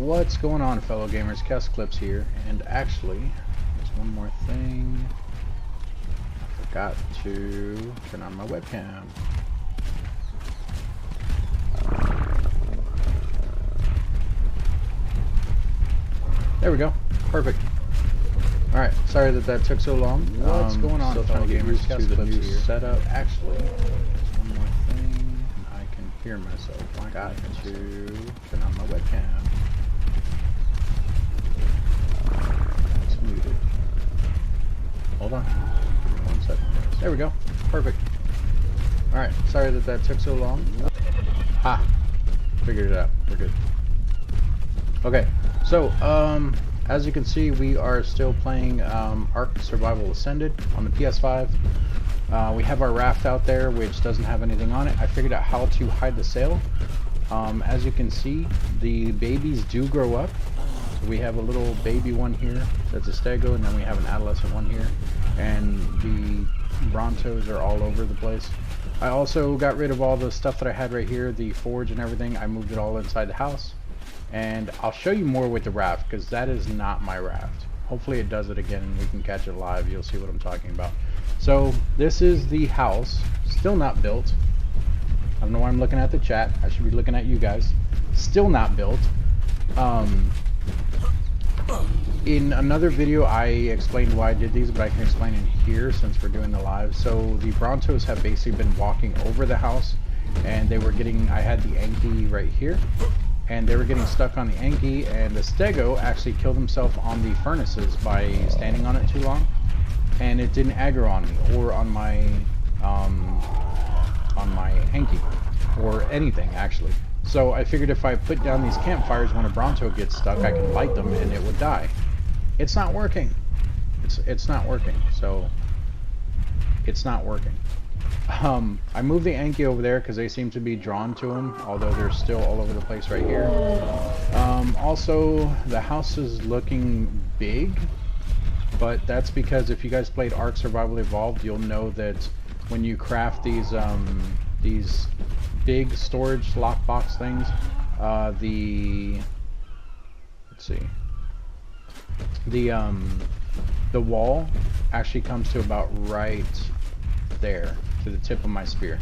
What's going on, fellow gamers? Kes Clips here, and actually, there's one more thing. I forgot to turn on my webcam. There we go. Perfect. Alright, sorry that took so long. What's going on, fellow gamers? Kes Clips here. Setup. Actually, there's one more thing. I can hear myself. I got to turn on my webcam. It's muted. Hold on. 1 second. There we go. Perfect. Alright, sorry that took so long. Ha! Figured it out. We're good. Okay, so, as you can see, we are still playing Ark Survival Ascended on the PS5. We have our raft out there, which doesn't have anything on it. I figured out how to hide the sail. As you can see, the babies do grow up. So we have a little baby one here that's a stego, and then we have an adolescent one here. And the Brontos are all over the place. I also got rid of all the stuff that I had right here, the forge and everything. I moved it all inside the house. And I'll show you more with the raft, because that is not my raft. Hopefully it does it again and we can catch it live. You'll see what I'm talking about. So this is the house, still not built. I don't know why I'm looking at the chat. I should be looking at you guys. Still not built. In another video I explained why I did these, but I can explain in here since we're doing the live. So the Brontos have basically been walking over the house, and they were getting, I had the Anki right here, and they were getting stuck on the Anki, and the stego actually killed himself on the furnaces by standing on it too long, and it didn't aggro on me or on my Anki or anything actually. So I figured if I put down these campfires when a Bronto gets stuck, I can light them and it would die. It's not working. It's not working. So it's not working. I moved the Anki over there because they seem to be drawn to him, although they're still all over the place right here. Also, the house is looking big, but that's because if you guys played Ark Survival Evolved, you'll know that when you craft these big storage lockbox things, the wall actually comes to about right there, to the tip of my spear,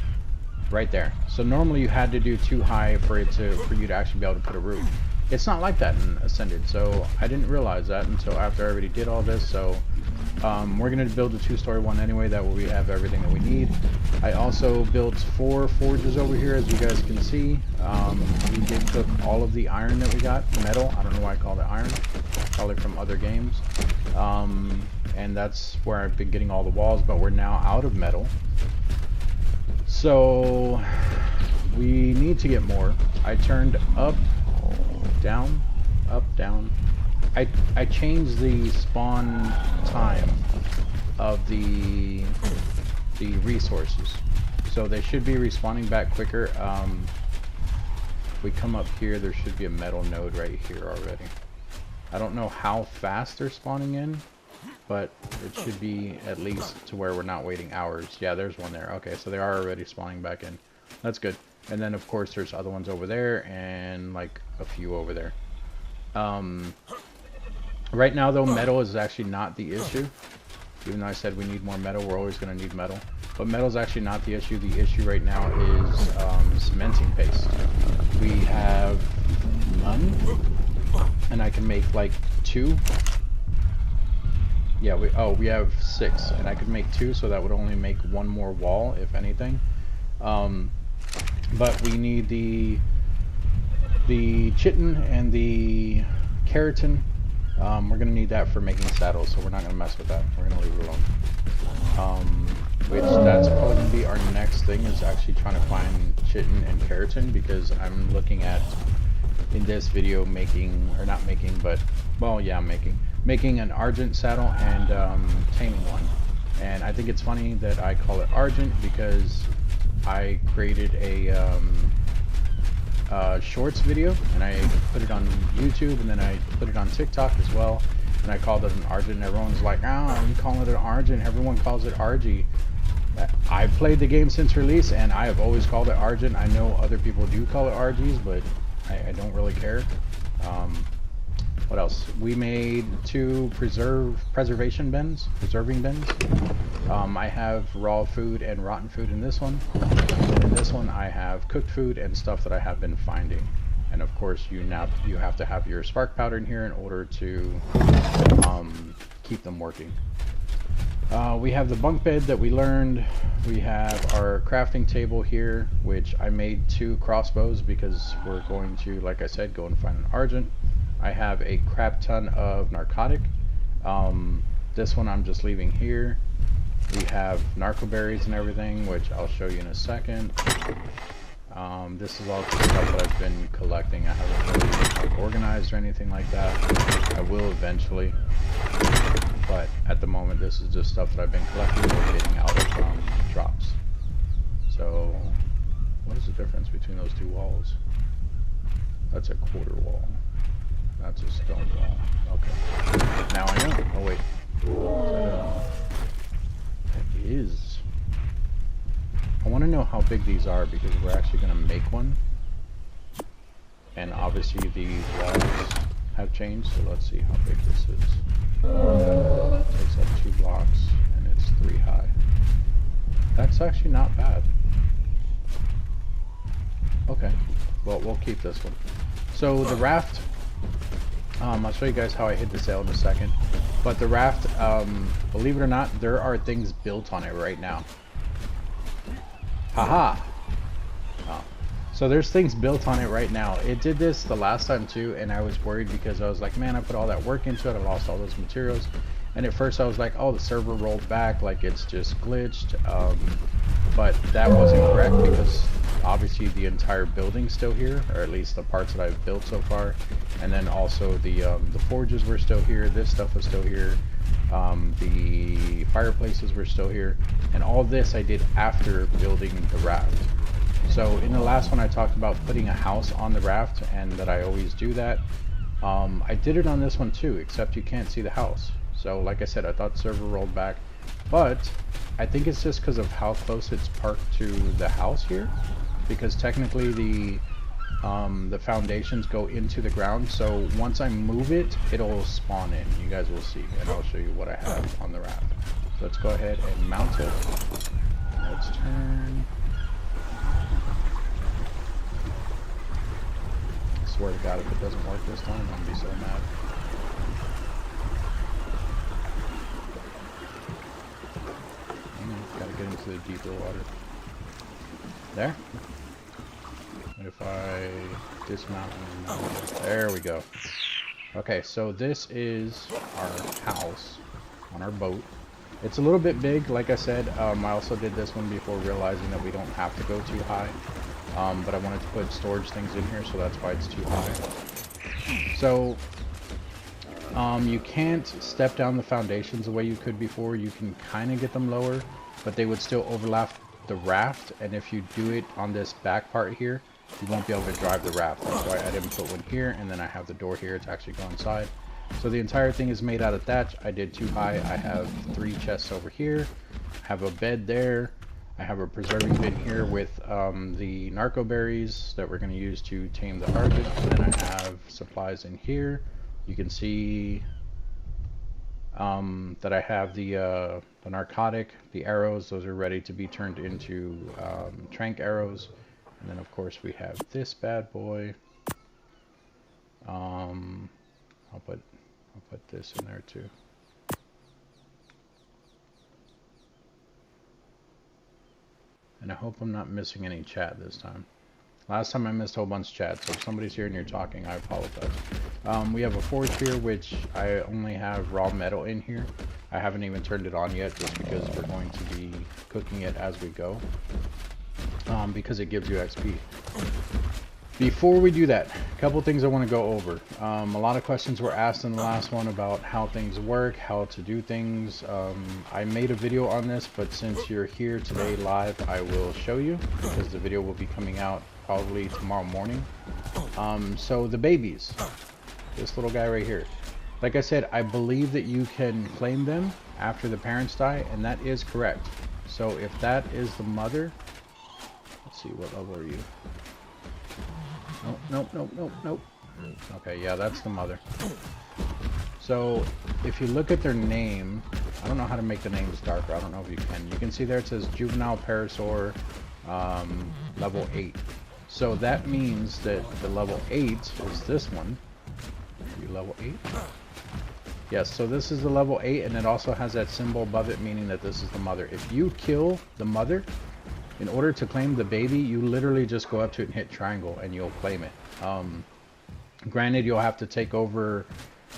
right there. So normally you had to do too high for you to actually be able to put a roof. It's not like that in Ascended, so I didn't realize that until after I already did all this. So we're gonna build a 2-story one anyway. That way we have everything that we need. I also built 4 forges over here, as you guys can see. We did cook all of the iron that we got, metal. I don't know why I called it iron, probably from other games. And that's where I've been getting all the walls, but we're now out of metal. So we need to get more. I turned up, down, up, down. I changed the spawn time of the resources, so they should be respawning back quicker. If we come up here, there should be a metal node right here already. I don't know how fast they're spawning in, but it should be at least to where we're not waiting hours. Yeah, there's one there. Okay, so they are already spawning back in. That's good. And then of course there's other ones over there and like a few over there. Right now though, metal is actually not the issue. Even though I said we need more metal, we're always going to need metal. But metal is actually not the issue. The issue right now is cementing paste. We have none, and I can make like 2. Yeah, we have 6, and I could make 2, so that would only make 1 more wall, if anything. But we need the chitin and the keratin. We're gonna need that for making saddles, so we're not gonna mess with that. We're gonna leave it alone. Which that's probably gonna be our next thing, is actually trying to find chitin and keratin, because I'm looking at in this video making, or not making, but well, yeah, making an argent saddle and taming one. And I think it's funny that I call it argent because I created a shorts video and I put it on YouTube, and then I put it on TikTok as well, and I called it an argent, and everyone's like, oh, you calling it an argent? Everyone calls it RG. I've played the game since release and I have always called it argent. I know other people do call it RGs, but I don't really care. What else? We made 2 preserving bins. I have raw food and rotten food in this one. And in this one I have cooked food and stuff that I have been finding. And of course you have to have your spark powder in here in order to keep them working. We have the bunk bed that we learned. We have our crafting table here, which I made 2 crossbows because we're going to, like I said, go and find an argent. I have a crap ton of narcotic. This one I'm just leaving here. We have narco berries and everything, which I'll show you in a second. This is all the stuff that I've been collecting. I haven't really organized or anything like that. I will eventually, but at the moment this is just stuff that I've been collecting or getting out from drops. So what is the difference between those 2 walls? That's a quarter wall. That's a stone wall. Okay. Now I know. Oh wait. That is. I want to know how big these are because we're actually going to make one. And obviously the walls have changed, so let's see how big this is. It's up 2 blocks and it's 3 high. That's actually not bad. Okay. Well, we'll keep this one. So the raft, I'll show you guys how I hid the sail in a second. But the raft, believe it or not, there are things built on it right now. Haha! Oh. So there's things built on it right now. It did this the last time too, and I was worried because I was like, man, I put all that work into it, I lost all those materials. And at first I was like, oh, the server rolled back, like it's just glitched. But that wasn't correct because obviously the entire building's still here, or at least the parts that I've built so far. And then also the forges were still here, this stuff was still here, the fireplaces were still here, and all this I did after building the raft. So in the last one I talked about putting a house on the raft and that I always do that. I did it on this one too, except you can't see the house. So like I said, I thought the server rolled back, but I think it's just because of how close it's parked to the house here, because technically the foundations go into the ground, so once I move it, it'll spawn in. You guys will see, and I'll show you what I have on the raft. So let's go ahead and mount it. Let's turn. I swear to God, if it doesn't work this time, I'm gonna be so mad. Gotta get into the deeper water. There. What if I dismount and mount? There we go. Okay, so this is our house on our boat. It's a little bit big, like I said. I also did this one before realizing that we don't have to go too high. But I wanted to put storage things in here, so that's why it's too high. So you can't step down the foundations the way you could before. You can kind of get them lower, but they would still overlap the raft, and if you do it on this back part here, you won't be able to drive the raft. That's why I didn't put one here, and then I have the door here to actually go inside. So the entire thing is made out of thatch. I did 2 high. I have 3 chests over here. I have a bed there. I have a preserving bin here with the narco berries that we're going to use to tame the argent. And then I have supplies in here. You can see that I have the narcotic, the arrows. Those are ready to be turned into trank arrows. And then of course we have this bad boy. I'll put this in there too. And I hope I'm not missing any chat this time. Last time I missed a whole bunch of chat, so if somebody's here and you're talking, I apologize. We have a forge here, which I only have raw metal in here. I haven't even turned it on yet, just because we're going to be cooking it as we go. Because it gives you XP. Before we do that, a couple things I want to go over. A lot of questions were asked in the last one about how things work, how to do things. I made a video on this, but since you're here today live, I will show you, because the video will be coming out probably tomorrow morning. So the babies, this little guy right here, like I said, I believe that you can claim them after the parents die, and that is correct. So if that is the mother, let's see, what level are you? Nope, nope, nope, nope, nope. Okay, yeah, that's the mother. So if you look at their name, I don't know how to make the names darker. I don't know if you can. You can see there it says juvenile parasaur level 8. So that means that the level 8 is this one. Are you level 8? Yes, so this is the level 8, and it also has that symbol above it, meaning that this is the mother. If you kill the mother, in order to claim the baby, you literally just go up to it and hit triangle, and you'll claim it. Granted, you'll have to take over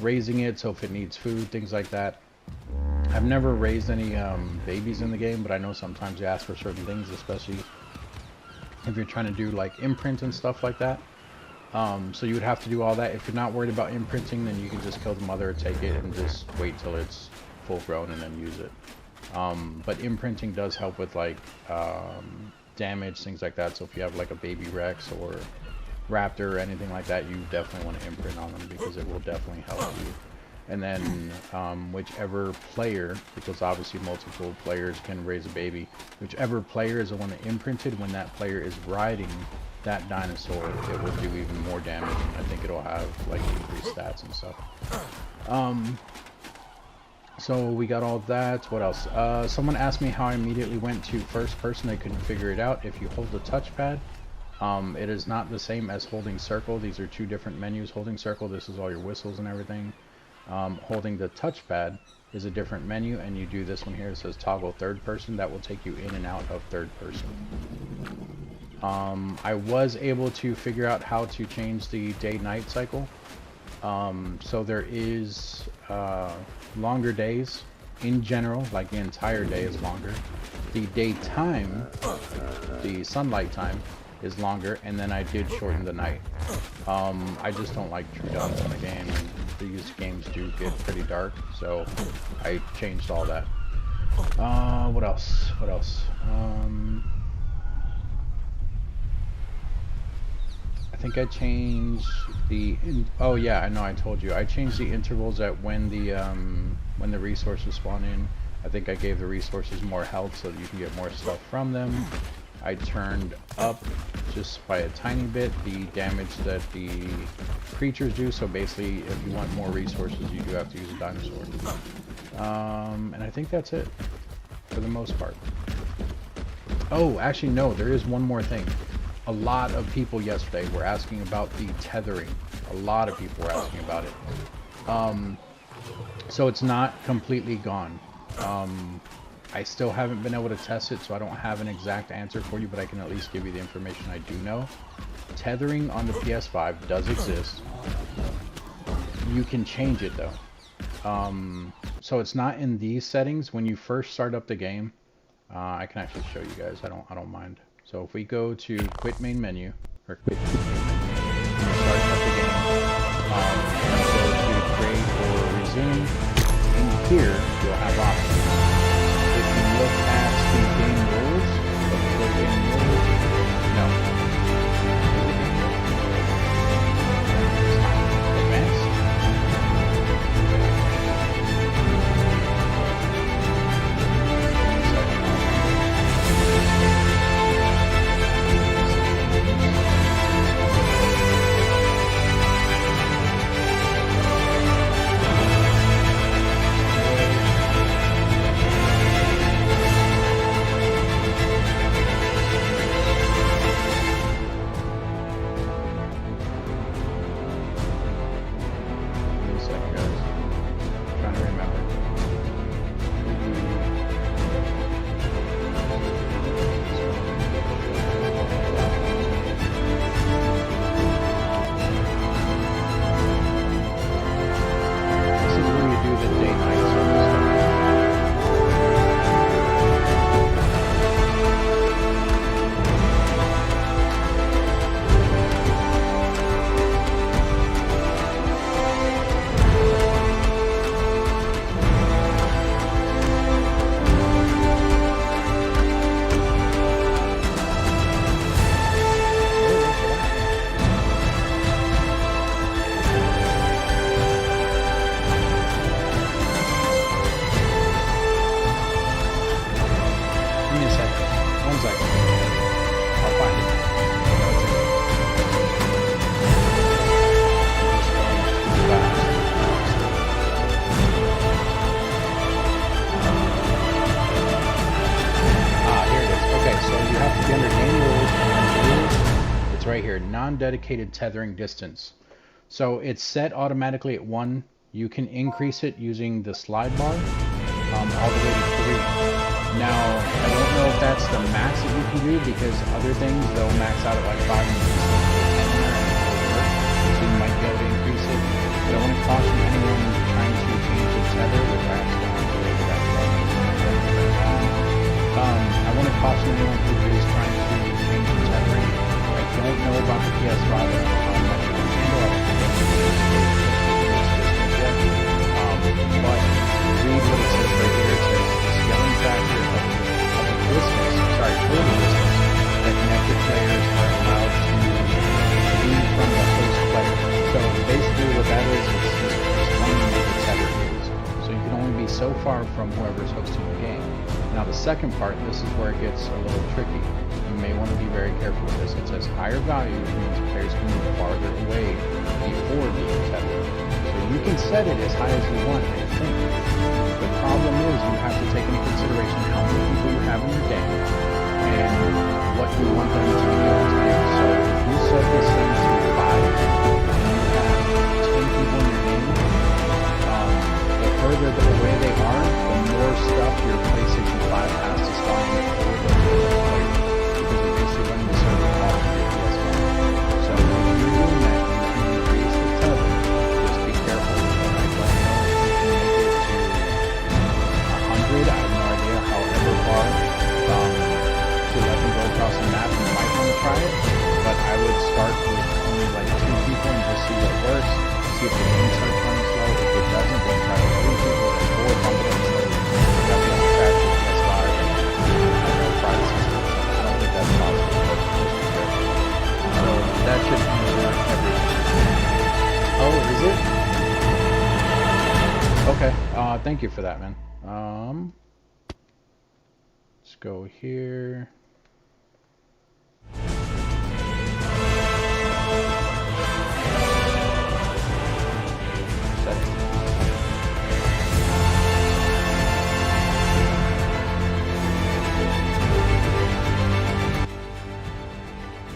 raising it, so if it needs food, things like that. I've never raised any babies in the game, but I know sometimes you ask for certain things, especially if you're trying to do like imprint and stuff like that. So you would have to do all that. If you're not worried about imprinting, then you can just kill the mother, take it, and just wait till it's full grown and then use it. But imprinting does help with like damage, things like that. So if you have like a baby Rex or Raptor or anything like that, you definitely want to imprint on them because it will definitely help you. And then whichever player, because obviously multiple players can raise a baby, whichever player is the one that imprinted, when that player is riding that dinosaur, it will do even more damage. I think it'll have like increased stats and stuff. So we got all that. What else? Someone asked me how I immediately went to first person. I couldn't figure it out. If you hold the touchpad, it is not the same as holding circle. These are two different menus. Holding circle, this is all your whistles and everything. Holding the touchpad is a different menu, and you do this one here. It says toggle third person. That will take you in and out of third person. I was able to figure out how to change the day-night cycle. So there is longer days in general, like the entire day is longer. The daytime, the sunlight time, is longer, and then I did shorten the night. I just don't like true dawns in the game, and these games do get pretty dark, so I changed all that. What else? What else? I think I changed the. Oh yeah, I know. I told you. I changed the intervals at when the resources spawn in. I think I gave the resources more health so that you can get more stuff from them. I turned up just by a tiny bit the damage that the creatures do. So basically, if you want more resources, you do have to use a dinosaur. And I think that's it for the most part. Oh, actually no, there is one more thing. A lot of people yesterday were asking about the tethering. A lot of people were asking about it. So it's not completely gone. I still haven't been able to test it, so I don't have an exact answer for you, but I can at least give you the information I do know. Tethering on the PS5 does exist. You can change it though. So it's not in these settings. When you first start up the game, I can actually show you guys. I don't mind. So if we go to quit main menu, or quit main menu, start up the game, and go to create or resume, in here you'll have options. If you look at the game rules, no. Advanced. here, non-dedicated tethering distance. So it's set automatically at 1. You can increase it using the slide bar all the way to 3. Now, I don't know if that's the max that you can do, because other things, they'll max out at like 5 and you can still put 10 there and it will work. So you might be able to increase it. But I want to caution anyone trying to change the tether, which I actually don't believe that I want to caution anyone who is trying to change the tethering. I don't know about the PS5. I don't know how much it can handle. I don't think it's yet. But read what it says right here. It says the scaling factor of the distance, sorry, for the distance that connected players are allowed to be from the host player. So basically what that is just explaining what the tether is. So you can only be so far from whoever's hosting the game. Now the second part, this is where it gets a little tricky. You may want to be very careful with this. It says higher value means players can move farther away before being tethered. So you can set it as high as you want, I think. The problem is you have to take into consideration how many people you have in your game and what you want them to be able to do. So if you set this thing to 5 and you have 10 people in your game, the further away they are, the more stuff your PlayStation 5 has to spawn in for those players, because you're basically running the server off of your PS5. So if you're doing that, you can increase the tether. Just be careful. I don't know if you can make it to 100. I have no idea however far to let them go across the map. You might want to try it, but I would start with only like 2 people and just see what works. See if the game starts running slow. If it doesn't, then try to 3 people or 4 bump it up slow. That'd be on crash with PS5 and I don't know, try the system. I don't think that's possible, but just be careful. So that should work everything. Oh, is it? Okay, thank you for that, man. Let's go here.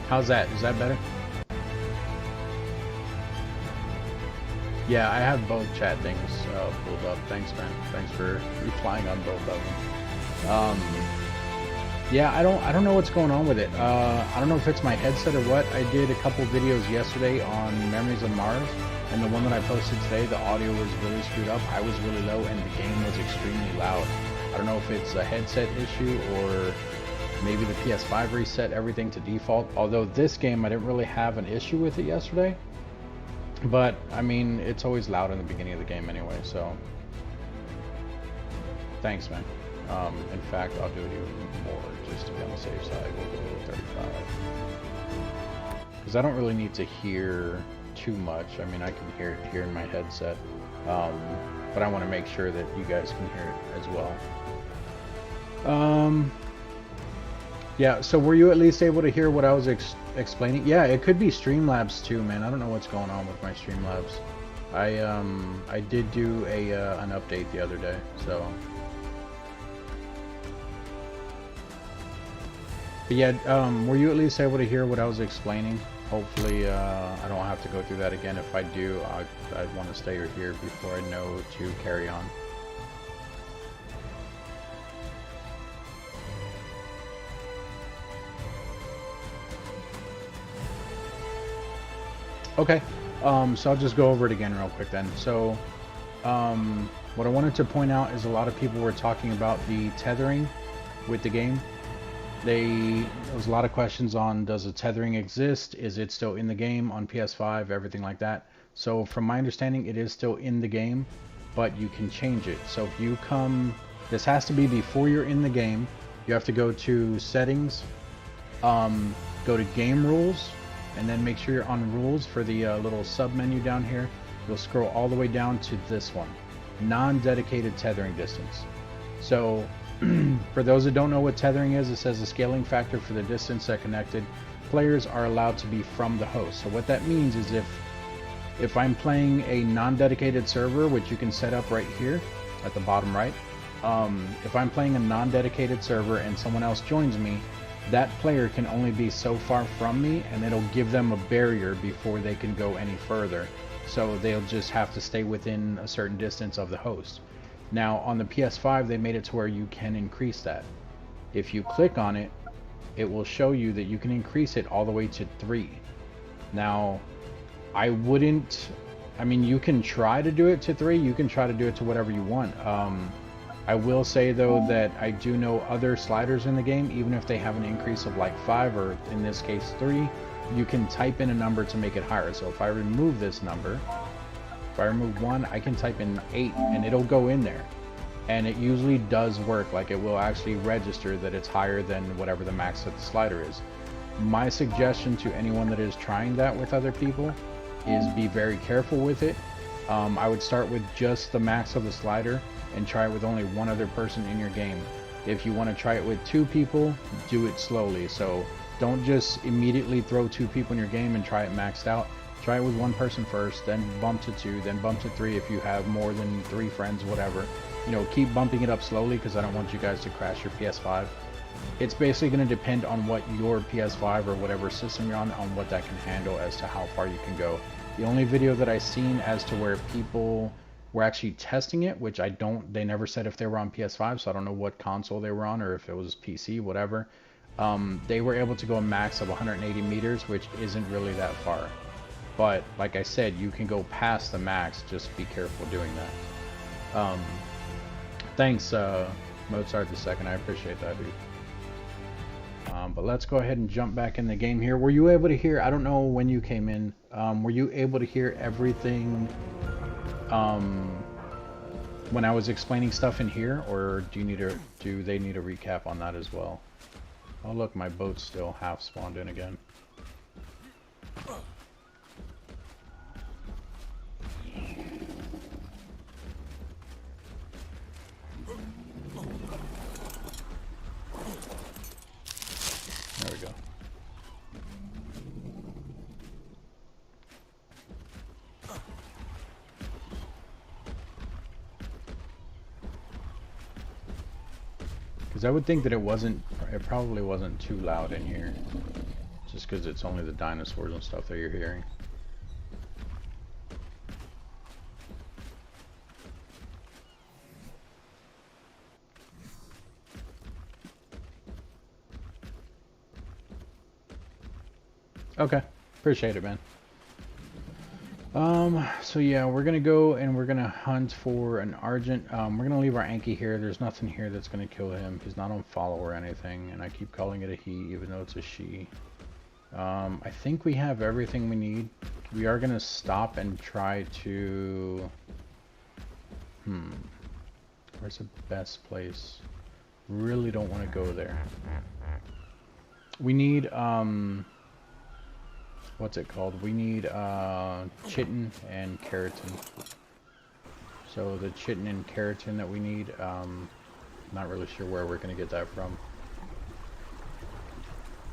How's that? Is that better? Yeah, I have both chat things pulled up. Thanks, man. Thanks for replying on both of them. Yeah, I don't know what's going on with it. I don't know if it's my headset or what. I did a couple videos yesterday on Memories of Mars, and the one that I posted today, the audio was really screwed up. I was really low, and the game was extremely loud. I don't know if it's a headset issue or maybe the PS5 reset everything to default. Although this game, I didn't really have an issue with it yesterday. But, I mean, it's always loud in the beginning of the game anyway, so... Thanks, man. In fact, I'll do it even more, just to be on the safe side. We'll go with 35. Because I don't really need to hear too much. I mean, I can hear it here in my headset. But I want to make sure that you guys can hear it as well. Yeah, so were you at least able to hear what I was explaining? Yeah, it could be Streamlabs too, man. I don't know what's going on with my Streamlabs. I did do an update the other day, so. But yeah, were you at least able to hear what I was explaining? Hopefully, I don't have to go through that again. If I do, I'd want to stay here before I know to carry on. Okay, so I'll just go over it again real quick then. So, what I wanted to point out is a lot of people were talking about the tethering with the game. There was a lot of questions on, does the tethering exist? Is it still in the game on PS5? Everything like that. So from my understanding, it is still in the game, but you can change it. So if you come, this has to be before you're in the game. You have to go to settings, go to game rules, and then make sure you're on rules for the little sub menu down here. You'll scroll all the way down to this one, non-dedicated tethering distance. So for those that don't know what tethering is, it says the scaling factor for the distance that connected players are allowed to be from the host. So what that means is if I'm playing a non-dedicated server, which you can set up right here at the bottom right, if I'm playing a non-dedicated server and someone else joins me, that player can only be so far from me, and it'll give them a barrier before they can go any further. So they'll just have to stay within a certain distance of the host. Now on the PS5, they made it to where you can increase that. If you click on it, it will show you that you can increase it all the way to 3. Now, I mean, you can try to do it to 3, you can try to do it to whatever you want. I will say though that I do know other sliders in the game, even if they have an increase of like 5 or in this case 3, you can type in a number to make it higher. So if I remove this number, if I remove 1, I can type in 8 and it'll go in there. And it usually does work, like it will actually register that it's higher than whatever the max of the slider is. My suggestion to anyone that is trying that with other people is be very careful with it. I would start with just the max of the slider and try it with only one other person in your game. If you want to try it with 2 people, do it slowly. So don't just immediately throw 2 people in your game and try it maxed out. Try it with 1 person first, then bump to 2, then bump to 3 if you have more than 3 friends, whatever. You know, keep bumping it up slowly because I don't want you guys to crash your PS5. It's basically going to depend on what your PS5 or whatever system you're on what that can handle as to how far you can go. The only video that I've seen as to where people were actually testing it, which they never said if they were on PS5, so I don't know what console they were on or if it was PC, whatever. They were able to go a max of 180 meters, which isn't really that far. But like I said, you can go past the max, just be careful doing that. Thanks, Mozart II, I appreciate that, dude. But let's go ahead and jump back in the game here. Were you able to hear, I don't know when you came in, were you able to hear everything when I was explaining stuff in here, or do they need a recap on that as well? Oh look, my boat's still half spawned in again. There we go. Because I would think that it probably wasn't too loud in here. Just because it's only the dinosaurs and stuff that you're hearing. Okay, appreciate it, man. So yeah, we're gonna go and we're gonna hunt for an Argent. We're gonna leave our Anki here. There's nothing here that's gonna kill him. He's not on follow or anything, and I keep calling it a he, even though it's a she. I think we have everything we need. We are gonna stop and try to... Where's the best place? Really don't want to go there. We need, what's it called? We need chitin and keratin. So the chitin and keratin that we need, not really sure where we're going to get that from.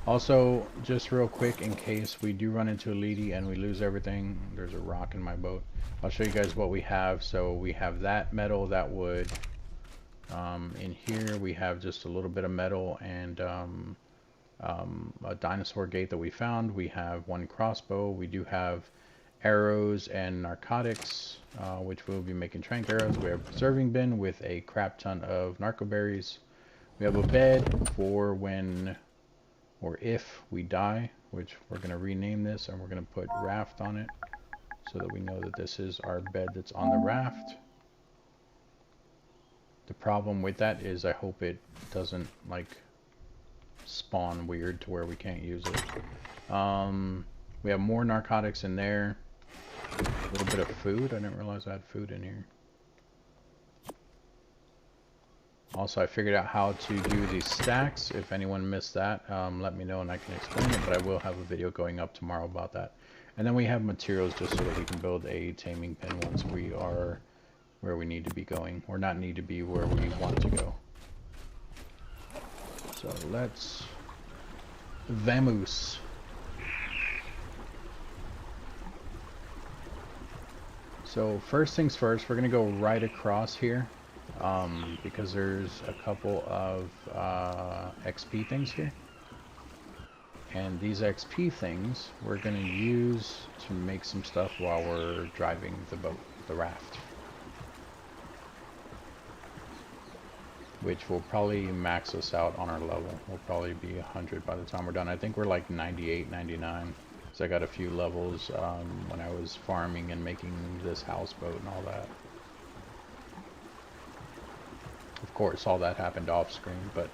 Also, just real quick, in case we do run into a leady and we lose everything, there's a rock in my boat. I'll show you guys what we have. So we have that metal, that wood. In here we have just a little bit of metal and a dinosaur gate that we found. We have 1 crossbow. We do have arrows and narcotics, which we'll be making trank arrows. We have a preserving bin with a crap ton of narco berries. We have a bed for when or if we die, which we're going to rename this, and we're going to put raft on it so that we know that this is our bed that's on the raft. The problem with that is I hope it doesn't like spawn weird to where we can't use it. We have more narcotics in there. A little bit of food. I didn't realize I had food in here. Also, I figured out how to do these stacks. If anyone missed that, let me know and I can explain it, but I will have a video going up tomorrow about that. And then we have materials just so that we can build a taming pen once we are where we need to be going, or not need to be, where we want to go. So let's vamos. So first things first, we're gonna go right across here because there's a couple of XP things here. And these XP things we're going to use to make some stuff while we're driving the boat, the raft. Which will probably max us out on our level. We'll probably be 100 by the time we're done. I think we're like 98, 99. So I got a few levels when I was farming and making this houseboat and all that. Of course, all that happened off screen, but...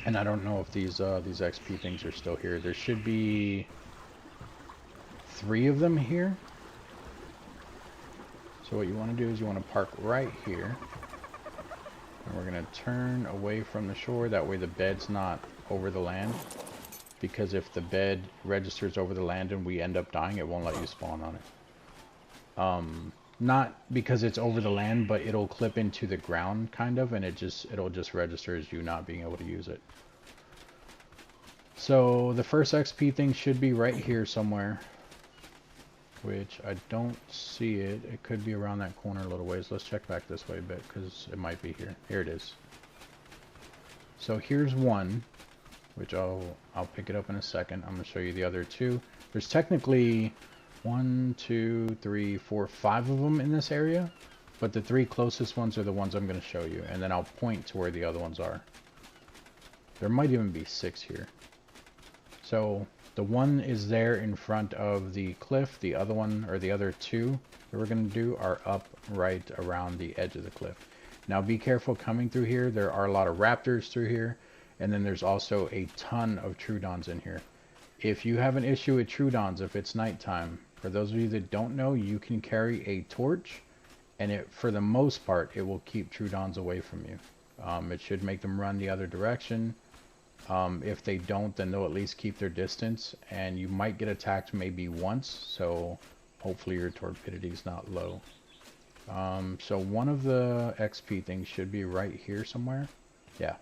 And I don't know if these XP things are still here. There should be 3 of them here. So what you want to do is you want to park right here. And we're going to turn away from the shore. That way the bed's not over the land. Because if the bed registers over the land and we end up dying, it won't let you spawn on it. Not because it's over the land, but it'll clip into the ground, kind of, and it'll just register as you not being able to use it. So the first XP thing should be right here somewhere. Which I don't see it. It could be around that corner a little ways. Let's check back this way a bit because it might be here. Here it is. So here's one, which I'll pick it up in a second. I'm going to show you the other 2. There's technically 1, 2, 3, 4, 5 of them in this area, but the 3 closest ones are the ones I'm going to show you, and then I'll point to where the other ones are. There might even be 6 here. So the one is there in front of the cliff. The other one, or the other 2 that we're going to do, are up right around the edge of the cliff. Now be careful coming through here. There are a lot of raptors through here, and then there's also a ton of Trudons in here. If you have an issue with Trudons, if it's nighttime, for those of you that don't know, you can carry a torch, and for the most part, it will keep Trudons away from you. It should make them run the other direction. If they don't, then they'll at least keep their distance, and you might get attacked maybe once, so hopefully your torpidity is not low. So one of the XP things should be right here somewhere. Yeah.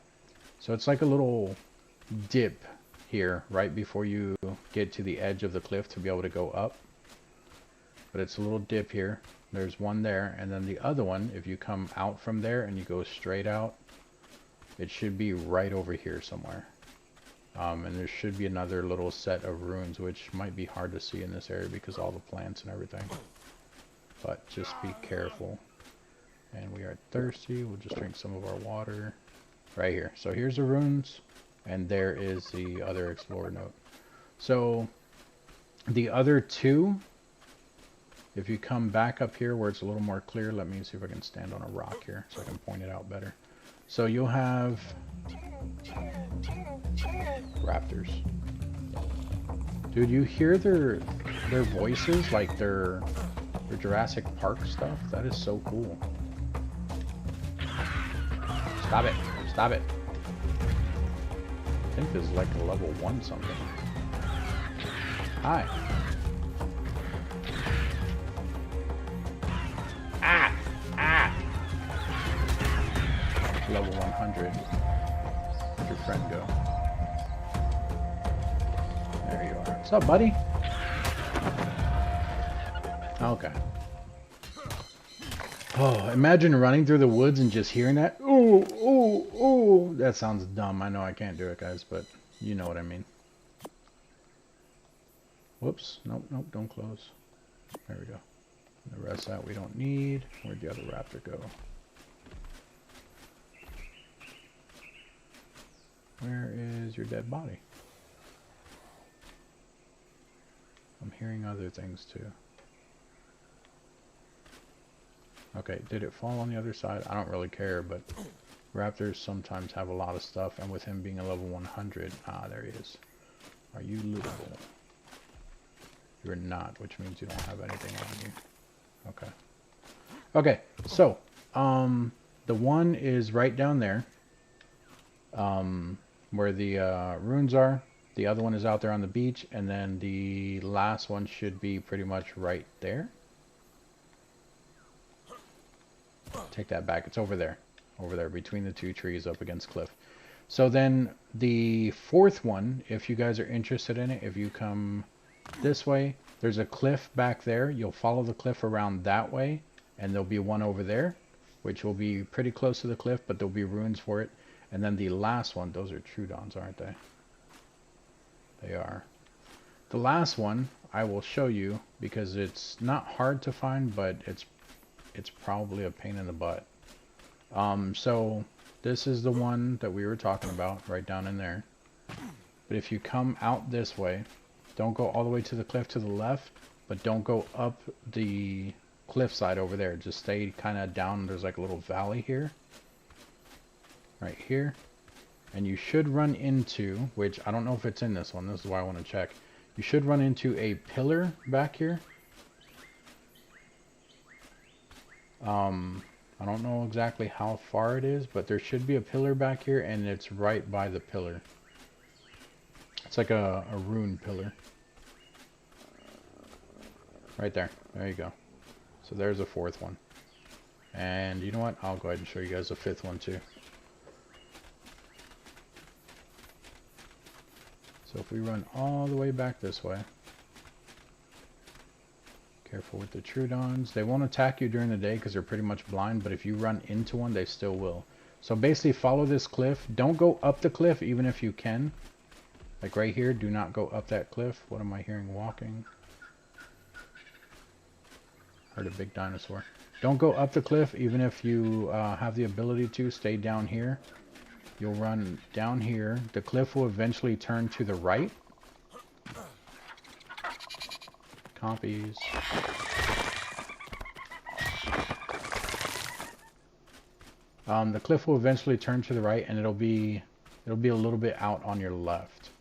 So it's like a little dip here right before you get to the edge of the cliff to be able to go up. But it's a little dip here. There's one there, and then the other one, if you come out from there and you go straight out, it should be right over here somewhere. And there should be another little set of ruins, which might be hard to see in this area because of all the plants and everything. But just be careful. And we are thirsty. We'll just drink some of our water. Right here. So here's the ruins, and there is the other explorer note. So the other 2, if you come back up here where it's a little more clear, let me see if I can stand on a rock here so I can point it out better. So you'll have raptors. Dude, you hear their voices like they're Jurassic Park stuff? That is so cool. Stop it. Stop it. I think this is like a level 1 something. Hi. Ah! Ah! Level 100. Where'd your friend go? There you are. What's up, buddy? Okay. Oh, imagine running through the woods and just hearing that. Ooh, ooh, ooh. That sounds dumb. I know I can't do it, guys, but you know what I mean. Whoops. Nope, nope, don't close. There we go. The rest of that we don't need. Where'd the other raptor go? Where is your dead body? I'm hearing other things too. Okay, did it fall on the other side? I don't really care, but raptors sometimes have a lot of stuff, and with him being a level 100, there he is. Are you lootable? You're not, which means you don't have anything on you. Okay. Okay, so, the one is right down there, where the ruins are. The other one is out there on the beach, and then the last one should be pretty much right there. Take that back. It's over there. Over there between the 2 trees up against cliff. So then the 4th one, if you guys are interested in it, if you come this way, there's a cliff back there. You'll follow the cliff around that way, and there'll be one over there, which will be pretty close to the cliff, but there'll be ruins for it. And then the last one, those are Trudons, aren't they? They are. The last one I will show you because it's not hard to find, but it's probably a pain in the butt. So this is the one that we were talking about right down in there. But if you come out this way, don't go all the way to the cliff to the left, but don't go up the cliffside over there. Just stay kind of down. There's like a little valley here. Right here. And you should run into, which I don't know if it's in this one. This is why I want to check. You should run into a pillar back here. I don't know exactly how far it is, but there should be a pillar back here, and it's right by the pillar. It's like a rune pillar. Right there. There you go. So there's a fourth one. And you know what? I'll go ahead and show you guys a fifth one too. So if we run all the way back this way. Careful with the Trudons. They won't attack you during the day because they're pretty much blind, but if you run into one, they still will. So basically follow this cliff. Don't go up the cliff even if you can. Like right here, do not go up that cliff. What am I hearing walking? Heard a big dinosaur. Don't go up the cliff even if you have the ability to. Stay down here. You'll run down here. The cliff will eventually turn to the right. Compies. The cliff will eventually turn to the right, and it'll be a little bit out on your left.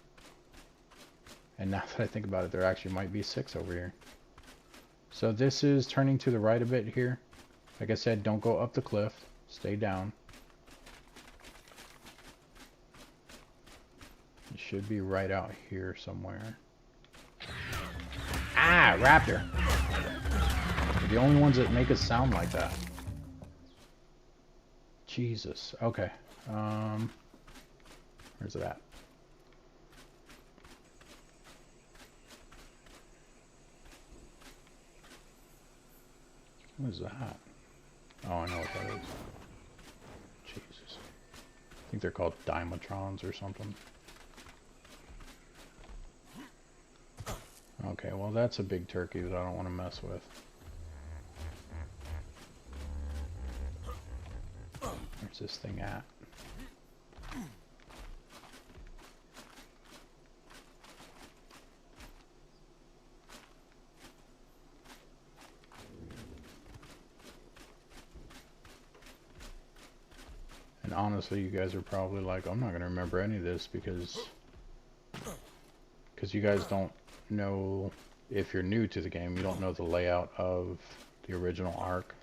And now that I think about it, there actually might be 6 over here. So this is turning to the right a bit here. Like I said, don't go up the cliff. Stay down. It should be right out here somewhere. Ah, raptor. They're the only ones that make it sound like that. Jesus. Okay. Where's it at? What is that? Oh, I know what that is. Jesus. I think they're called Dimatrons or something. Okay, well that's a big turkey that I don't want to mess with. Where's this thing at? And honestly, you guys are probably like, I'm not going to remember any of this because you guys don't know, if you're new to the game, you don't know the layout of the original Ark.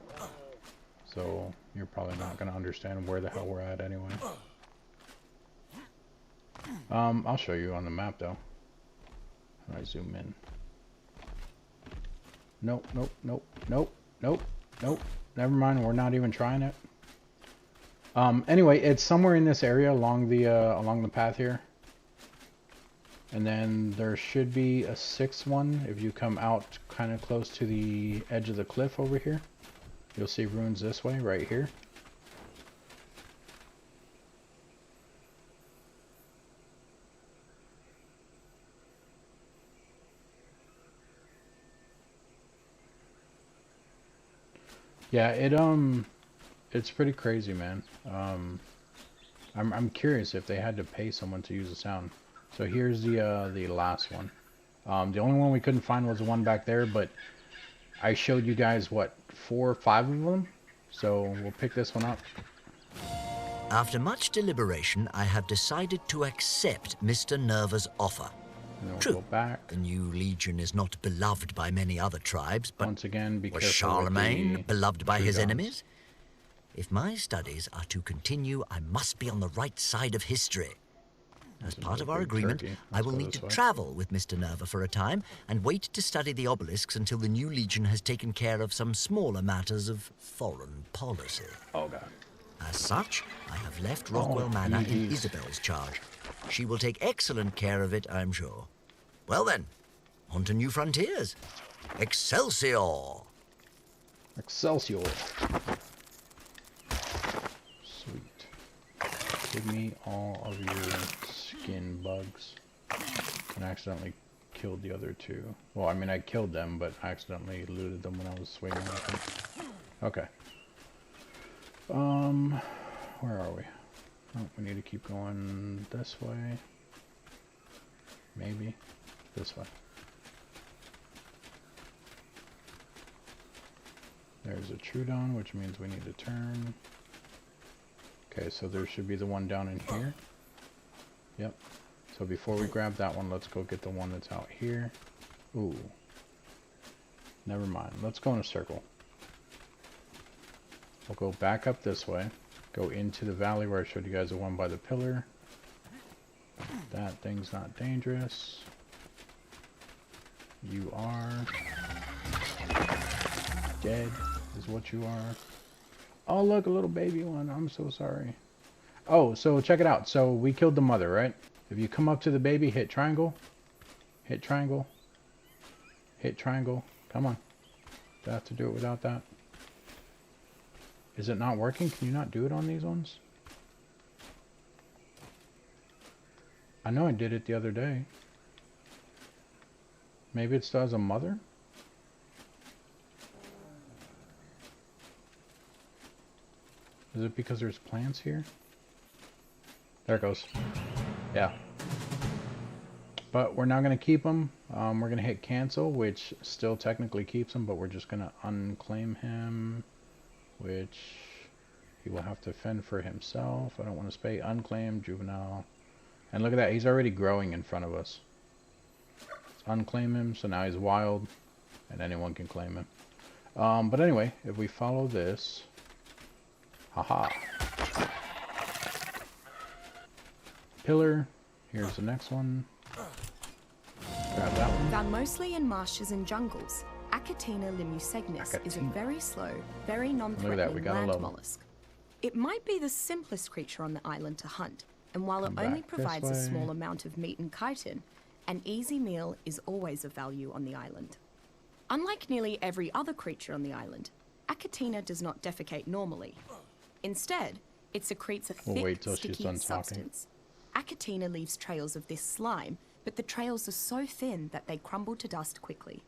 So you're probably not going to understand where the hell we're at anyway. I'll show you on the map though. How do I zoom in? Nope, nope, nope, nope, nope, nope. Never mind, we're not even trying it. Anyway, it's somewhere in this area along the path here. And then there should be a 6th one if you come out kind of close to the edge of the cliff over here. You'll see runes this way, right here. Yeah, it's pretty crazy, man. I'm curious if they had to pay someone to use the sound. So here's the last one. The only one we couldn't find was the one back there, but I showed you guys, what, 4 or 5 of them? So we'll pick this one up. After much deliberation, I have decided to accept Mr. Nerva's offer. We'll True, go back. the new legion is not beloved by many other tribes, but Once again, be was careful Charlemagne with the beloved by his Trudons. enemies? If my studies are to continue, I must be on the right side of history. As part of our big agreement, turkey. I Let's will go need this to way. travel with Mr. Nerva for a time and wait to study the obelisks until the new legion has taken care of some smaller matters of foreign policy. Oh god. As such, I have left Rockwell Manor in GG's. Isabel's charge. She will take excellent care of it, I'm sure. Well then, on to new frontiers. Excelsior! Excelsior. Sweet. Give me all of your skin bugs. And I accidentally killed the other two. Well, I mean, I killed them, but I accidentally looted them when I was swinging at them. Okay. Where are we? Oh, we need to keep going this way. Maybe this way. There's a Trudon, which means we need to turn. Okay, so there should be the one down in here. Yep. So before we grab that one, let's go get the one that's out here. Ooh. Never mind. Let's go in a circle. We'll go back up this way. Go into the valley where I showed you guys the one by the pillar. That thing's not dangerous. You are dead, is what you are. Oh, look, a little baby one. I'm so sorry. Oh, so check it out. So we killed the mother, right? If you come up to the baby, hit triangle. Hit triangle. Hit triangle. Come on. Do I have to do it without that? Is it not working? Can you not do it on these ones? I know I did it the other day. Maybe it still has a mother? Is it because there's plants here? There it goes. Yeah. But we're not going to keep him. We're going to hit cancel, which still technically keeps him, but we're just going to unclaim him, which he will have to fend for himself. I don't want to spay. Unclaim, juvenile. And look at that. He's already growing in front of us. Let's unclaim him, so now he's wild, and anyone can claim him. But anyway, if we follow this... Haha. Pillar. Here's the next one. Grab that one. Found mostly in marshes and jungles, Achatina limusegnis is a very slow, very non-threatening land mollusk. It might be the simplest creature on the island to hunt, and while it only provides a small amount of meat and chitin, an easy meal is always of value on the island. Unlike nearly every other creature on the island, Achatina does not defecate normally. Instead, it secretes a thick, sticky substance. Achatina leaves trails of this slime, but the trails are so thin that they crumble to dust quickly.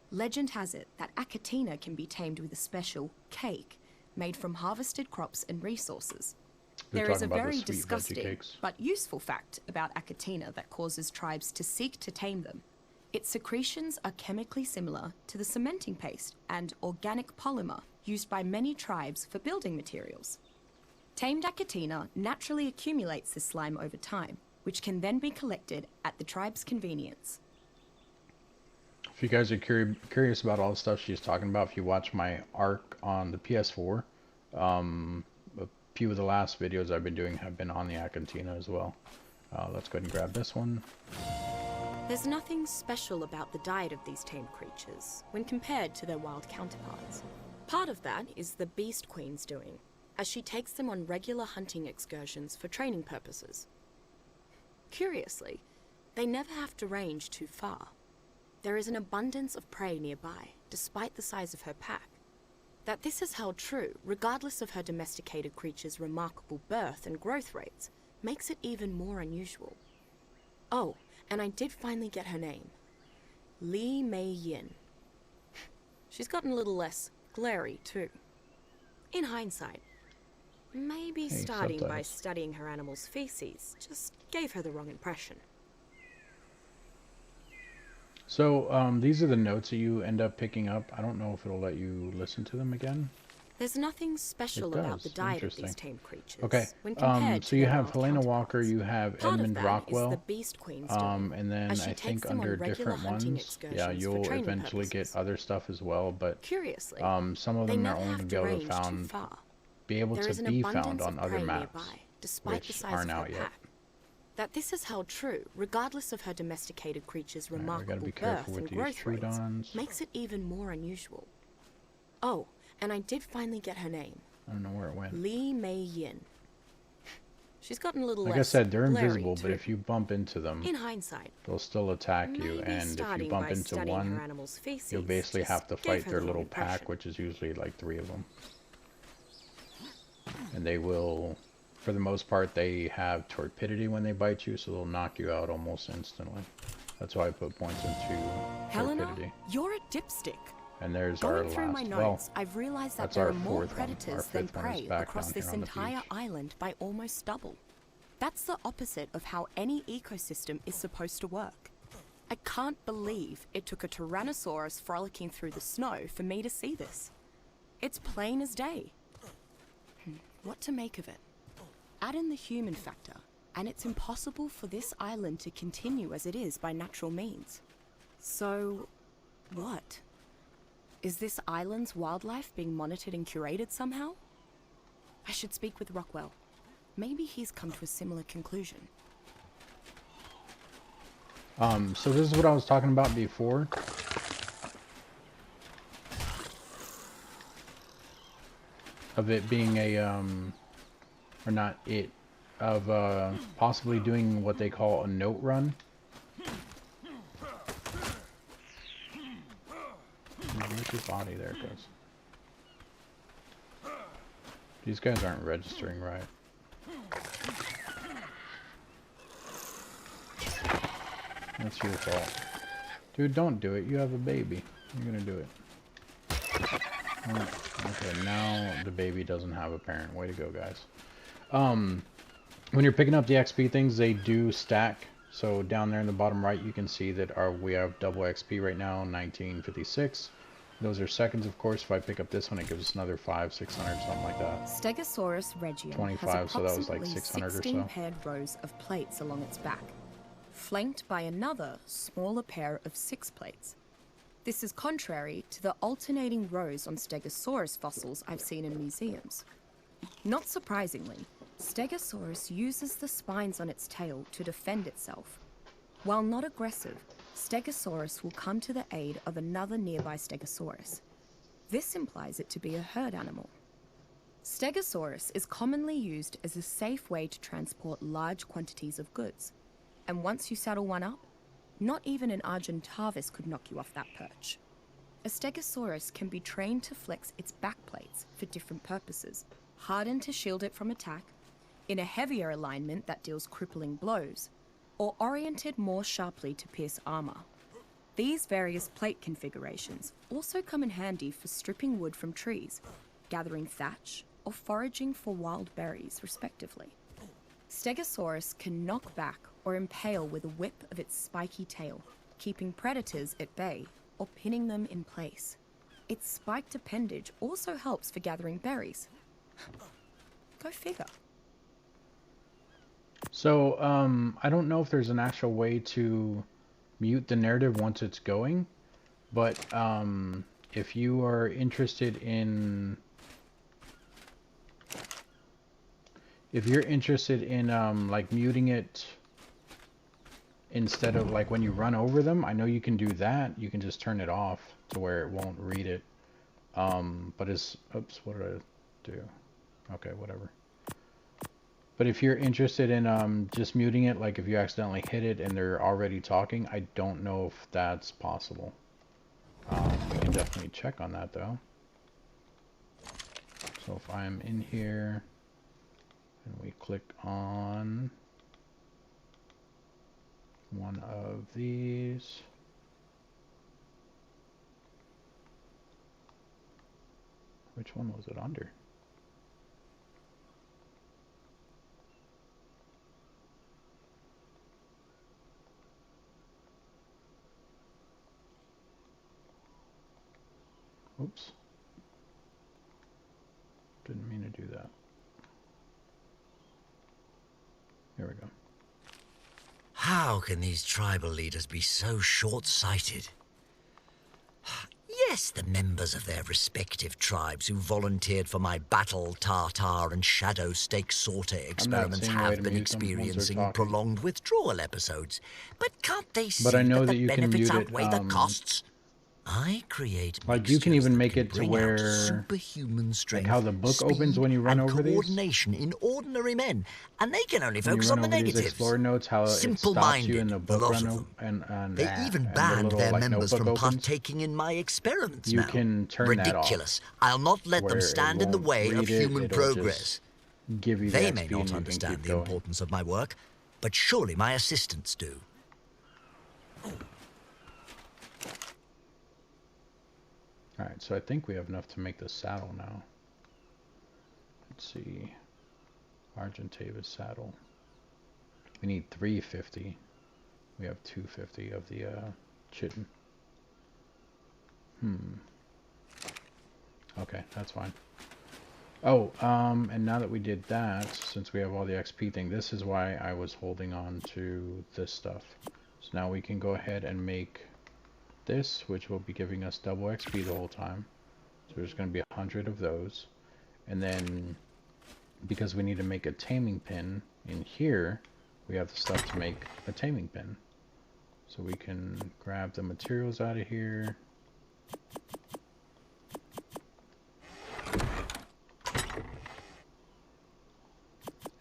Legend has it that Achatina can be tamed with a special cake made from harvested crops and resources. There is a very disgusting but useful fact about Achatina that causes tribes to seek to tame them. Its secretions are chemically similar to the cementing paste and organic polymer used by many tribes for building materials. Tamed Achatina naturally accumulates this slime over time, which can then be collected at the tribe's convenience. If you guys are curious about all the stuff she's talking about, if you watch my arc on the PS4, a few of the last videos I've been doing have been on the Achatina as well. Let's go ahead and grab this one. There's nothing special about the diet of these tamed creatures when compared to their wild counterparts. Part of that is the Beast Queen's doing, as she takes them on regular hunting excursions for training purposes. Curiously, they never have to range too far. There is an abundance of prey nearby, despite the size of her pack. That this is held true, regardless of her domesticated creature's remarkable birth and growth rates, makes it even more unusual. Oh, and I did finally get her name. Li Mei Yin. She's gotten a little less glary, too. In hindsight, maybe starting by studying her animal's feces just gave her the wrong impression. So, these are the notes that you end up picking up. I don't know if it'll let you listen to them again. There's nothing special about the diet of these tamed creatures. Okay, so you have Helena Walker, you have Edmund Rockwell, the Beast Queen's doing, and then I think under different ones, yeah, you'll eventually get other stuff as well, but curiously, some of them are only going to be able to be found on other maps, which aren't out yet. That this is held true, regardless of her domesticated creature's remarkable birth and growth rates, makes it even more unusual. Oh, and I did finally get her name. I don't know where it went. Li Mei Yin. She's gotten a little less like I said, they're invisible, too. but if you bump into them, in hindsight, they'll still attack you, and if you bump into one, you'll basically have to fight their little pack, which is usually like 3 of them. And they will for the most part, they have torpidity when they bite you, so they'll knock you out almost instantly. That's why I put points into torpidity. You're a dipstick. And there's Going our through my last. notes, I've realized that that's there our are more fourth one. predators Our than fifth one is prey back across down this here on the entire beach. island by almost double. That's the opposite of how any ecosystem is supposed to work. I can't believe it took a Tyrannosaurus frolicking through the snow for me to see this. It's plain as day. What to make of it? Add in the human factor, and it's impossible for this island to continue as it is by natural means. So, what? Is this island's wildlife being monitored and curated somehow? I should speak with Rockwell. Maybe he's come to a similar conclusion. So this is what I was talking about before. Of it being a, or not it, of possibly doing what they call a note run. Where's your body? There it goes. These guys aren't registering right. That's your fault. Dude, don't do it. You have a baby. You're gonna do it. Oh, okay, now the baby doesn't have a parent. Way to go, guys. When you're picking up the XP things, they do stack. So down there in the bottom right, you can see that we have double XP right now, 1956. Those are seconds, of course. If I pick up this one, it gives us another 500, 600, something like that. Stegosaurus regium 25, has so that was like approximately 600 or 16 so. paired rows of plates along its back, flanked by another smaller pair of 6 plates. This is contrary to the alternating rows on Stegosaurus fossils I've seen in museums. Not surprisingly, Stegosaurus uses the spines on its tail to defend itself. While not aggressive, Stegosaurus will come to the aid of another nearby Stegosaurus. This implies it to be a herd animal. Stegosaurus is commonly used as a safe way to transport large quantities of goods, and once you saddle one up, not even an Argentavis could knock you off that perch. A Stegosaurus can be trained to flex its backplates for different purposes, hardened to shield it from attack, in a heavier alignment that deals crippling blows, or oriented more sharply to pierce armor. These various plate configurations also come in handy for stripping wood from trees, gathering thatch, or foraging for wild berries, respectively. Stegosaurus can knock back or impale with a whip of its spiky tail, keeping predators at bay or pinning them in place. Its spiked appendage also helps for gathering berries. Go figure. So, I don't know if there's an actual way to mute the narrative once it's going, but if you are interested in... If you're interested in, like, muting it instead of, like, when you run over them, I know you can do that. You can just turn it off to where it won't read it. But it's... Oops, what did I do? Okay, whatever. But if you're interested in just muting it, like if you accidentally hit it and they're already talking, I don't know if that's possible. We can definitely check on that, though. So if I'm in here... and we click on one of these. Which one was it under? Oops. Didn't mean to do that. Here we go. How can these tribal leaders be so short-sighted? Yes, the members of their respective tribes who volunteered for my battle, tartar, and shadow stake sorter experiments have been experiencing prolonged withdrawal episodes. But can't they see that the benefits outweigh the costs? I create like you can even make it to where superhuman strength, like how the book opens when you run over these, coordination in ordinary men, and they can only focus on the negatives. Explorer notes, how it stops you in the book run, and they even banned their members from partaking in my experiments. You can turn that off. Ridiculous! I'll not let them stand in the way of human progress. give you the They XP may not and you understand can keep the going. importance of my work, but surely my assistants do. Alright, so I think we have enough to make the saddle now. Let's see. Argentavis saddle. We need 350. We have 250 of the chitin. Okay, that's fine. Oh, and now that we did that, since we have all the XP thing, this is why I was holding on to this stuff. So now we can go ahead and make this, which will be giving us double XP the whole time. So there's going to be 100 of those. And then, because we need to make a taming pin in here, we have the stuff to make a taming pin. So we can grab the materials out of here.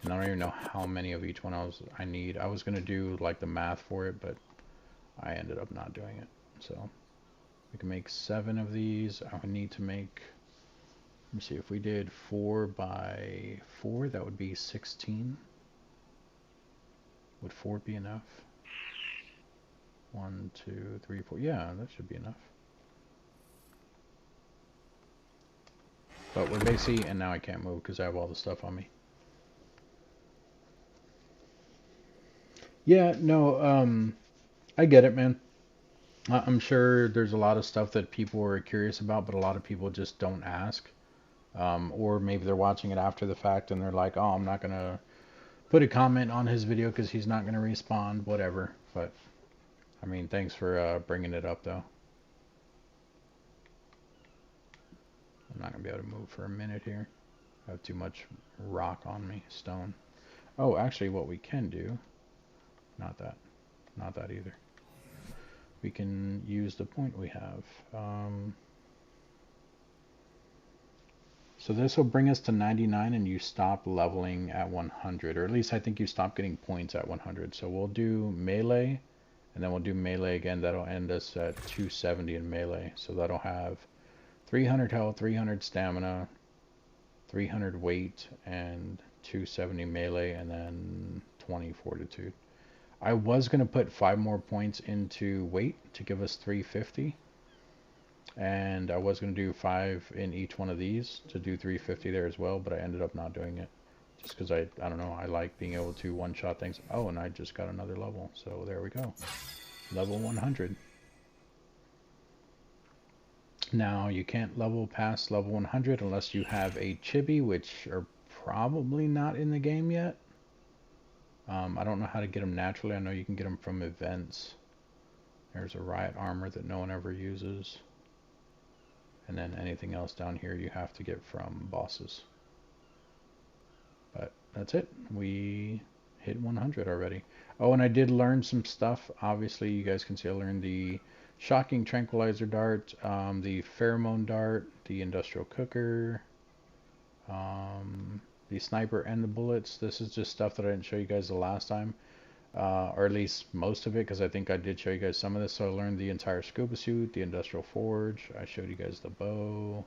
And I don't even know how many of each one I need. I was going to do like the math for it, but I ended up not doing it. So we can make 7 of these. I would need to make, let me see, if we did 4 by 4, that would be 16. Would 4 be enough? 1, 2, 3, 4. Yeah, that should be enough. But we're basically, and now I can't move because I have all the stuff on me. Yeah, no, I get it, man. I'm sure there's a lot of stuff that people are curious about, but a lot of people just don't ask. Or maybe they're watching it after the fact and they're like, oh, I'm not going to put a comment on his video because he's not going to respond, whatever. But, I mean, thanks for bringing it up, though. I'm not going to be able to move for a minute here. I have too much rock on me, stone. Oh, actually, what we can do, not that either. We can use the point we have. So this will bring us to 99 and you stop leveling at 100, or at least I think you stop getting points at 100. So we'll do melee, and then we'll do melee again. That'll end us at 270 in melee. So that'll have 300 health, 300 stamina, 300 weight, and 270 melee, and then 20 fortitude. I was going to put 5 more points into weight to give us 350. And I was going to do 5 in each one of these to do 350 there as well, but I ended up not doing it. Just because I don't know, I like being able to one-shot things. Oh, and I just got another level. So there we go. Level 100. Now, you can't level past level 100 unless you have a chibi, which are probably not in the game yet. I don't know how to get them naturally. I know you can get them from events. There's a riot armor that no one ever uses. And then anything else down here you have to get from bosses. But that's it. We hit 100 already. Oh, and I did learn some stuff. Obviously, you guys can see I learned the shocking tranquilizer dart, the pheromone dart, the industrial cooker, the sniper and the bullets. This is just stuff that I didn't show you guys the last time, or at least most of it, because I think I did show you guys some of this. So I learned the entire scuba suit, the industrial forge. I showed you guys the bow.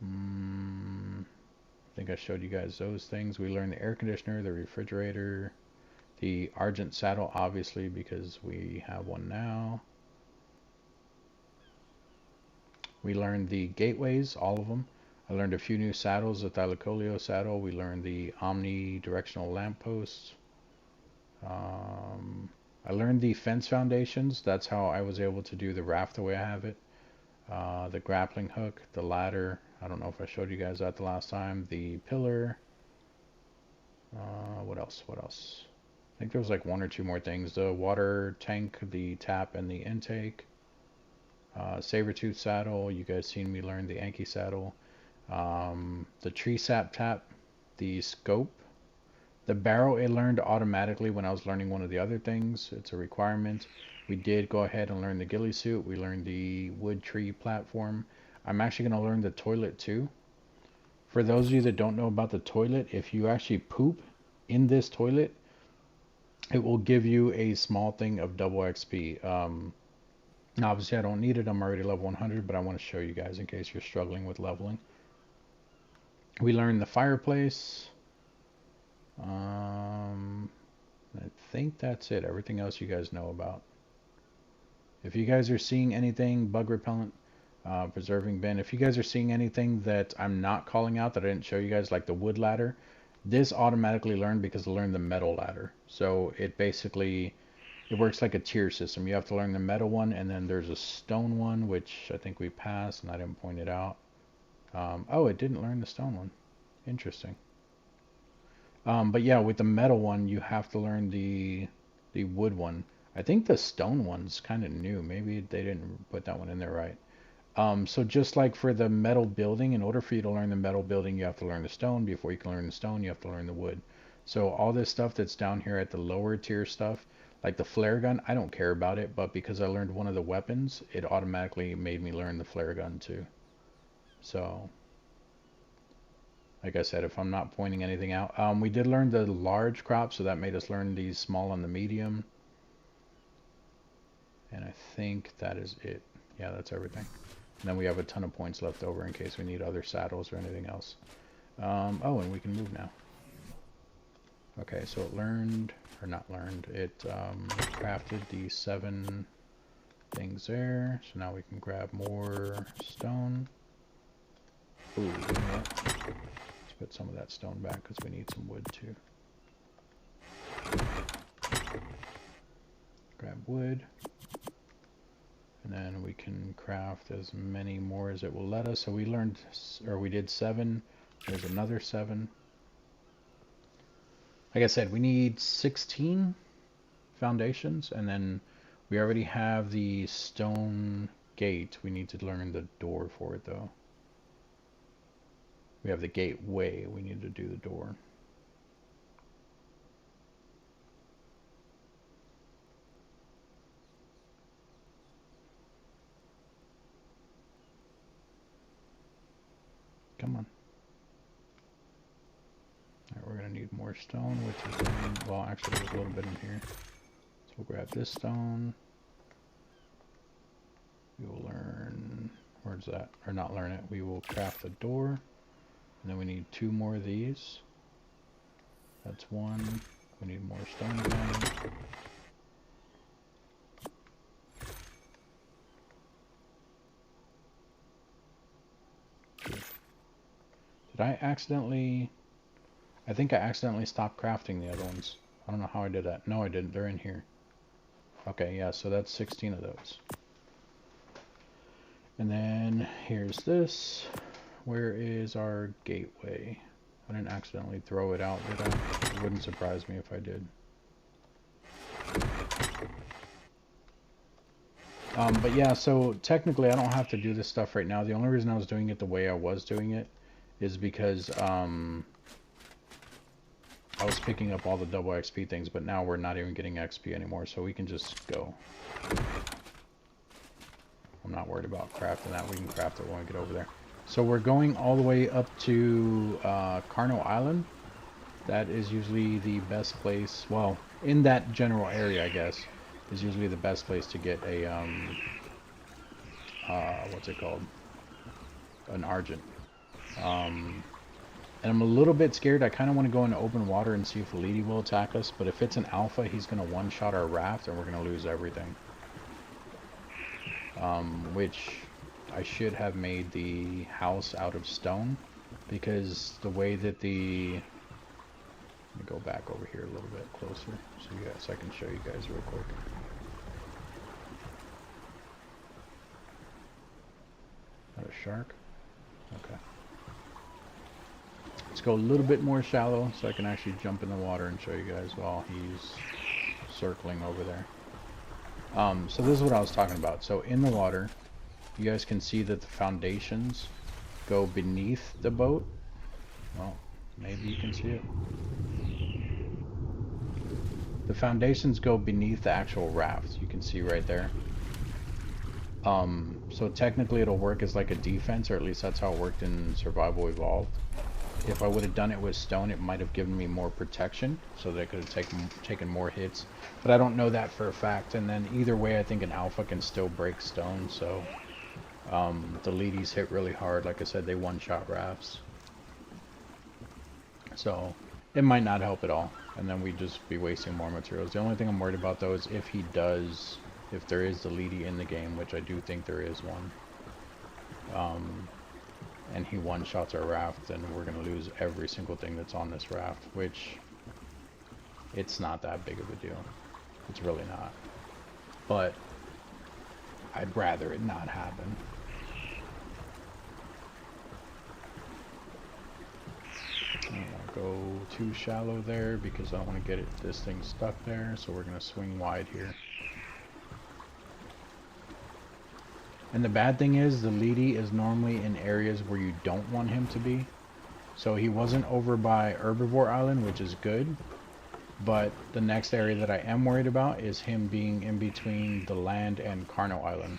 I think I showed you guys those things. We learned the air conditioner, the refrigerator, the Argent saddle, obviously, because we have one now. We learned the gateways, all of them. I learned a few new saddles, the Thylacoleo saddle. We learned the omnidirectional lampposts. I learned the fence foundations. That's how I was able to do the raft the way I have it. The grappling hook, the ladder. I don't know if I showed you guys that the last time. The pillar. What else? What else? I think there was like 1 or 2 more things. The water tank, the tap, and the intake. Saber-tooth saddle. You guys seen me learn the Anki saddle. The tree sap tap. The scope. The barrel, it learned automatically when I was learning one of the other things. It's a requirement. We did go ahead and learn the ghillie suit. We learned the wood tree platform. I'm actually going to learn the toilet too. For those of you that don't know about the toilet, if you actually poop in this toilet, it will give you a small thing of double XP. Now, obviously, I don't need it. I'm already level 100, but I want to show you guys in case you're struggling with leveling. We learned the fireplace. I think that's it. Everything else you guys know about. If you guys are seeing anything, bug repellent, preserving bin, if you guys are seeing anything that I'm not calling out that I didn't show you guys, like the wood ladder, this automatically learned because I learned the metal ladder. So it basically, it works like a tier system. You have to learn the metal one, and then there's a stone one, which I think we passed, and I didn't point it out. Oh, it didn't learn the stone one. Interesting. But yeah, with the metal one, you have to learn the wood one. I think the stone one's kind of new. Maybe they didn't put that one in there right. So just like for the metal building, in order for you to learn the metal building, you have to learn the stone. Before you can learn the stone, you have to learn the wood. So all this stuff that's down here at the lower tier stuff, like the flare gun, I don't care about it, but because I learned one of the weapons, it automatically made me learn the flare gun too. So, like I said, if I'm not pointing anything out, we did learn the large crop, so that made us learn these small and the medium. And I think that is it. Yeah, that's everything. And then we have a ton of points left over in case we need other saddles or anything else. Oh, and we can move now. Okay, so it learned, or not learned, it crafted the 7 things there. So now we can grab more stone. Ooh, you know what? Let's put some of that stone back because we need some wood too. Grab wood. And then we can craft as many more as it will let us. So we learned, or we did 7. There's another 7. Like I said, we need 16 foundations, and then we already have the stone gate. We need to learn the door for it, though. We have the gateway. We need to do the door. Come on. Alright, we're going to need more stone, which is in, well, actually there's a little bit in here. So we'll grab this stone. We will learn, where's that? Or not learn it. We will craft a door. And then we need 2 more of these. That's 1. We need more stone again. Did I accidentally... I think I accidentally stopped crafting the other ones. I don't know how I did that. No, I didn't. They're in here. Okay, yeah, so that's 16 of those. And then here's this. Where is our gateway? I didn't accidentally throw it out, did I? It wouldn't surprise me if I did. But yeah, so technically I don't have to do this stuff right now. The only reason I was doing it the way I was doing it is because I was picking up all the double XP things, but now we're not even getting XP anymore, so we can just go. I'm not worried about crafting that. We can craft it when we get over there. So we're going all the way up to Carno Island. That is usually the best place, well, in that general area, I guess, is usually the best place to get a, what's it called? An Argent. And I'm a little bit scared. I kind of want to go into open water and see if Leedy will attack us. But if it's an alpha, he's going to one-shot our raft and we're going to lose everything. Which I should have made the house out of stone. Because the way that the... Let me go back over here a little bit closer so I can show you guys real quick. Is that a shark? Okay. Let's go a little bit more shallow so I can actually jump in the water and show you guys while he's circling over there. So this is what I was talking about. So in the water, you guys can see that the foundations go beneath the boat. Well, maybe you can see it. The foundations go beneath the actual raft. You can see right there. So technically it'll work as like a defense, or at least that's how it worked in Survival Evolved. If I would have done it with stone, it might have given me more protection, so that I could have taken more hits. But I don't know that for a fact. And then either way, I think an alpha can still break stone. So the Leedies hit really hard. Like I said, they one-shot rafts. So it might not help at all, and then we'd just be wasting more materials. The only thing I'm worried about though is if there is the leady in the game, which I do think there is one, and he one-shots our raft, then we're going to lose every single thing that's on this raft, which it's not that big of a deal. It's really not. But I'd rather it not happen. I don't want to go too shallow there because I don't want to get this thing stuck there, so we're going to swing wide here. And the bad thing is the leady is normally in areas where you don't want him to be. So he wasn't over by Herbivore Island, which is good. But the next area that I am worried about is him being in between the land and Carno Island,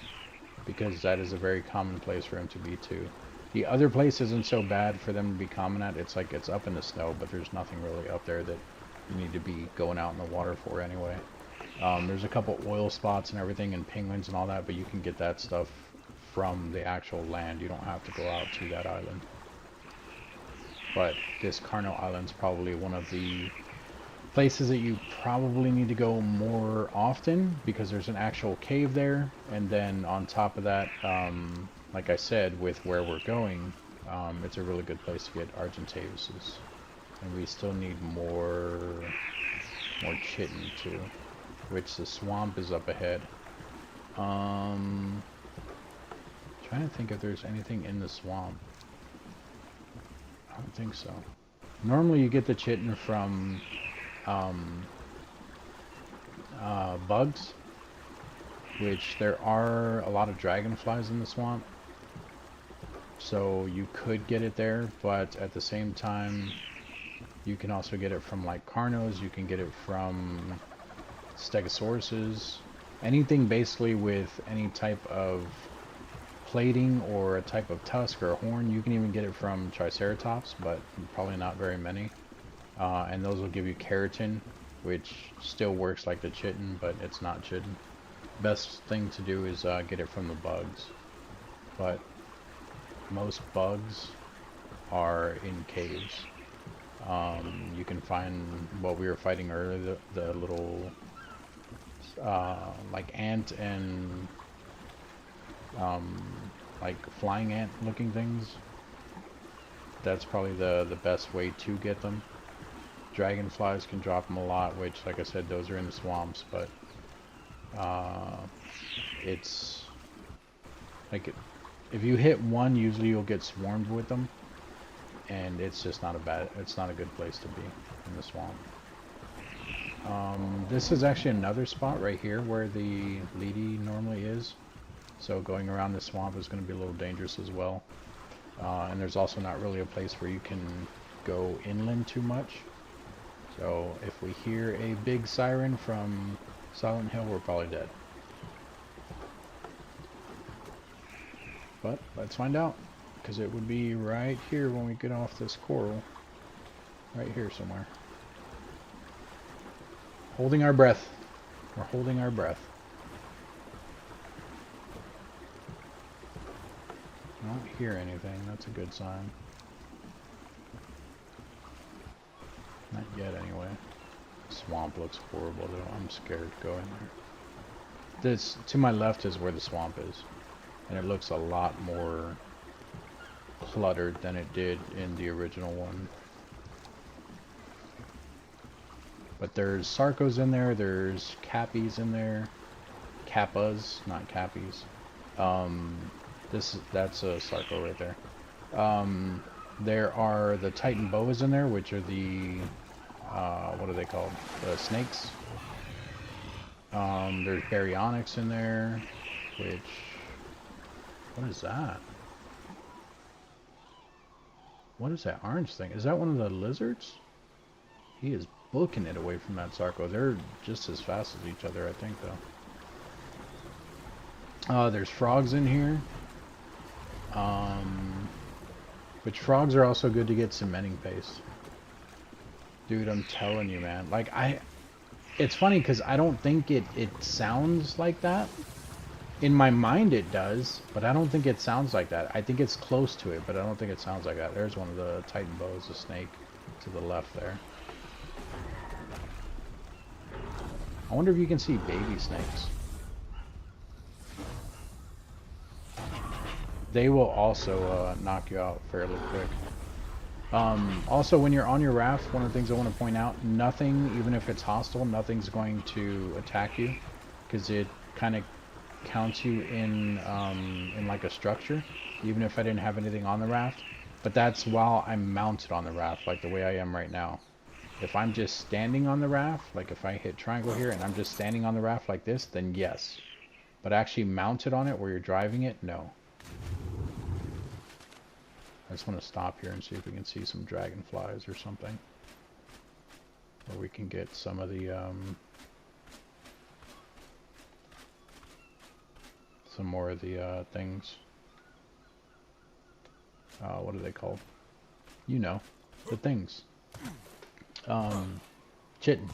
because that is a very common place for him to be too. The other place isn't so bad for them to be common at. It's like it's up in the snow, but there's nothing really up there that you need to be going out in the water for anyway. There's a couple oil spots and everything and penguins and all that, but you can get that stuff from the actual land. You don't have to go out to that island. But this Carno Island's probably one of the places that you probably need to go more often, because there's an actual cave there, and then on top of that, like I said, with where we're going, it's a really good place to get Argentavises. And we still need more chitin too, which the swamp is up ahead. Trying to think if there's anything in the swamp. I don't think so. Normally you get the chitin from bugs, which there are a lot of dragonflies in the swamp, so you could get it there, but at the same time you can also get it from like Carnos, you can get it from Stegosauruses, anything basically with any type of plating or a type of tusk or a horn. You can even get it from Triceratops, but probably not very many. And those will give you keratin, which still works like the chitin, but it's not chitin. Best thing to do is get it from the bugs. But most bugs are in caves. You can find what we were fighting earlier, the little like ant and like flying ant looking things. That's probably the best way to get them. Dragonflies can drop them a lot, which, like I said, those are in the swamps, but it's like if you hit one, usually you'll get swarmed with them, and it's just not it's not a good place to be in the swamp. This is actually another spot right here where the leady normally is, so going around the swamp is going to be a little dangerous as well. And there's also not really a place where you can go inland too much. So if we hear a big siren from Silent Hill, we're probably dead. But let's find out, because it would be right here when we get off this coral. Right here somewhere. Holding our breath. We're holding our breath. I don't hear anything. That's a good sign. Not yet, anyway. Swamp looks horrible, though. I'm scared to go in there. This to my left is where the swamp is, and it looks a lot more cluttered than it did in the original one. But there's Sarcos in there. There's Cappies in there. Kappas, not Cappies. That's a Sarco right there. There are the Titan boas in there, which are the what are they called? The snakes. There's Baryonyx in there, which, what is that? What is that orange thing? Is that one of the lizards? He is booking it away from that Sarco. They're just as fast as each other, I think, though. There's frogs in here. Which frogs are also good to get cementing paste. Dude, I'm telling you, man. Like, it's funny because I don't think it sounds like that. In my mind it does, but I don't think it sounds like that. I think it's close to it, but I don't think it sounds like that. There's one of the Titan boas, a snake. to the left there. I wonder if you can see baby snakes. They will also knock you out fairly quick. Also, when you're on your raft, one of the things I want to point out, nothing, even if it's hostile, nothing's going to attack you, because it kind of counts you in like a structure, even if I didn't have anything on the raft. But that's while I'm mounted on the raft, like the way I am right now. If I'm just standing on the raft, like if I hit triangle here and I'm just standing on the raft like this, then yes. But actually mounted on it where you're driving it, no. I just want to stop here and see if we can see some dragonflies or something. Or we can get some of the, some more of the things. What are they called? You know, the things. Chitin,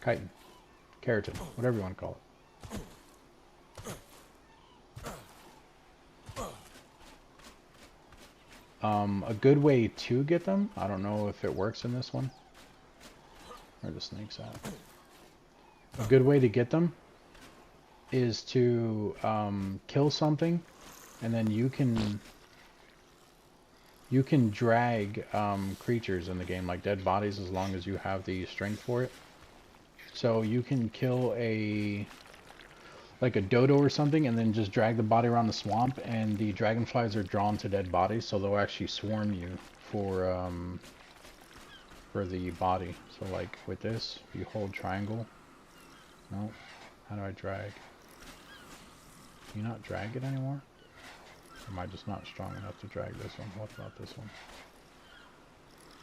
chitin, keratin, whatever you want to call it. A good way to get them, I don't know if it works in this one. Where are the snakes at? A good way to get them is to kill something, and then you can drag creatures in the game, like dead bodies, as long as you have the strength for it. So you can kill like a dodo or something, and then just drag the body around the swamp, and the dragonflies are drawn to dead bodies, so they'll actually swarm you for the body. So like with this, you hold triangle. No, how do I drag? Can you not drag it anymore? Or am I just not strong enough to drag this one? What about this one?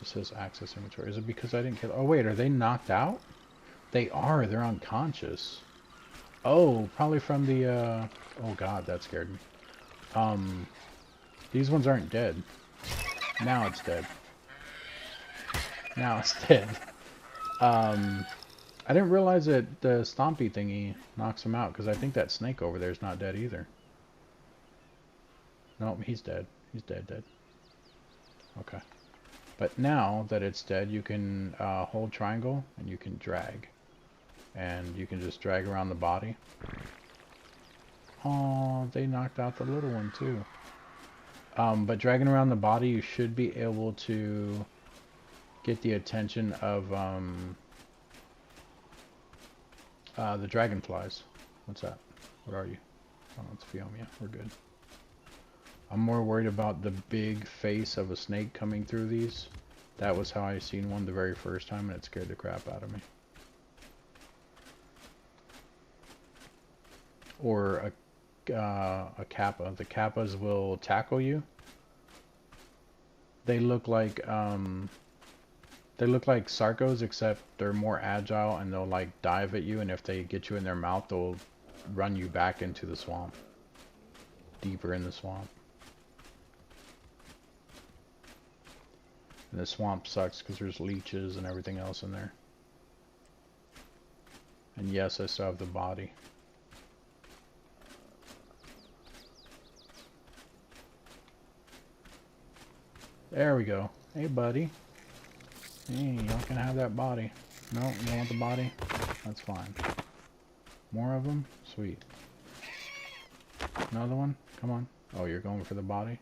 It says access inventory. Is it because I didn't kill? Oh wait, are they knocked out? They are. They're unconscious. Oh, probably from the, oh god, that scared me. These ones aren't dead. Now it's dead. Now it's dead. I didn't realize that the stompy thingy knocks him out, because I think that snake over there is not dead either. Nope, he's dead. He's dead. Okay. But now that it's dead, you can hold triangle, and you can drag. And you can just drag around the body. Oh, they knocked out the little one too. But dragging around the body, you should be able to get the attention of the dragonflies. What's that? What are you? Oh, it's Phiomia. We're good. I'm more worried about the big face of a snake coming through these. That was how I seen one the very first time, and it scared the crap out of me. Or a kappa. The kappas will tackle you. They look like sarcos, except they're more agile, and they'll like dive at you, and if they get you in their mouth, they'll run you back into the swamp. Deeper in the swamp. And the swamp sucks because there's leeches and everything else in there. And yes, I still have the body. There we go. Hey, buddy. Hey, y'all can have that body. No, you don't want the body? That's fine. More of them? Sweet. Another one? Come on. Oh, you're going for the body?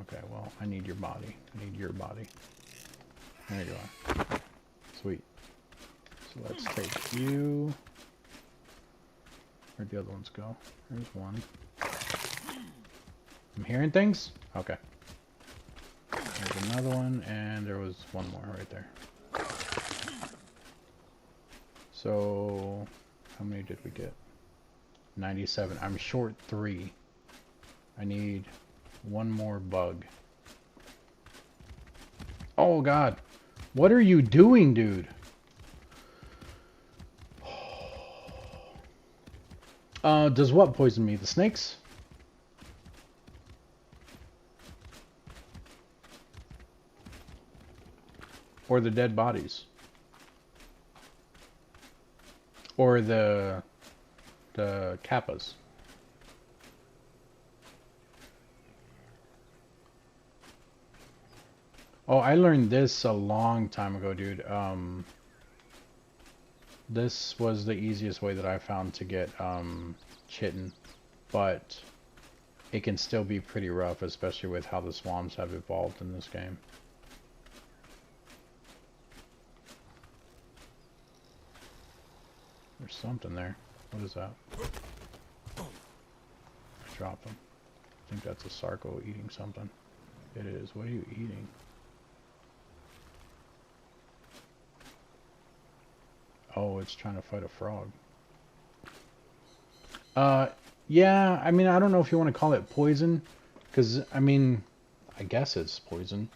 Okay, well, I need your body. I need your body. There you are. Sweet. So let's take you. Where'd the other ones go? There's one. I'm hearing things? Okay. There's another one, and there was one more right there. So, how many did we get? 97. I'm short 3. I need one more bug. Oh god. What are you doing, dude? Does what poison me? The snakes? Or the dead bodies? Or the kappas? Oh, I learned this a long time ago, dude. This was the easiest way that I found to get chitin, but it can still be pretty rough, especially with how the swamps have evolved in this game. There's something there. What is that? Drop him. I think that's a Sarco eating something. It is. What are you eating? Oh, it's trying to fight a frog. Yeah, I mean, I don't know if you want to call it poison, because, I mean, I guess it's poison.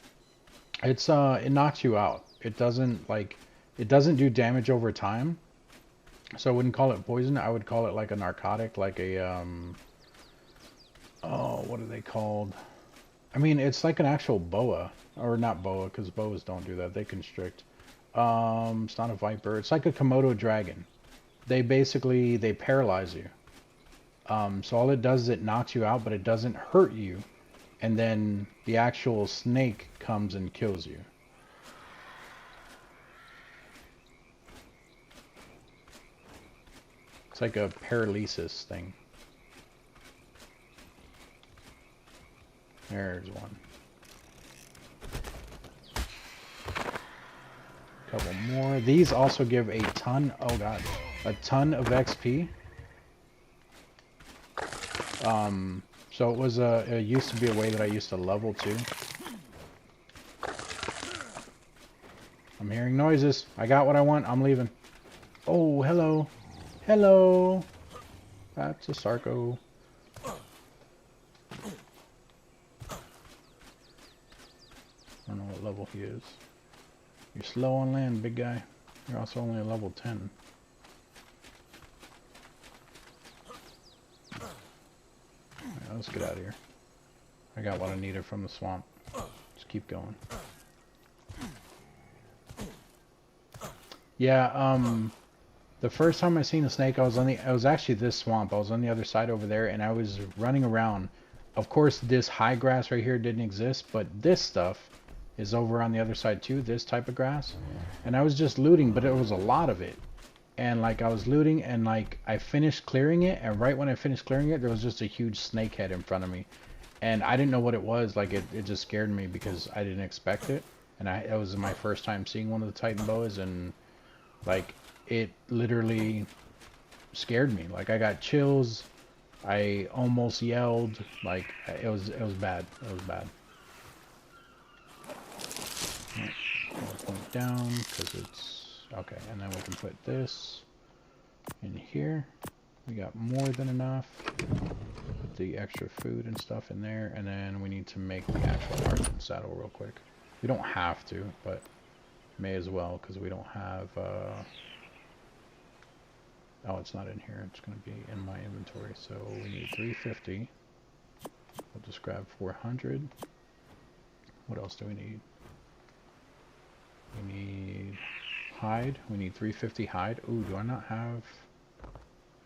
It's, it knocks you out. It doesn't, like, it doesn't do damage over time. So I wouldn't call it poison. I would call it like a narcotic, like a, oh, what are they called? I mean, it's like an actual boa. Or not boa, because boas don't do that. They constrict. It's not a viper. It's like a Komodo dragon. They basically, they paralyze you. So all it does is it knocks you out, but it doesn't hurt you. And then the actual snake comes and kills you. It's like a paralysis thing. There's one. Couple more. These also give a ton, oh god, a ton of XP. So it was it used to be a way that I used to level too. I'm hearing noises. I got what I want. I'm leaving. Oh, hello. Hello. That's a Sarco. I don't know what level he is. You're slow on land, big guy. You're also only a level 10. Alright, let's get out of here. I got what I needed from the swamp. Just keep going. Yeah, the first time I seen a snake, I was actually this swamp. I was on the other side over there, and I was running around. Of course, this high grass right here didn't exist, but this stuff is over on the other side too, this type of grass. And I was just looting, but it was a lot of it. And like I was looting, and like I finished clearing it, and right when I finished clearing it, there was just a huge snake head in front of me. And I didn't know what it was. Like it just scared me because I didn't expect it. And it was my first time seeing one of the Titan boas, and like it literally scared me. Like I got chills. I almost yelled. Like it was bad. It was bad. Point down because it's okay, and then we can put this in here. We got more than enough. Put the extra food and stuff in there, and then we need to make the actual Argent saddle real quick. We don't have to, but may as well because we don't have. Oh, it's not in here. It's going to be in my inventory. So we need 350. We'll just grab 400. What else do we need? We need hide. We need 350 hide. Ooh, do I not have...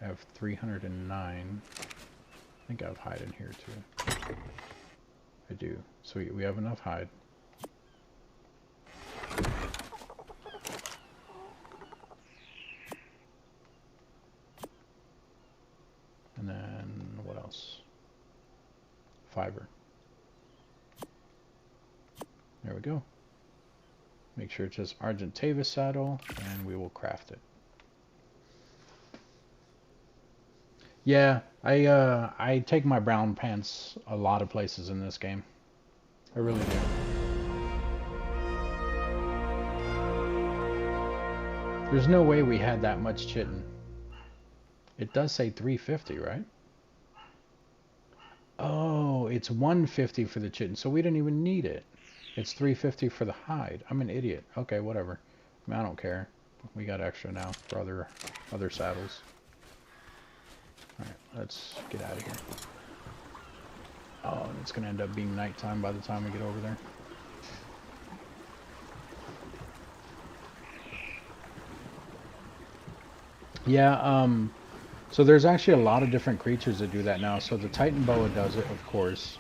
I have 309. I think I have hide in here too. I do. So we have enough hide. And then what else? Fiber. There we go. Make sure it says Argentavis saddle, and we will craft it. Yeah, I take my brown pants a lot of places in this game. I really do. There's no way we had that much chitin. It does say 350, right? Oh, it's 150 for the chitin, so we didn't even need it. It's 350 for the hide. I'm an idiot. Okay, whatever. I mean, I don't care. We got extra now for other saddles. Alright, let's get out of here. Oh, it's gonna end up being nighttime by the time we get over there. Yeah, so there's actually a lot of different creatures that do that now. So the Titan boa does it, of course.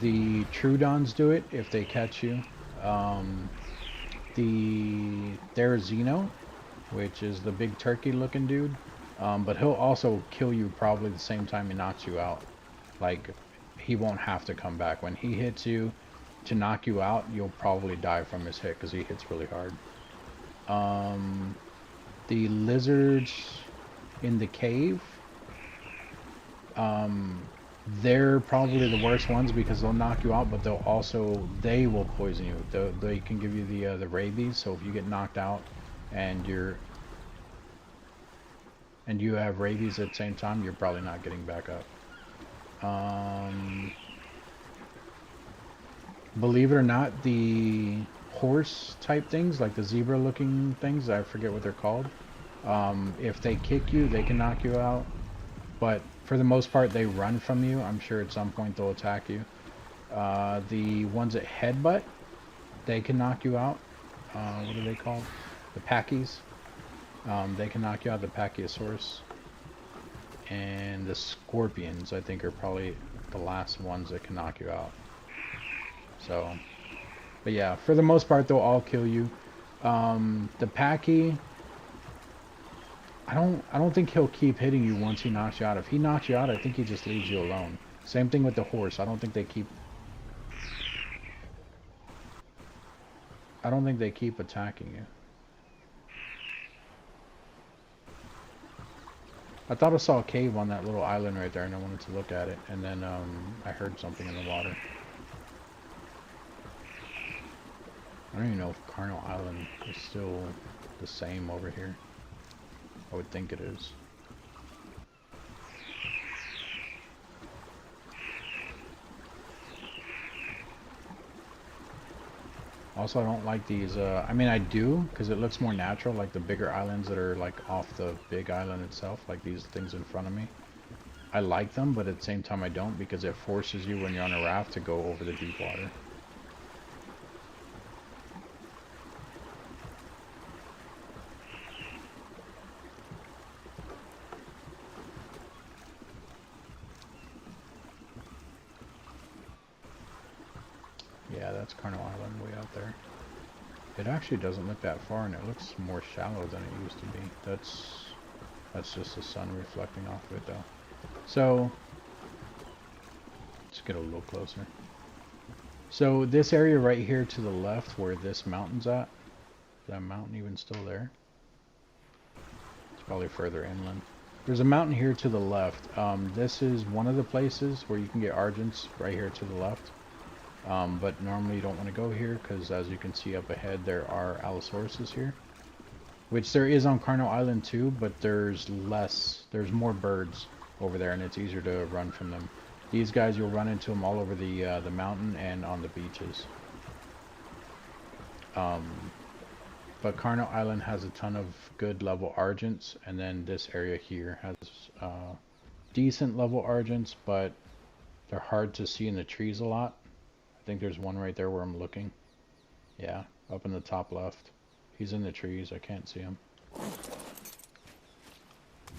The Troodons do it if they catch you. The Therizino, which is the big turkey looking dude, but he'll also kill you probably the same time he knocks you out. Like, he won't have to come back. When he hits you to knock you out, you'll probably die from his hit because he hits really hard. The lizards in the cave, they're probably the worst ones because they'll knock you out, but they will poison you. They can give you the rabies, so if you get knocked out and you have rabies at the same time, you're probably not getting back up. Believe it or not, the horse type things, like the zebra looking things, I forget what they're called, if they kick you, they can knock you out, but for the most part they run from you. I'm sure at some point they'll attack you. The ones that headbutt, they can knock you out. What are they called? The Packies. They can knock you out, the Pachyosaurus. And the scorpions, I think, are probably the last ones that can knock you out. So, but yeah, for the most part, they'll all kill you. The Packy, I don't think he'll keep hitting you once he knocks you out. If he knocks you out, I think he just leaves you alone. Same thing with the horse. I don't think they keep attacking you. I thought I saw a cave on that little island right there, and I wanted to look at it, and then I heard something in the water. I don't even know if Carnal Island is still the same over here. I would think it is. Also, I don't like these, I mean I do, because it looks more natural, like the bigger islands that are like off the big island itself, like these things in front of me. I like them, but at the same time I don't, because it forces you when you're on a raft to go over the deep water. Yeah, that's Carnal Island way out there. It actually doesn't look that far, and it looks more shallow than it used to be. That's just the sun reflecting off of it, though. So, let's get a little closer. So this area right here to the left, where this mountain's at, is that mountain even still there? It's probably further inland. There's a mountain here to the left. This is one of the places where you can get Argents, right here to the left. But normally you don't want to go here because, as you can see up ahead, there are Allosauruses here, which there is on Carnal Island too, but there's more birds over there, and it's easier to run from them. These guys, you'll run into them all over the mountain and on the beaches. But Carnal Island has a ton of good level Argents, and then this area here has decent level Argents, but they're hard to see in the trees a lot. I think there's one right there where I'm looking. Yeah, up in the top left. He's in the trees. I can't see him.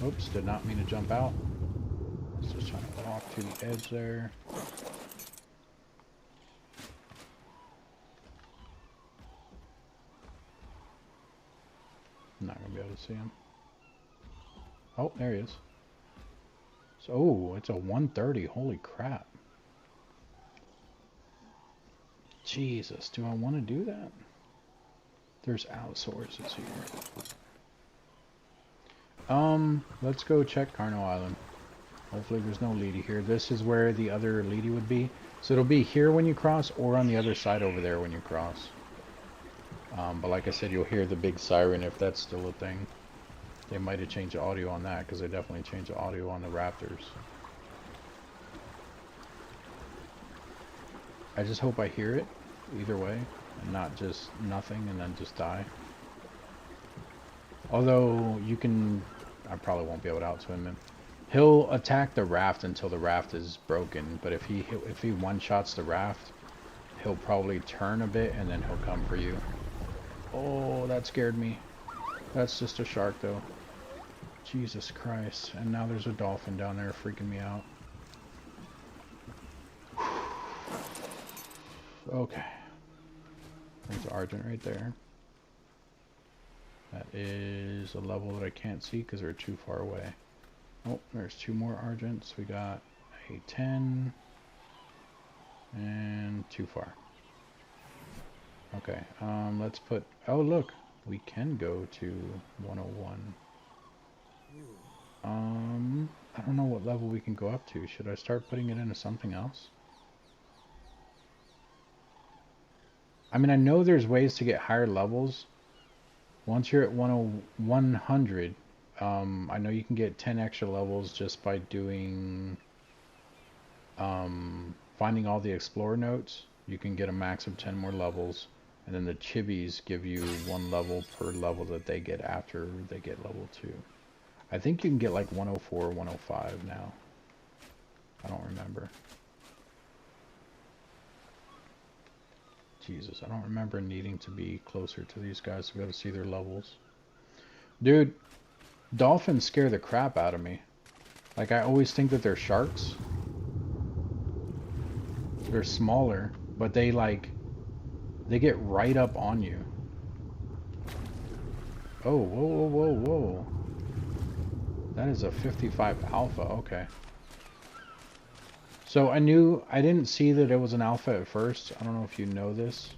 Oops, did not mean to jump out. I was just trying to walk to the edge there. I'm not going to be able to see him. Oh, there he is. So, oh, it's a 130. Holy crap. Jesus, do I want to do that? There's Allosauruses here. Let's go check Carnal Island. Hopefully there's no Leedy here. This is where the other Leedy would be. So it'll be here when you cross, or on the other side over there when you cross. But like I said, you'll hear the big siren if that's still a thing. They might have changed the audio on that, because they definitely changed the audio on the Raptors. I just hope I hear it either way, and not just nothing and then just die. Although you can, I probably won't be able to outswim him. He'll attack the raft until the raft is broken, but if he one-shots the raft, he'll probably turn a bit and then he'll come for you. Oh, that scared me. That's just a shark though. Jesus Christ. And now there's a dolphin down there freaking me out. Okay. There's Argent right there. That is a level that I can't see because they're too far away. Oh, there's 2 more Argents. We got a 10 and too far. Okay, let's put, oh look, we can go to 101. I don't know what level we can go up to. Should I start putting it into something else? I mean, I know there's ways to get higher levels. Once you're at 100, I know you can get 10 extra levels just by doing, finding all the Explorer notes. You can get a max of 10 more levels. And then the Chibis give you 1 level per level that they get after they get level 2. I think you can get like 104 or 105 now. I don't remember. Jesus, I don't remember needing to be closer to these guys to be able to see their levels. Dude, dolphins scare the crap out of me. Like, I always think that they're sharks. They're smaller, but they get right up on you. Oh, whoa, whoa, whoa, whoa. That is a 55 alpha, okay. So I didn't see that it was an alpha at first. I don't know if you know this.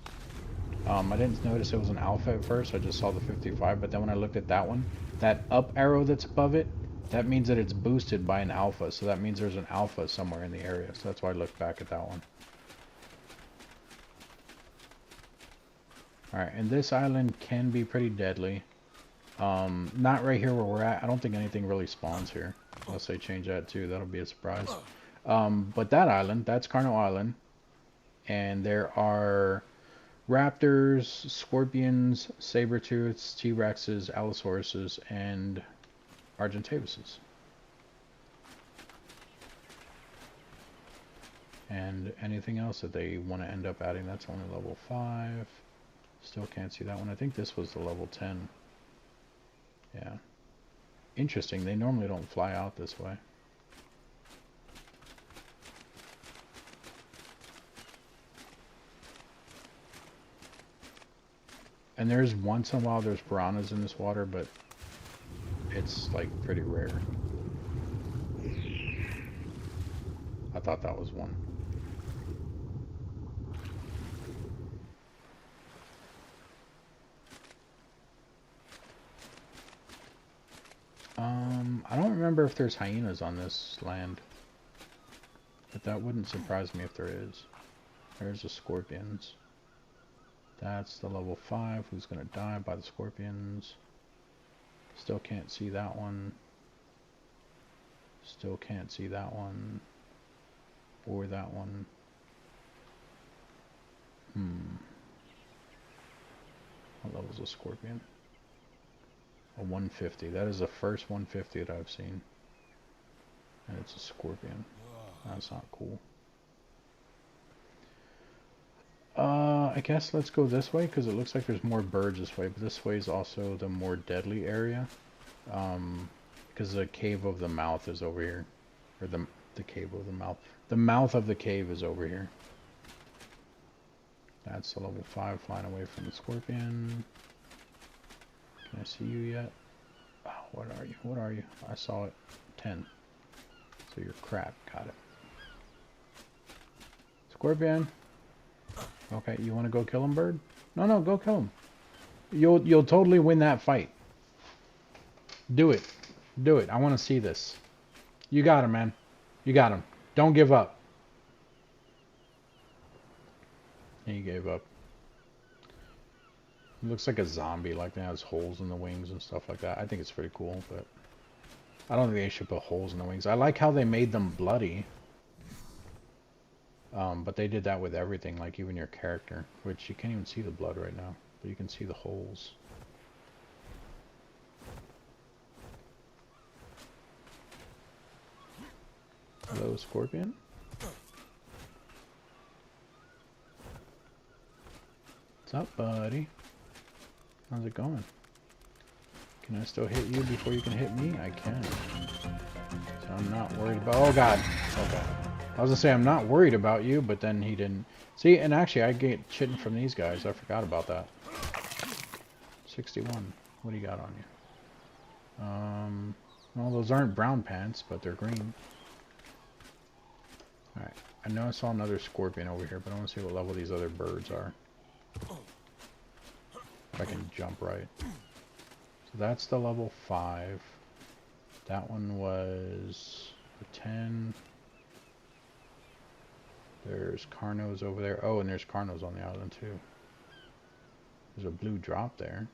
I didn't notice it was an alpha at first. I just saw the 55, but then when I looked at that one, that up arrow that's above it, that means that it's boosted by an alpha. So that means there's an alpha somewhere in the area. So that's why I looked back at that one. Alright, and this island can be pretty deadly. Not right here where we're at. I don't think anything really spawns here. Unless they change that too. That'll be a surprise. But that island, that's Carno Island. And there are raptors, scorpions, saber-tooths, T-Rexes, Allosauruses, and Argentavises. And anything else that they want to end up adding, that's only level 5. Still can't see that one. I think this was the level 10. Yeah. Interesting. They normally don't fly out this way. And there's once in a while there's piranhas in this water, but it's like pretty rare. I thought that was one. I don't remember if there's hyenas on this land, but that wouldn't surprise me if there is. There's the scorpions. That's the level 5 who's gonna die by the scorpions. Still can't see that one. Still can't see that one. Or that one. What level's a scorpion? A 150. That is the first 150 that I've seen. And it's a scorpion. That's not cool. I guess let's go this way because it looks like there's more birds this way, but this way is also the more deadly area. Because the cave of the mouth is over here. Or the cave of the mouth. The mouth of the cave is over here. That's the level 5 flying away from the scorpion. Can I see you yet? Oh, what are you? What are you? I saw it. 10. So you're crap. Got it. Scorpion. Okay, you want to go kill him, bird? No, no, go kill him. You'll totally win that fight. Do it. Do it. I want to see this. You got him, man. You got him. Don't give up. And he gave up. He looks like a zombie, like that has holes in the wings and stuff like that. I think it's pretty cool, but I don't think they should put holes in the wings. I like how they made them bloody. But they did that with everything, like even your character, which you can't even see the blood right now, but you can see the holes. Hello, Scorpion. What's up, buddy? How's it going? Can I still hit you before you can hit me? I can. So I'm not worried about... Oh, God. Okay. I was gonna say I'm not worried about you, but then he didn't... See, and actually, I get shitting from these guys. I forgot about that. 61. What do you got on you? Well, those aren't brown pants, but they're green. Alright. I know I saw another scorpion over here, but I want to see what level these other birds are. If I can jump right. So that's the level 5. That one was a 10. There's Carnos over there. Oh, and there's Carnos on the island too. There's a blue drop there.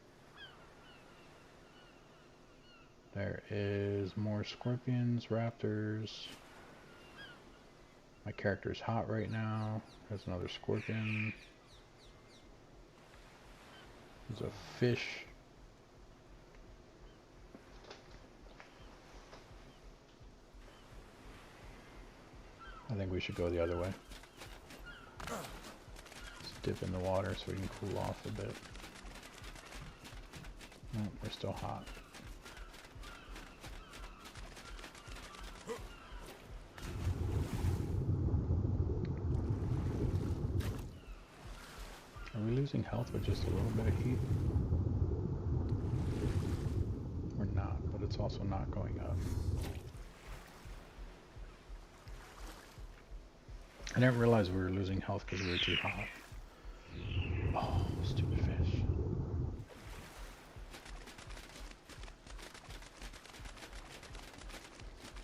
There is more scorpions, raptors. My character's hot right now. There's another scorpion. There's a fish. I think we should go the other way. Let's dip in the water so we can cool off a bit. Oh, we're still hot. Are we losing health with just a little bit of heat? We're not, but it's also not going up. I didn't realize we were losing health because we were too hot. Oh, stupid fish.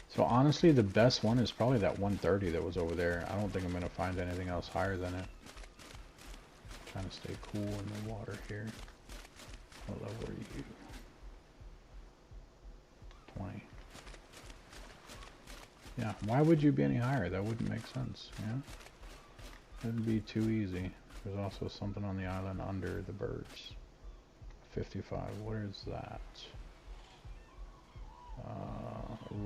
So honestly, the best one is probably that 130 that was over there. I don't think I'm going to find anything else higher than it. I'm trying to stay cool in the water here. What level are you? 20. Yeah, why would you be any higher? That wouldn't make sense, yeah? It'd be too easy. There's also something on the island under the birds. 55, where is that?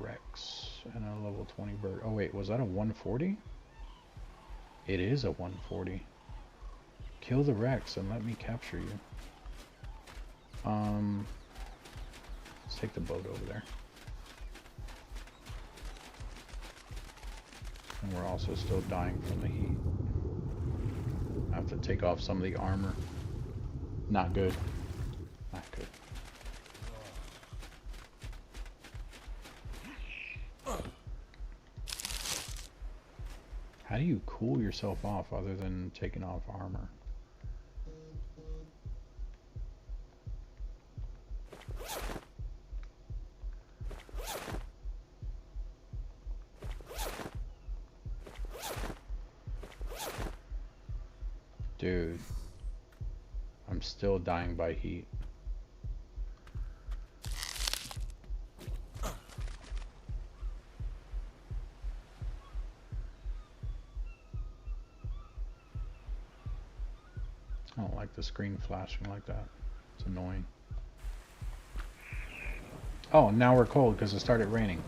Rex and a level 20 bird. Oh wait, was that a 140? It is a 140. Kill the Rex and let me capture you. Let's take the boat over there. And we're also still dying from the heat. I have to take off some of the armor. Not good. Not good. How do you cool yourself off other than taking off armor? Dude, I'm still dying by heat. I don't like the screen flashing like that. It's annoying. Oh, now we're cold because it started raining.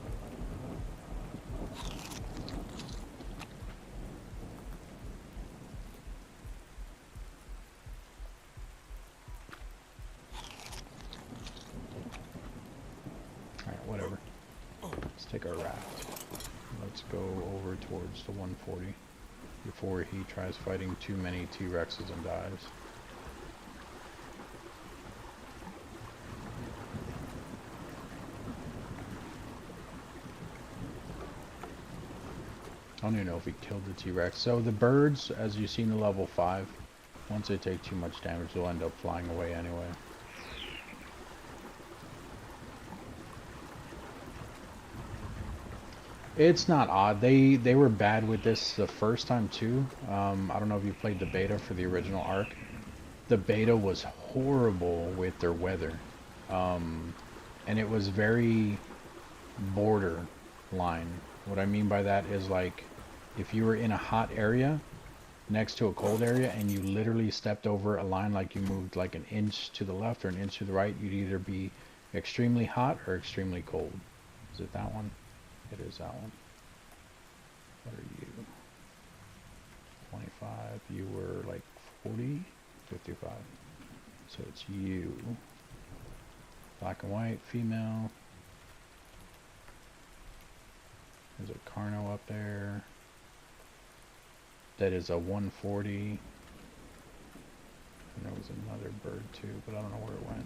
Alright, whatever. Let's take our raft. Let's go over towards the 140 before he tries fighting too many T-Rexes and dies. I don't even know if he killed the T-Rex. So the birds, as you see in the level 5, once they take too much damage, they'll end up flying away anyway. It's not odd. They were bad with this the first time too. I don't know if you played the beta for the original Ark. The beta was horrible with their weather. And it was very borderline. What I mean by that is, like, if you were in a hot area next to a cold area and you literally stepped over a line, like you moved like an inch to the left or an inch to the right, you'd either be extremely hot or extremely cold. Is it that one? It is that one. What are you? 25. You were like 40? 55. So it's you. Black and white, female. There's a Carno up there. that is a 140. And there was another bird too, but I don't know where it went.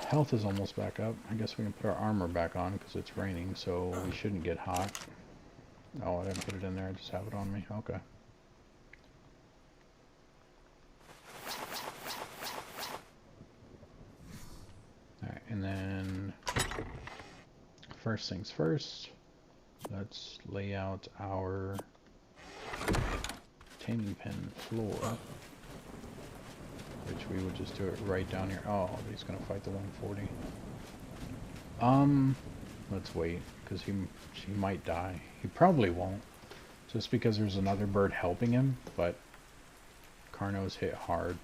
Health is almost back up. I guess we can put our armor back on because it's raining, so we shouldn't get hot. Oh, I didn't put it in there. I just have it on me. Okay. Alright, and then first things first, let's lay out our taming pen floor, which we would just do it right down here. Oh, he's gonna fight the 140. Let's wait, because she might die. He probably won't, just because there's another bird helping him, but Carno's hit hard.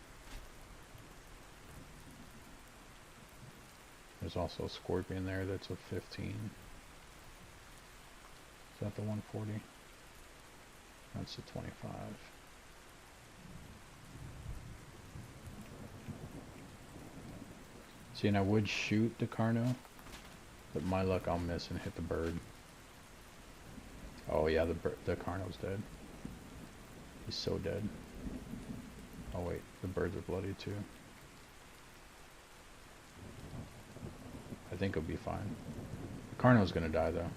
There's also a scorpion there that's a 15. Is that the 140? That's the 25. See, and I would shoot the Carno, but my luck I'll miss and hit the bird. Oh yeah, the Carno's dead. He's so dead. Oh wait, the birds are bloody too. I think he'll be fine. The Carno's gonna die though.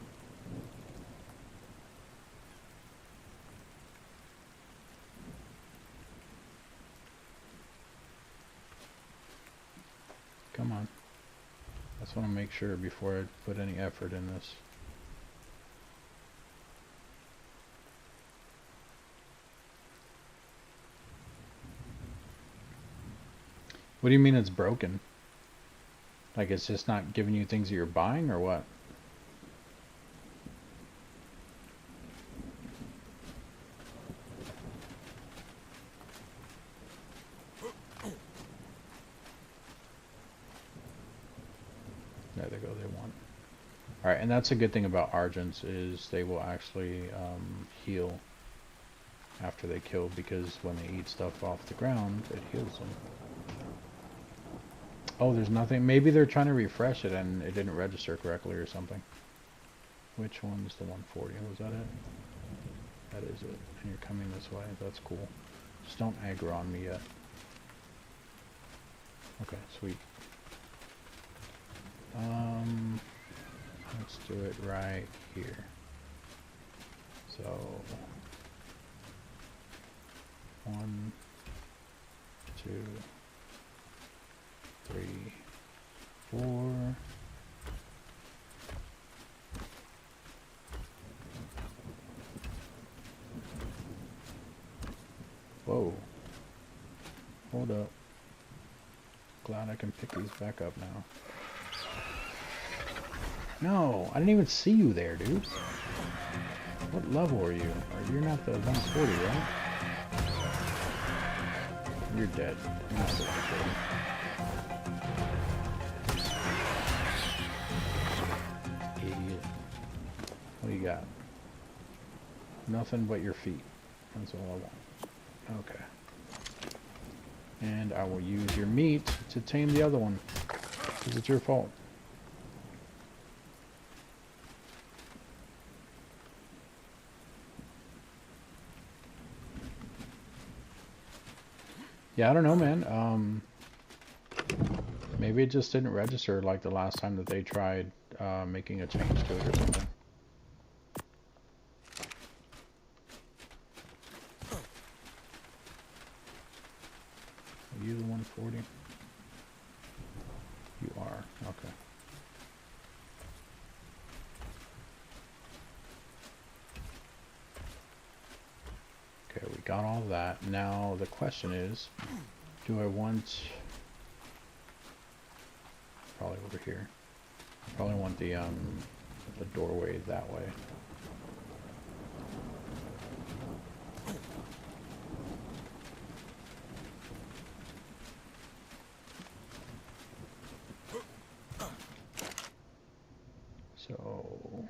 Come on. I just want to make sure before I put any effort in this. What do you mean it's broken? Like it's just not giving you things that you're buying, or what? There they go, they won. Alright, and that's a good thing about Argents, is they will actually heal after they kill, because when they eat stuff off the ground, it heals them. Oh, there's nothing. Maybe they're trying to refresh it and it didn't register correctly or something. Which one's the 140? Was that it? That is it. And you're coming this way. That's cool. Just don't aggro on me yet. Okay, sweet. Let's do it right here. So 1, 2, 3, 4. Whoa. Hold up. Glad I can pick these back up now. No, I didn't even see you there, dude. What level are you? You're not the 140, right? You're dead. You're not the 140. Idiot. What do you got? Nothing but your feet. That's all I want. Okay. And I will use your meat to tame the other one, because it's your fault. Yeah, I don't know, man. Maybe it just didn't register like the last time that they tried making a change to it or something. Are you the 140? You are. Okay. Okay, we got all that. Now the question is, do I want... Probably over here. I probably want the doorway that way. So,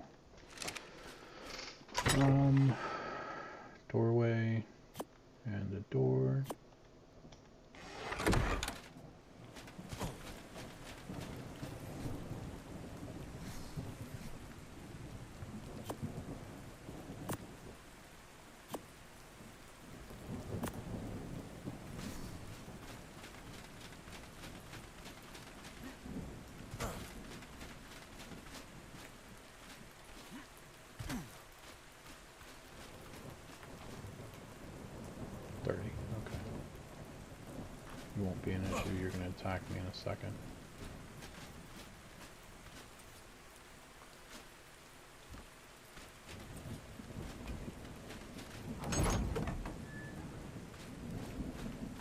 doorway and the door. You won't be an issue. You're going to attack me in a second.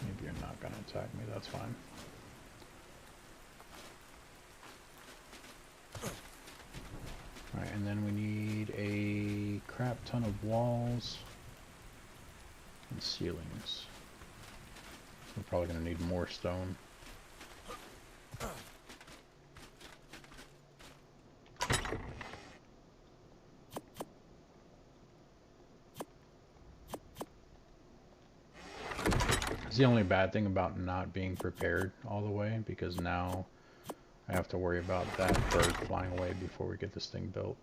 Maybe you're not going to attack me. That's fine. Alright, and then we need a crap ton of walls and ceilings. We're probably going to need more stone. It's the only bad thing about not being prepared all the way, because now I have to worry about that bird flying away before we get this thing built.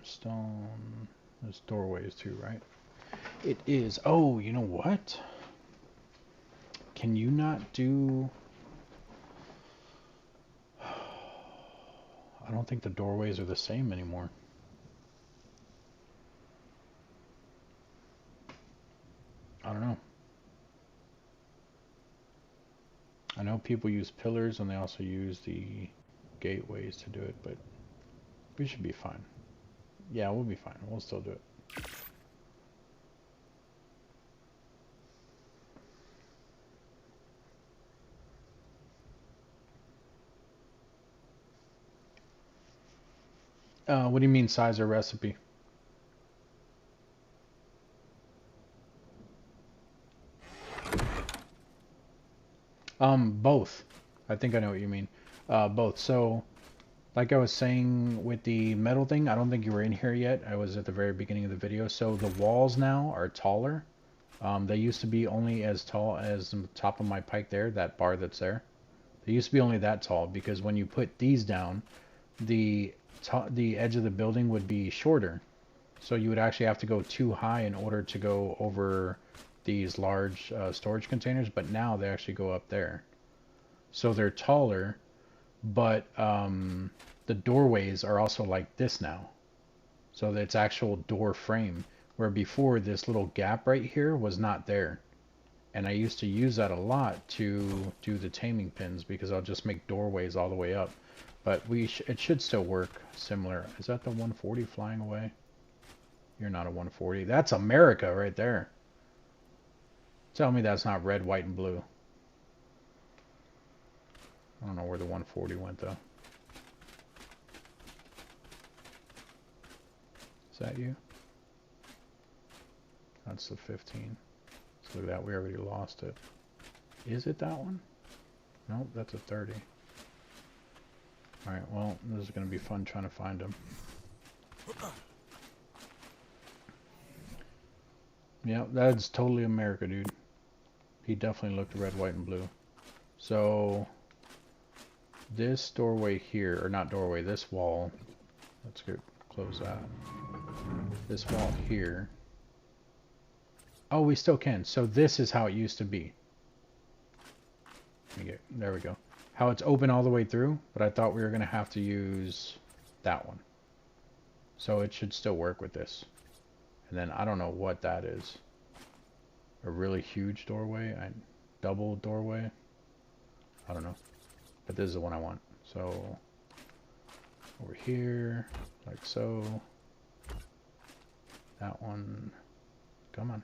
Stone. There's doorways too, right? It is. Oh, you know what? Can you not do... I don't think the doorways are the same anymore. I don't know. I know people use pillars and they also use the gateways to do it, but we should be fine. Yeah, we'll be fine. We'll still do it. What do you mean size or recipe? Both. I think I know what you mean. Both. So, like I was saying with the metal thing, I don't think you were in here yet. I was at the very beginning of the video. So the walls now are taller. They used to be only as tall as the top of my pike there, that bar that's there. They used to be only that tall because when you put these down, the edge of the building would be shorter. So you would actually have to go too high in order to go over these large storage containers, but now they actually go up there. So they're taller, but the doorways are also like this now. So it's actual door frame, where before this little gap right here was not there. And I used to use that a lot to do the taming pins, because I'll just make doorways all the way up. But it should still work similar. Is that the 140 flying away? You're not a 140. That's America right there. Tell me that's not red, white, and blue. I don't know where the 140 went, though. Is that you? That's the 15. So look at that. We already lost it. Is it that one? Nope, that's a 30. Alright, well, this is going to be fun trying to find him. Yeah, that's totally America, dude. He definitely looked red, white, and blue. So, this doorway here, or not doorway, this wall, let's go close that. This wall here. Oh, we still can. So this is how it used to be. There we go. How it's open all the way through, but I thought we were going to have to use that one. So it should still work with this. And then I don't know what that is. A really huge doorway? Double doorway? I don't know. But this is the one I want. So over here, like so. That one. Come on.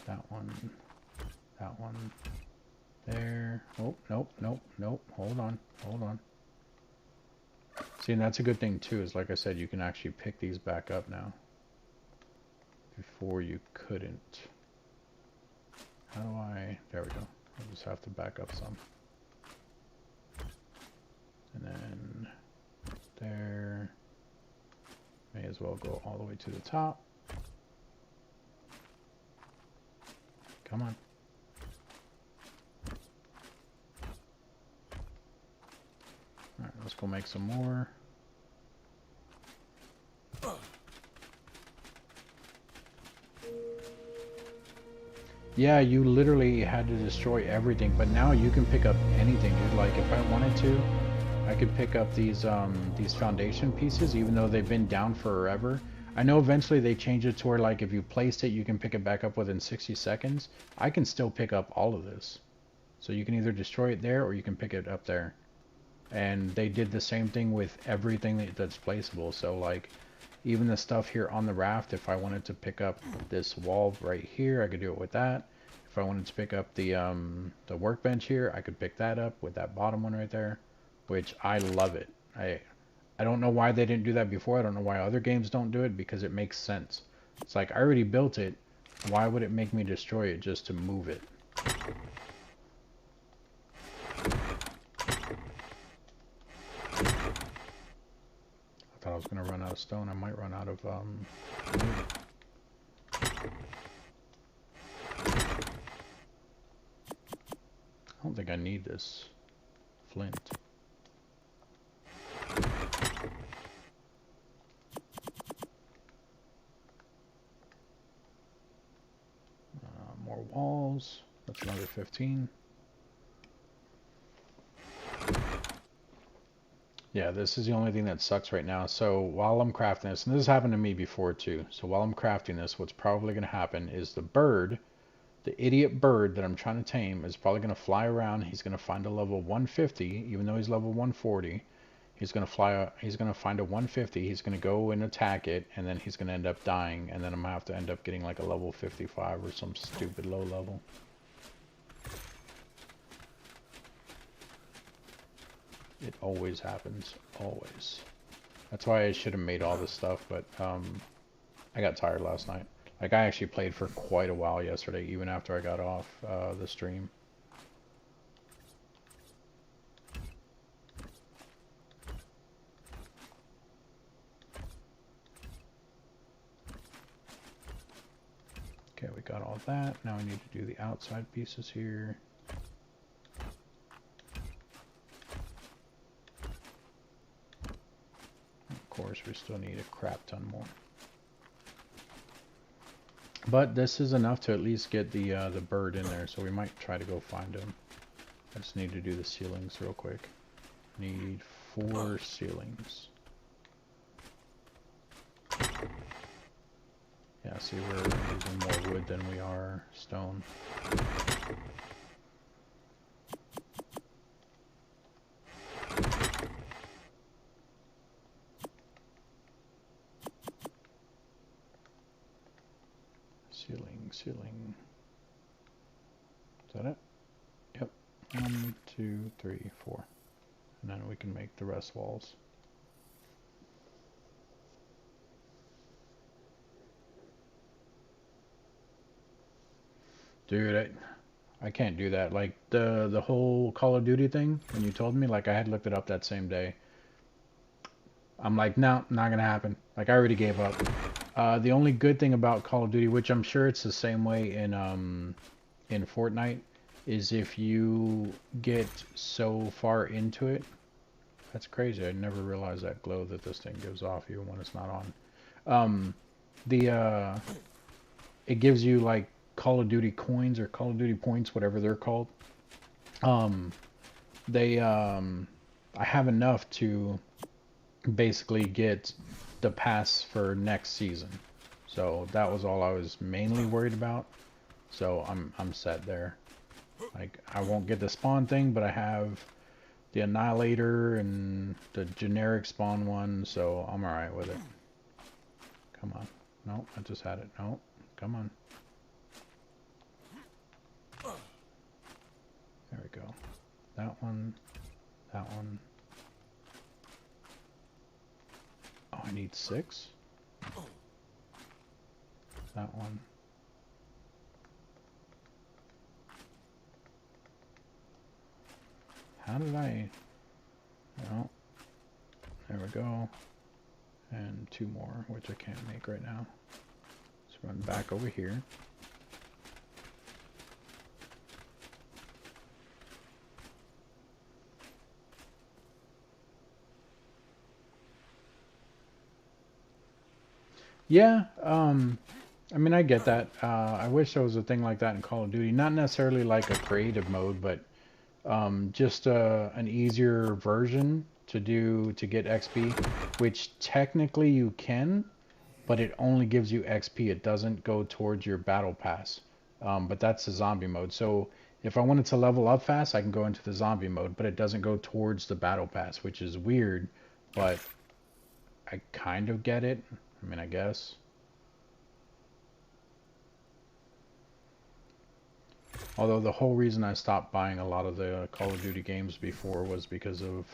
That one. That one. There. Oh, nope, nope, nope. Hold on. Hold on. See, and that's a good thing too, is like I said, you can actually pick these back up now. Before you couldn't. How do I... There we go. I'll just have to back up some. And then... There. May as well go all the way to the top. Come on. Alright, let's go make some more. Yeah, you literally had to destroy everything, but now you can pick up anything, dude. Like, if I wanted to, I could pick up these foundation pieces, even though they've been down forever. I know eventually they change it to where, like, if you placed it, you can pick it back up within 60 seconds. I can still pick up all of this. So you can either destroy it there or you can pick it up there. And they did the same thing with everything that's placeable. So, like, even the stuff here on the raft, if I wanted to pick up this wall right here, I could do it with that. If I wanted to pick up the workbench here, I could pick that up with that bottom one right there, which I love it. I don't know why they didn't do that before. I don't know why other games don't do it, because it makes sense. It's like, I already built it. Why would it make me destroy it just to move it? I thought I was going to run out of stone. I might run out of wood. I don't think I need this flint. More walls. That's another 15. Yeah, this is the only thing that sucks right now. So while I'm crafting this, and this has happened to me before too, so while I'm crafting this, what's probably going to happen is the bird, the idiot bird that I'm trying to tame, is probably going to fly around. He's going to find a level 150, even though he's level 140. He's going to fly, he's going to find a 150, he's going to go and attack it, and then he's going to end up dying, and then I'm going to have to end up getting like a level 55 or some stupid low level. It always happens, always. That's why I should have made all this stuff, but I got tired last night. Like, I actually played for quite a while yesterday, even after I got off the stream. Okay, we got all that. Now we need to do the outside pieces here. Of course, we still need a crap ton more. But this is enough to at least get the bird in there, so we might try to go find him. I just need to do the ceilings real quick. Need 4 ceilings. Yeah, see, we're using more wood than we are stone. Ceiling. Is that it? Yep. 1, 2, 3, 4. And then we can make the rest walls. Dude, I can't do that. Like, the whole Call of Duty thing, when you told me, like, I had looked it up that same day. I'm like, no, not gonna happen. Like, I already gave up. The only good thing about Call of Duty, which I'm sure it's the same way in Fortnite, is if you get so far into it. That's crazy. I never realized that glow that this thing gives off even when it's not on. It gives you like Call of Duty coins or Call of Duty points, whatever they're called. I have enough to basically get the pass for next season. So that was all I was mainly worried about. So I'm set there. Like, I won't get the spawn thing, but I have the Annihilator and the generic spawn one, so I'm alright with it. Come on. No, I just had it. No, come on. There we go. That one. That one. Oh, I need 6. That one. How did I... No. There we go. And 2 more, which I can't make right now. Let's run back over here. Yeah, I mean, I get that. I wish there was a thing like that in Call of Duty. Not necessarily like a creative mode, but just an easier version to get XP, which technically you can, but it only gives you XP. It doesn't go towards your battle pass. But that's the zombie mode. So if I wanted to level up fast, I can go into the zombie mode, but it doesn't go towards the battle pass, which is weird, but I kind of get it. I mean, I guess. Although the whole reason I stopped buying a lot of the Call of Duty games before was because of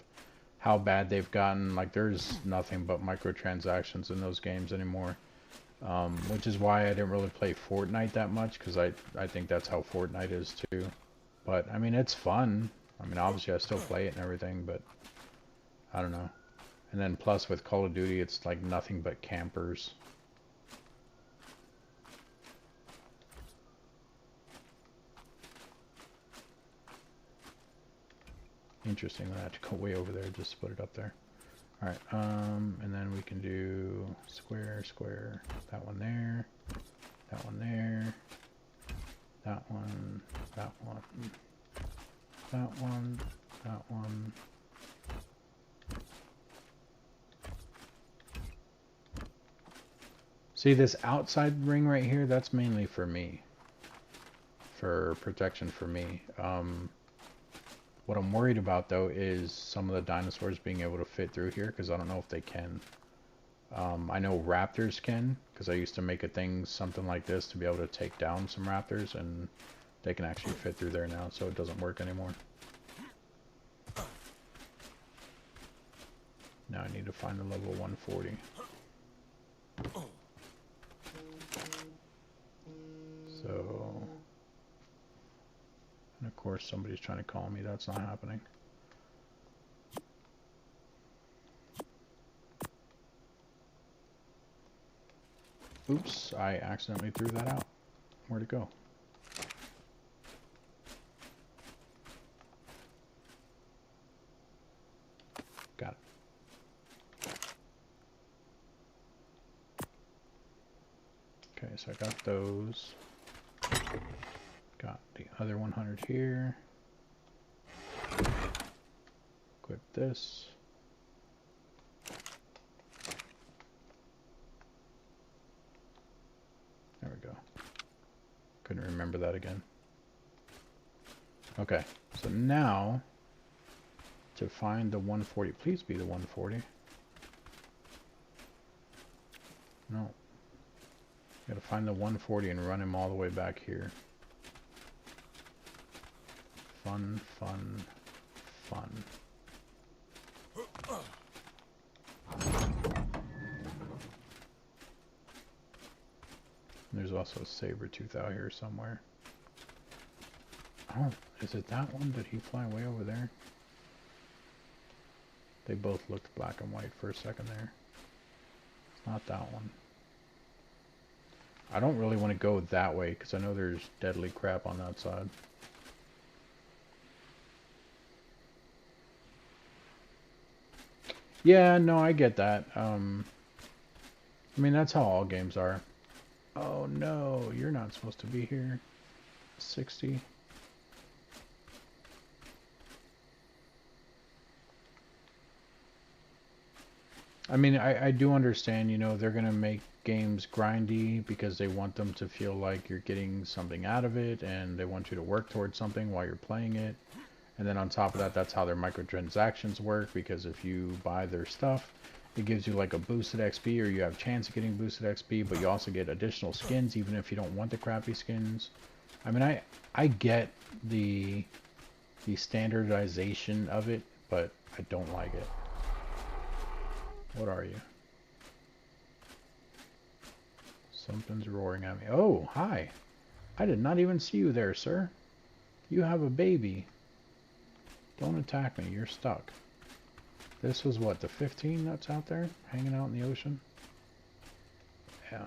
how bad they've gotten. Like, there's nothing but microtransactions in those games anymore. Which is why I didn't really play Fortnite that much, because I think that's how Fortnite is too. But, I mean, it's fun. I mean, obviously I still play it and everything, but I don't know. And then plus with Call of Duty, it's like nothing but campers. Interesting that I have to go way over there just to put it up there. Alright, and then we can do square, square, that one there, that one there, that one, that one, that one, that one. See this outside ring right here, that's mainly for me. For protection for me. What I'm worried about though is some of the dinosaurs being able to fit through here, because I don't know if they can. I know raptors can, because I used to make a thing something like this to be able to take down some raptors, and they can actually fit through there now, so it doesn't work anymore. Now I need to find the level 140. So, and of course somebody's trying to call me, that's not happening. Oops, I accidentally threw that out. Where'd it go? Got it. Okay, so I got those. Got the other 100 here. Equip this. There we go. Couldn't remember that again. Okay, so now to find the 140, please be the 140. No. Gotta find the 140 and run him all the way back here. Fun, fun, fun. There's also a saber-tooth out here somewhere. Oh, is it that one? Did he fly way over there? They both looked black and white for a second there. It's not that one. I don't really want to go that way because I know there's deadly crap on that side. Yeah, no, I get that. I mean, that's how all games are. Oh no, you're not supposed to be here. 60. I mean, I do understand, you know, they're going to make games grindy because they want them to feel like you're getting something out of it and they want you to work towards something while you're playing it. And then on top of that, that's how their microtransactions work, because if you buy their stuff, it gives you like a boosted XP, or you have a chance of getting boosted XP, but you also get additional skins even if you don't want the crappy skins. I mean, I get the standardization of it, but I don't like it. What are you? Something's roaring at me. Oh, hi. I did not even see you there, sir. You have a baby. Don't attack me. You're stuck. This was what, the 15 that's out there? Hanging out in the ocean? Yeah.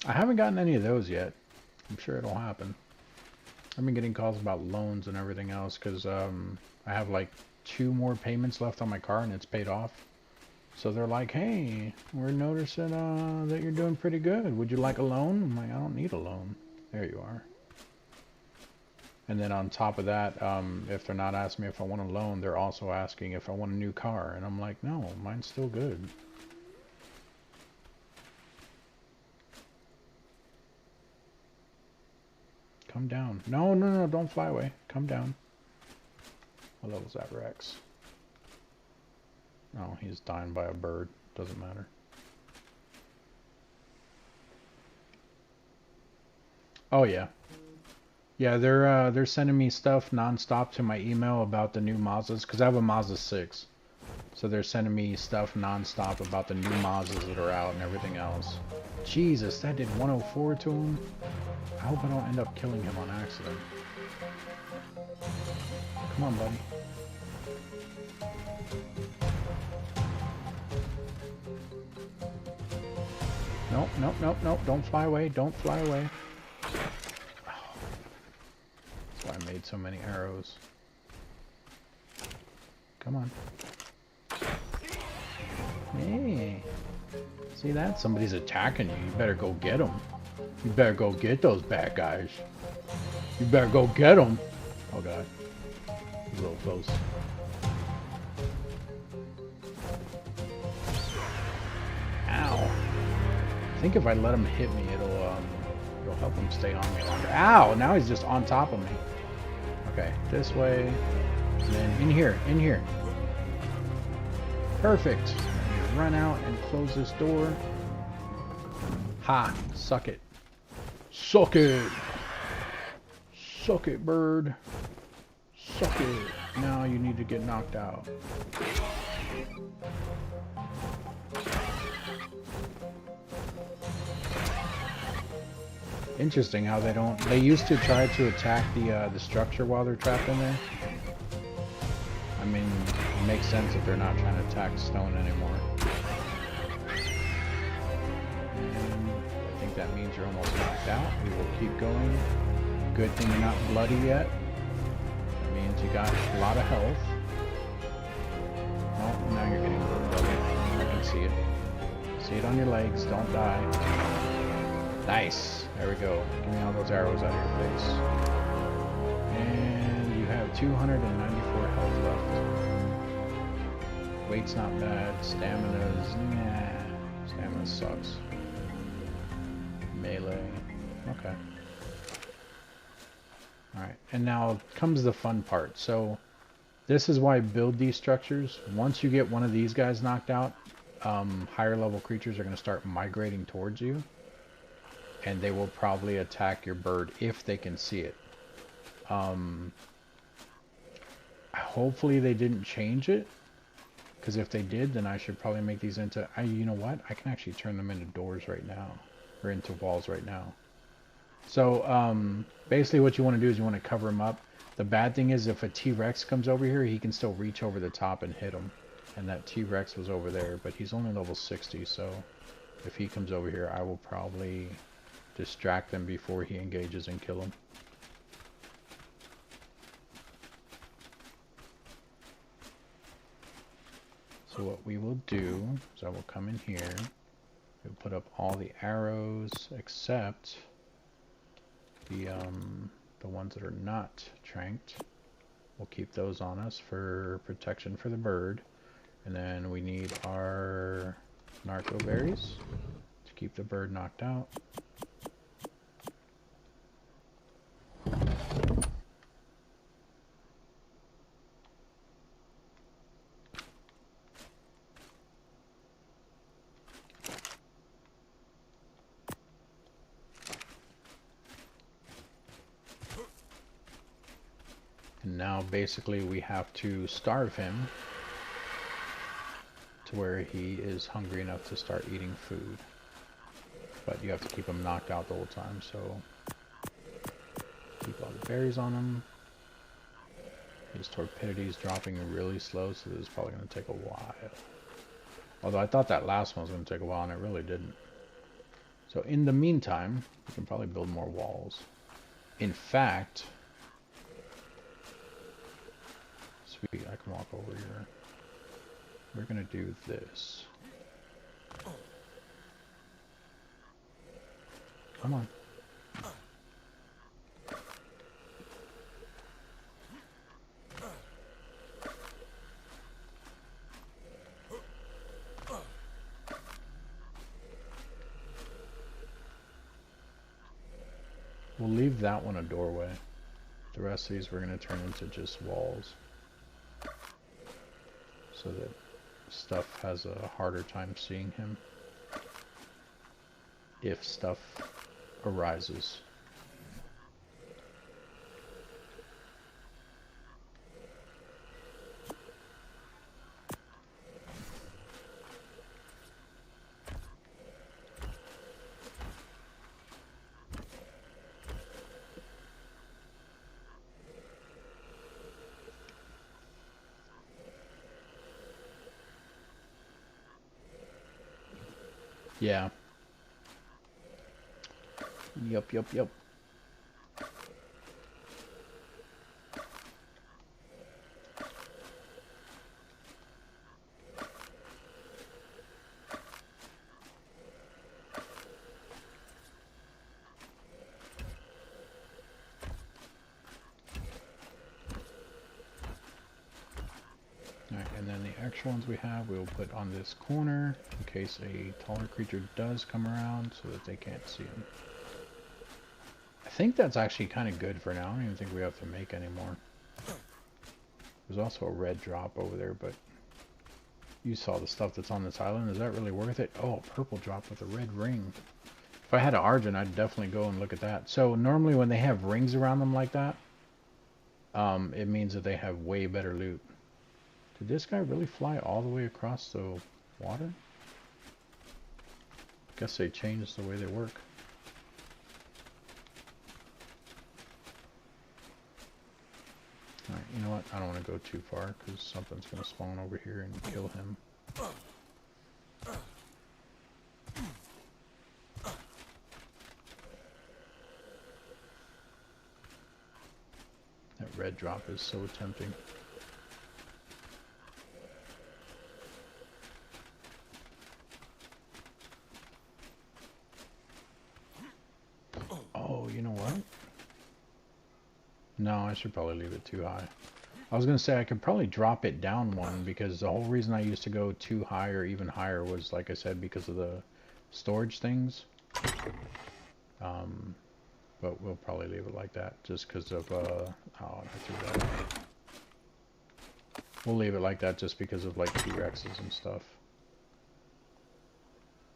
I haven't gotten any of those yet. I'm sure it'll happen. I've been getting calls about loans and everything else because I have like 2 more payments left on my car and it's paid off. So they're like, hey, we're noticing that you're doing pretty good. Would you like a loan? I'm like, I don't need a loan. There you are. And then on top of that, if they're not asking me if I want a loan, they're also asking if I want a new car. And I'm like, no, mine's still good. Come down. No, no, no, don't fly away. Come down. What level's that, Rex? Oh, he's dying by a bird. Doesn't matter. Oh, yeah. Yeah, they're sending me stuff nonstop to my email about the new Mazdas, because I have a Mazda 6. So they're sending me stuff nonstop about the new Mazdas that are out and everything else. Jesus, that did 104 to him. I hope I don't end up killing him on accident. Come on, buddy. Nope, nope, nope, nope. Don't fly away. Don't fly away. That's why I made so many arrows. Come on. Hey. See that? Somebody's attacking you. You better go get them. You better go get those bad guys. You better go get them. Oh, God. He's a little close. Ow. I think if I let him hit me, it'll help him stay on me longer. Ow! Now he's just on top of me. Okay, this way. And then in here, in here. Perfect. Run out and close this door. Ha! Suck it. Suck it! Suck it, bird. Suck it. Now you need to get knocked out. Interesting how they don't... They used to try to attack the structure while they're trapped in there. I mean, it makes sense if they're not trying to attack stone anymore. And I think that means you're almost knocked out. We will keep going. Good thing you're not bloody yet. That means you got a lot of health. Oh, now you're getting a little bloody. I can see it. See it on your legs. Don't die. Nice. There we go. Give me all those arrows out of your face. And you have 294 health left. Weight's not bad. Stamina's... Nah. Stamina sucks. Melee. Okay. Alright. And now comes the fun part. So, this is why I build these structures. Once you get one of these guys knocked out, higher level creatures are going to start migrating towards you. And they will probably attack your bird if they can see it. Hopefully they didn't change it. Because if they did, then I should probably make these into... you know what? I can actually turn them into doors right now. Or into walls right now. So, basically what you want to do is you want to cover them up. The bad thing is if a T-Rex comes over here, he can still reach over the top and hit him. And that T-Rex was over there, but he's only level 60, so... If he comes over here, I will probably... distract them before he engages and kill him. So what we will do is I will come in here. We'll put up all the arrows except the ones that are not tranked. We'll keep those on us for protection for the bird. And then we need our narco berries to keep the bird knocked out. And now basically we have to starve him to where he is hungry enough to start eating food. But you have to keep him knocked out the whole time, so keep all the berries on him. His torpidity is dropping really slow, so this is probably going to take a while. Although I thought that last one was going to take a while, and it really didn't. So in the meantime, we can probably build more walls. In fact... Sweet, I can walk over here. We're going to do this. Come on. leave that one a doorway. The rest of these we're going to turn into just walls. So that stuff has a harder time seeing him. If stuff arises. Yeah. Yup. Alright, and then the extra ones we have, we'll put on this corner in case a taller creature does come around so that they can't see him. I think that's actually kind of good for now. I don't even think we have to make any more. There's also a red drop over there, but you saw the stuff that's on this island. Is that really worth it? Oh, a purple drop with a red ring. If I had an Argent, I'd definitely go and look at that. So normally when they have rings around them like that, it means that they have way better loot. Did this guy really fly all the way across the water? Guess they changed the way they work. Alright, you know what? I don't want to go too far because something's going to spawn over here and kill him. That red drop is so tempting. Oh, you know what? No, I should probably leave it too high. I was going to say I could probably drop it down one because the whole reason I used to go too high or even higher was, like I said, because of the storage things. But we'll probably leave it like that just because of, oh, I threw that out. We'll leave it like that just because of, like, T-Rexes and stuff.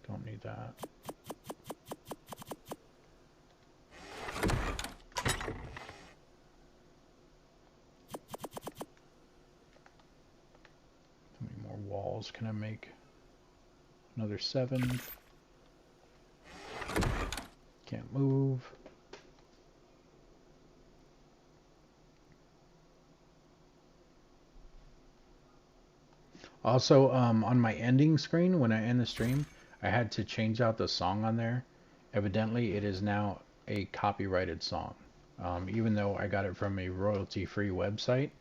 Don't need that. How many more walls can I make? Another 7. Can't move. Also, on my ending screen, when I end the stream, I had to change out the song on there. Evidently, it is now a copyrighted song. Even though I got it from a royalty-free website.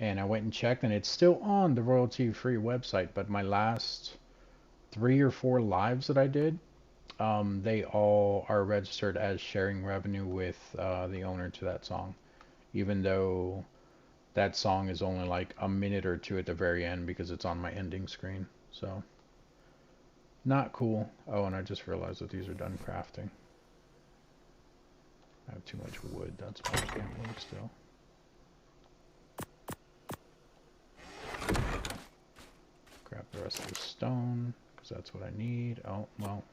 And I went and checked, and it's still on the royalty-free website. But my last 3 or 4 lives that I did, they all are registered as sharing revenue with the owner to that song. Even though that song is only like a minute or 2 at the very end because it's on my ending screen. So, not cool. Oh, and I just realized that these are done crafting. I have too much wood, that's why I can't move still. Grab the rest of the stone, because that's what I need. Oh, well,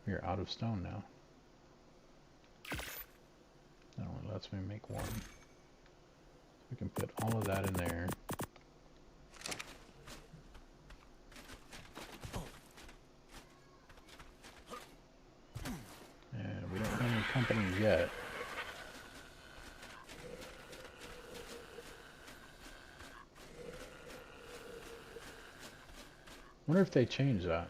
we're out of stone now. That only lets me make 1. We can put all of that in there. And we don't have any company yet. Wonder if they change that.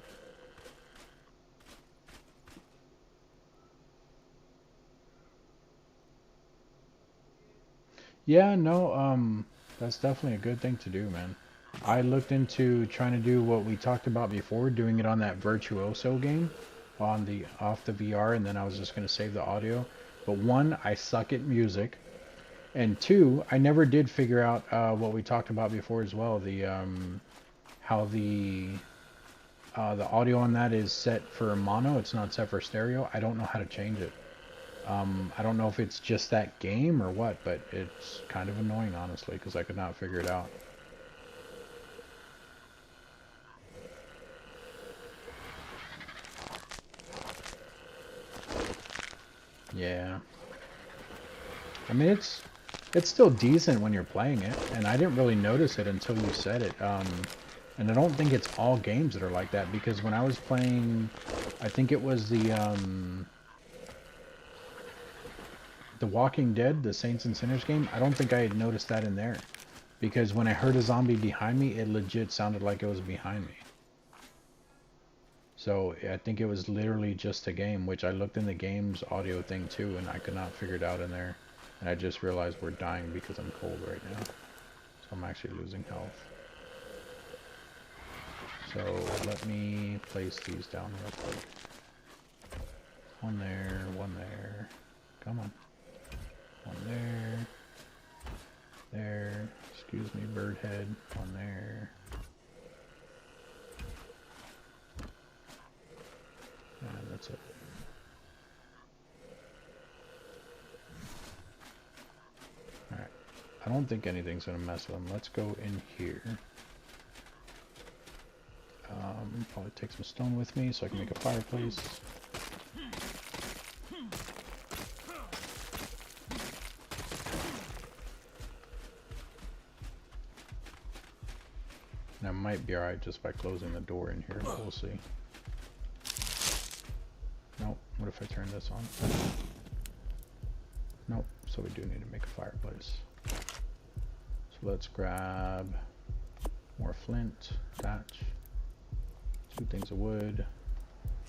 Yeah, no, that's definitely a good thing to do, man. I looked into trying to do what we talked about before, doing it on that Virtuoso game, on the off the VR, and then I was just gonna save the audio. But 1, I suck at music, and 2, I never did figure out what we talked about before as well. The how the audio on that is set for mono. It's not set for stereo. I don't know how to change it. I don't know if it's just that game or what, but it's kind of annoying, honestly, because I could not figure it out. Yeah. I mean, it's still decent when you're playing it, and I didn't really notice it until you said it. And I don't think it's all games that are like that, because when I was playing, I think it was the Walking Dead, the Saints and Sinners game, I don't think I had noticed that in there. Because when I heard a zombie behind me, it legit sounded like it was behind me. So I think it was literally just a game, which I looked in the game's audio thing too, and I could not figure it out in there. And I just realized we're dying because I'm cold right now. So I'm actually losing health. So let me place these down real quick. One there. Come on. One there. There. Excuse me, bird head. One there. And that's it. Alright. I don't think anything's going to mess with them. Let's go in here. Probably take some stone with me so I can make a fireplace. And I might be alright just by closing the door in here, but we'll see. Nope. What if I turn this on? Nope. So we do need to make a fireplace. So let's grab more flint, thatch, 2 things of wood.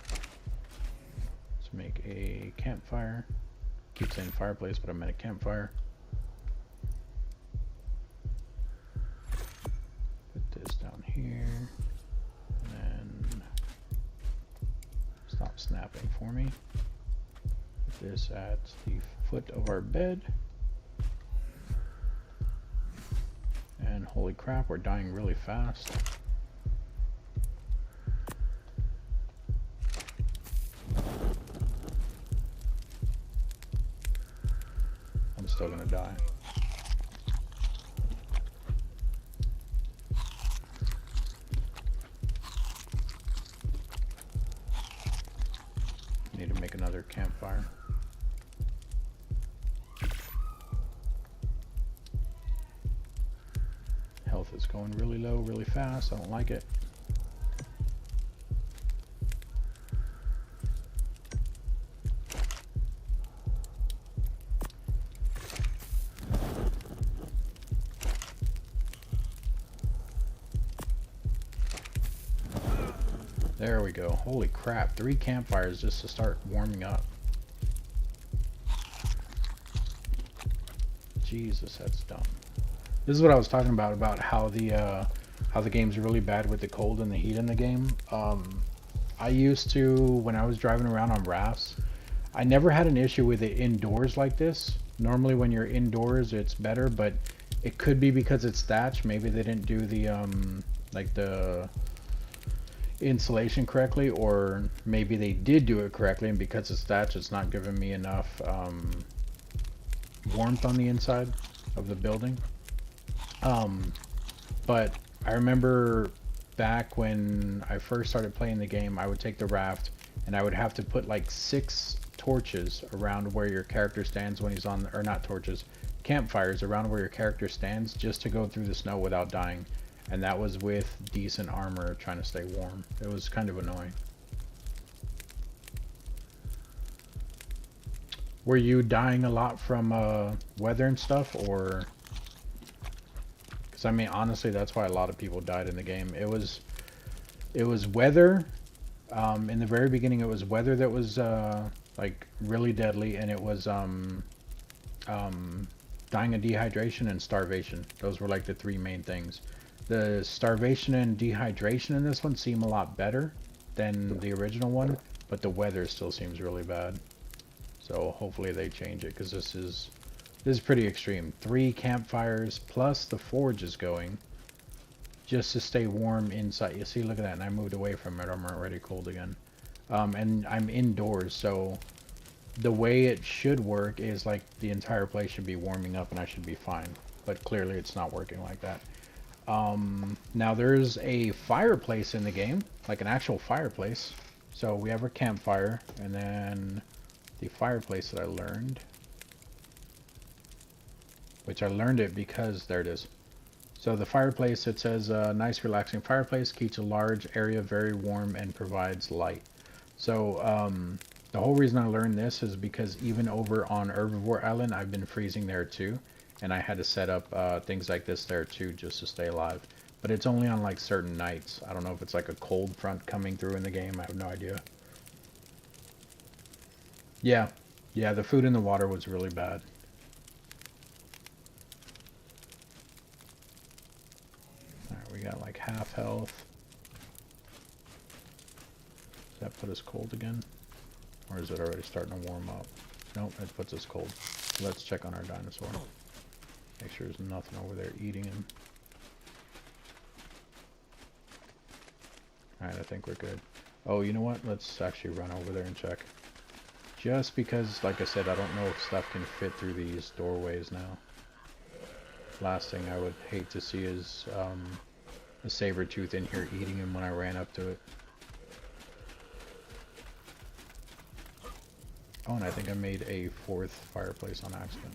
Let's make a campfire. Keep saying fireplace, but I meant a campfire. Put this down here. And then stop snapping for me. Put this at the foot of our bed. And holy crap, we're dying really fast. I'm still gonna die. Need to make another campfire. Health is going really low, really fast. I don't like it. There we go. Holy crap. 3 campfires just to start warming up. Jesus, that's dumb. This is what I was talking about how the game's really bad with the cold and the heat in the game. I used to, when I was driving around on rafts, I never had an issue with it indoors like this. Normally when you're indoors it's better, but it could be because it's thatch. Maybe they didn't do the like the insulation correctly, or maybe they did do it correctly, and because it's thatch it's not giving me enough warmth on the inside of the building. But I remember back when I first started playing the game, I would take the raft and I would have to put like 6 torches around where your character stands when he's on, or not torches, campfires around where your character stands, just to go through the snow without dying. And that was with decent armor, trying to stay warm. It was kind of annoying. Were you dying a lot from weather and stuff, or? Because I mean, honestly, that's why a lot of people died in the game. It was weather. In the very beginning, it was weather that was like really deadly, and it was dying of dehydration and starvation. Those were like the 3 main things. The starvation and dehydration in this one seem a lot better than the original one, but the weather still seems really bad. So hopefully they change it, because this is pretty extreme. 3 campfires plus the forge is going just to stay warm inside. You see, look at that, and I moved away from it. I'm already cold again. And I'm indoors, so the way it should work is like the entire place should be warming up and I should be fine. But clearly it's not working like that. Now there's a fireplace in the game, like an actual fireplace. So we have our campfire, and then the fireplace that I learned, which I learned it because there it is. So the fireplace, it says nice relaxing fireplace, keeps a large area very warm and provides light. So the whole reason I learned this is because even over on Herbivore Island, I've been freezing there too. And I had to set up things like this there too, just to stay alive. But it's only on like certain nights. I don't know if it's like a cold front coming through in the game. I have no idea. Yeah, the food in the water was really bad. Alright, we got like half health. Does that put us cold again? Or is it already starting to warm up? Nope, it puts us cold. Let's check on our dinosaur. Make sure there's nothing over there eating him. Alright, I think we're good. Oh, you know what? Let's actually run over there and check. Just because, like I said, I don't know if stuff can fit through these doorways now. Last thing I would hate to see is a saber-tooth in here eating him when I ran up to it. Oh, and I think I made a 4th fireplace on accident.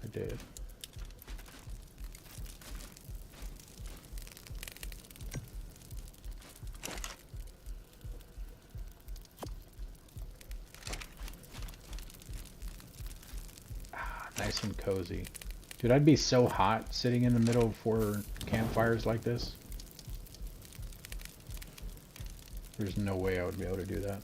I did. Nice and cozy. Dude, I'd be so hot sitting in the middle of 4 campfires like this. There's no way I would be able to do that.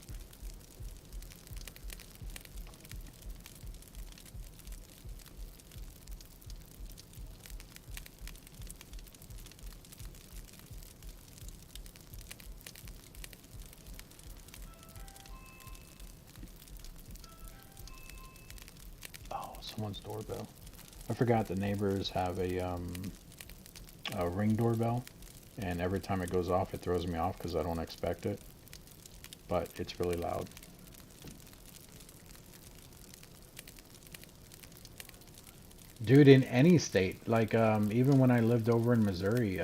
Someone's doorbell. I forgot the neighbors have a Ring doorbell, and every time it goes off it throws me off because I don't expect it, but it's really loud. Dude, in any state, like even when I lived over in Missouri,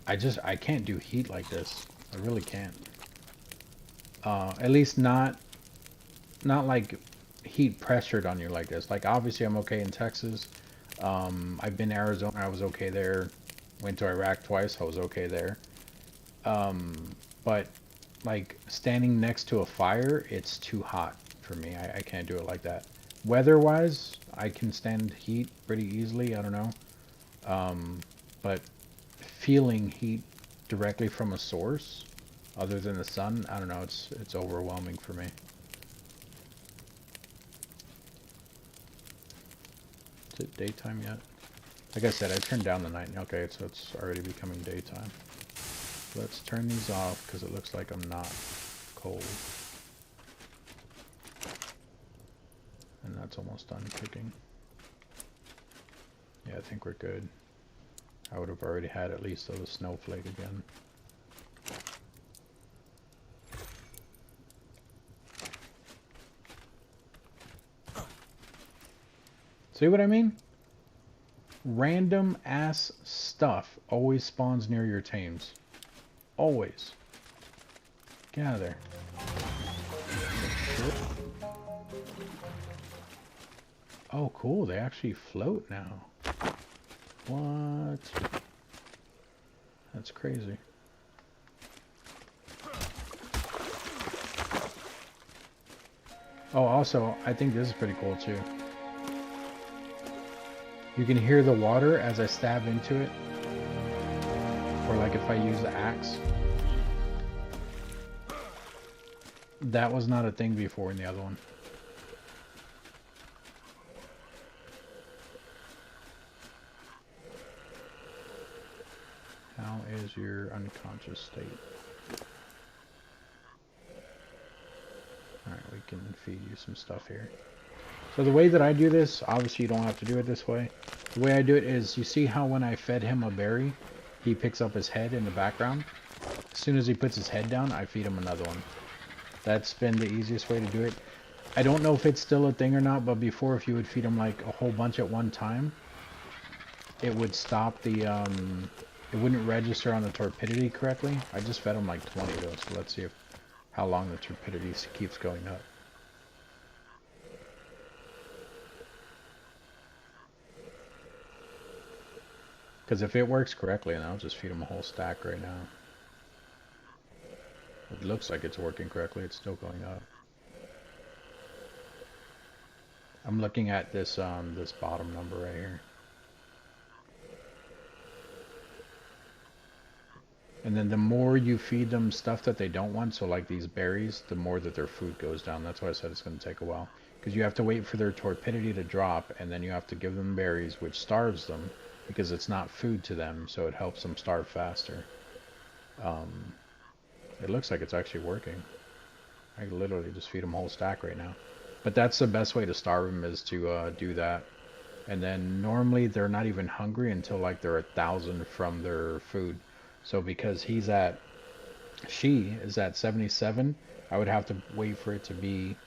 I can't do heat like this. I really can't. At least not like heat pressured on you like this. Like obviously I'm okay in Texas. I've been to Arizona, I was okay there. Went to Iraq twice, I was okay there. But like standing next to a fire, it's too hot for me. I can't do it like that. Weather wise, I can stand heat pretty easily, I don't know. But feeling heat directly from a source other than the sun, I don't know, it's overwhelming for me. Is it daytime yet? Like I said, I turned down the night. Okay, so it's already becoming daytime. Let's turn these off because it looks like I'm not cold. And that's almost done cooking. Yeah, I think we're good. I would have already had at least a snowflake again. See what I mean? Random ass stuff always spawns near your tames. Always. Get out of there. Shit. Oh, cool. They actually float now. What? That's crazy. Oh, also, I think this is pretty cool too. You can hear the water as I stab into it. Or like if I use the axe. That was not a thing before in the other one. How is your unconscious state? Alright, we can feed you some stuff here. So the way that I do this, obviously you don't have to do it this way. The way I do it is, you see how when I fed him a berry, he picks up his head in the background? As soon as he puts his head down, I feed him another one. That's been the easiest way to do it. I don't know if it's still a thing or not, but before, if you would feed him like a whole bunch at one time, it would stop the, it wouldn't register on the torpidity correctly. I just fed him like 20 though, so let's see how long the torpidity keeps going up. Because if it works correctly, then I'll just feed him a whole stack right now. It looks like it's working correctly. It's still going up. I'm looking at this this bottom number right here. And then the more you feed them stuff that they don't want, so like these berries, the more that their food goes down. That's why I said it's going to take a while. Because you have to wait for their torpidity to drop, and then you have to give them berries, which starves them, because it's not food to them, so it helps them starve faster. It looks like it's actually working. I can literally just feed them a whole stack right now. But that's the best way to starve them, is to do that. And then normally they're not even hungry until like they're 1,000 from their food. So because she is at 77, I would have to wait for it to be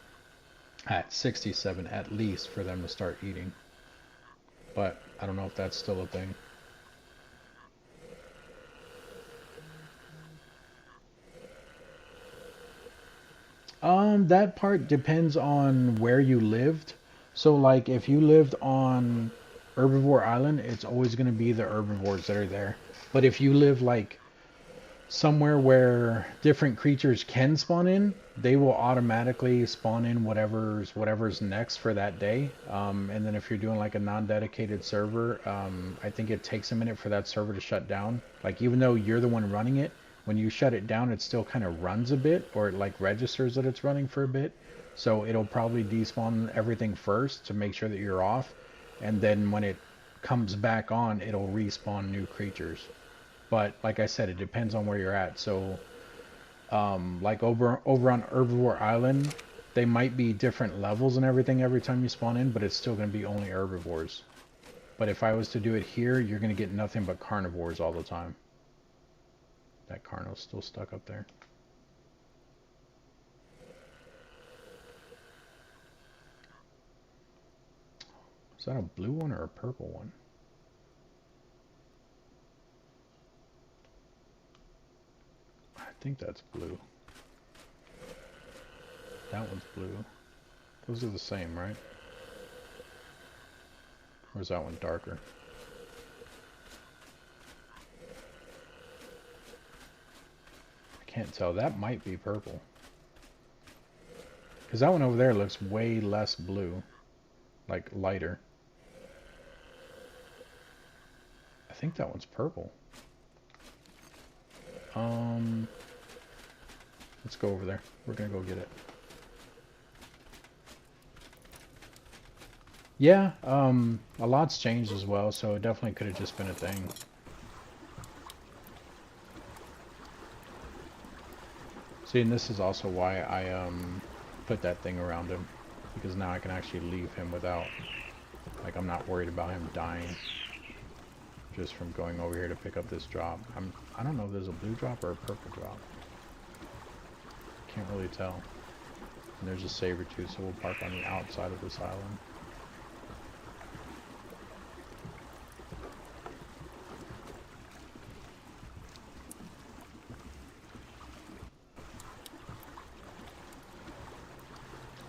at 67 at least for them to start eating. But I don't know if that's still a thing. That part depends on where you lived. So like if you lived on Herbivore Island, it's always going to be the herbivores that are there. But if you live like somewhere where different creatures can spawn in, they will automatically spawn in whatever's next for that day. And then if you're doing like a non-dedicated server, I think it takes a minute for that server to shut down. Like even though you're the one running it, when you shut it down, it still kind of runs a bit, or it like registers that it's running for a bit. So it'll probably despawn everything first to make sure that you're off. And then when it comes back on, it'll respawn new creatures. But like I said, it depends on where you're at. So like over on Herbivore Island, they might be different levels and everything every time you spawn in, but it's still going to be only herbivores. But if I was to do it here, you're going to get nothing but carnivores all the time. That Carno's still stuck up there. Is that a blue one or a purple one? I think that's blue. That one's blue. Those are the same, right? Or is that one darker? Can't tell. That might be purple. Because that one over there looks way less blue. Like lighter. I think that one's purple. Let's go over there. We're gonna go get it. Yeah, a lot's changed as well, so it definitely could have just been a thing. See, and this is also why I put that thing around him, because now I can actually leave him without, like, I'm not worried about him dying just from going over here to pick up this drop. I don't know if there's a blue drop or a purple drop. Can't really tell. And there's a saber tooth, so we'll park on the outside of this island.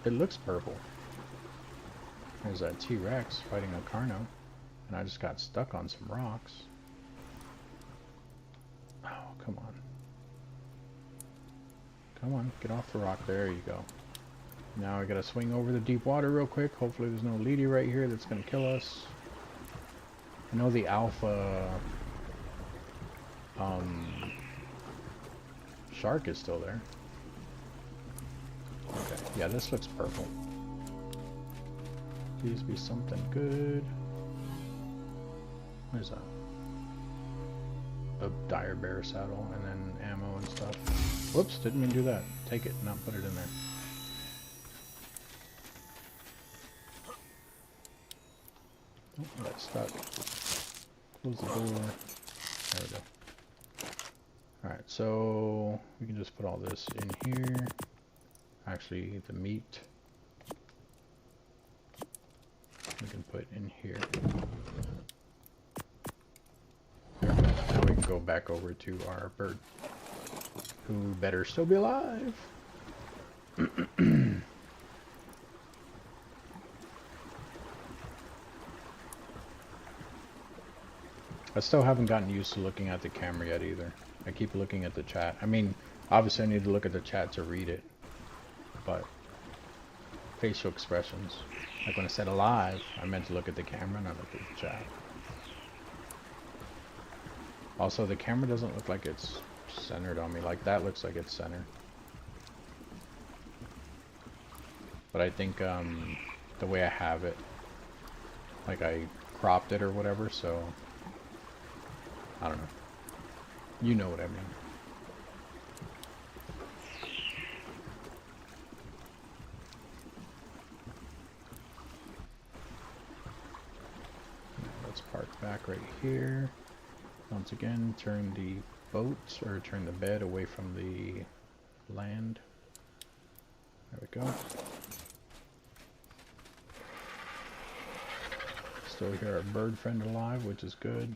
It looks purple. There's that T-Rex fighting a Carno, and I just got stuck on some rocks. Oh, come on. Come on, get off the rock. There you go. Now I gotta swing over the deep water real quick. Hopefully there's no leady right here that's gonna kill us. I know the alpha shark is still there. Okay, yeah, this looks purple. Please be something good. What is that? A dire bear saddle and then ammo and stuff. Whoops, didn't mean to do that. Take it, not put it in there. Oh, I got stuck. Close the door. There we go. Alright, so we can just put all this in here. Actually, the meat we can put in here. Now we can go back over to our bird, who better still be alive. I still haven't gotten used to looking at the camera yet either. I keep looking at the chat. I mean, obviously I need to look at the chat to read it, but facial expressions. Like when I said alive, I meant to look at the camera, not look at the chat. Also, the camera doesn't look like it's centered on me. Like that looks like it's centered. But I think the way I have it, like I cropped it or whatever, so I don't know. You know what I mean. Now let's park back right here. Once again, turn the boat, or turn the bed away from the land. There we go. Still hear our bird friend alive, which is good.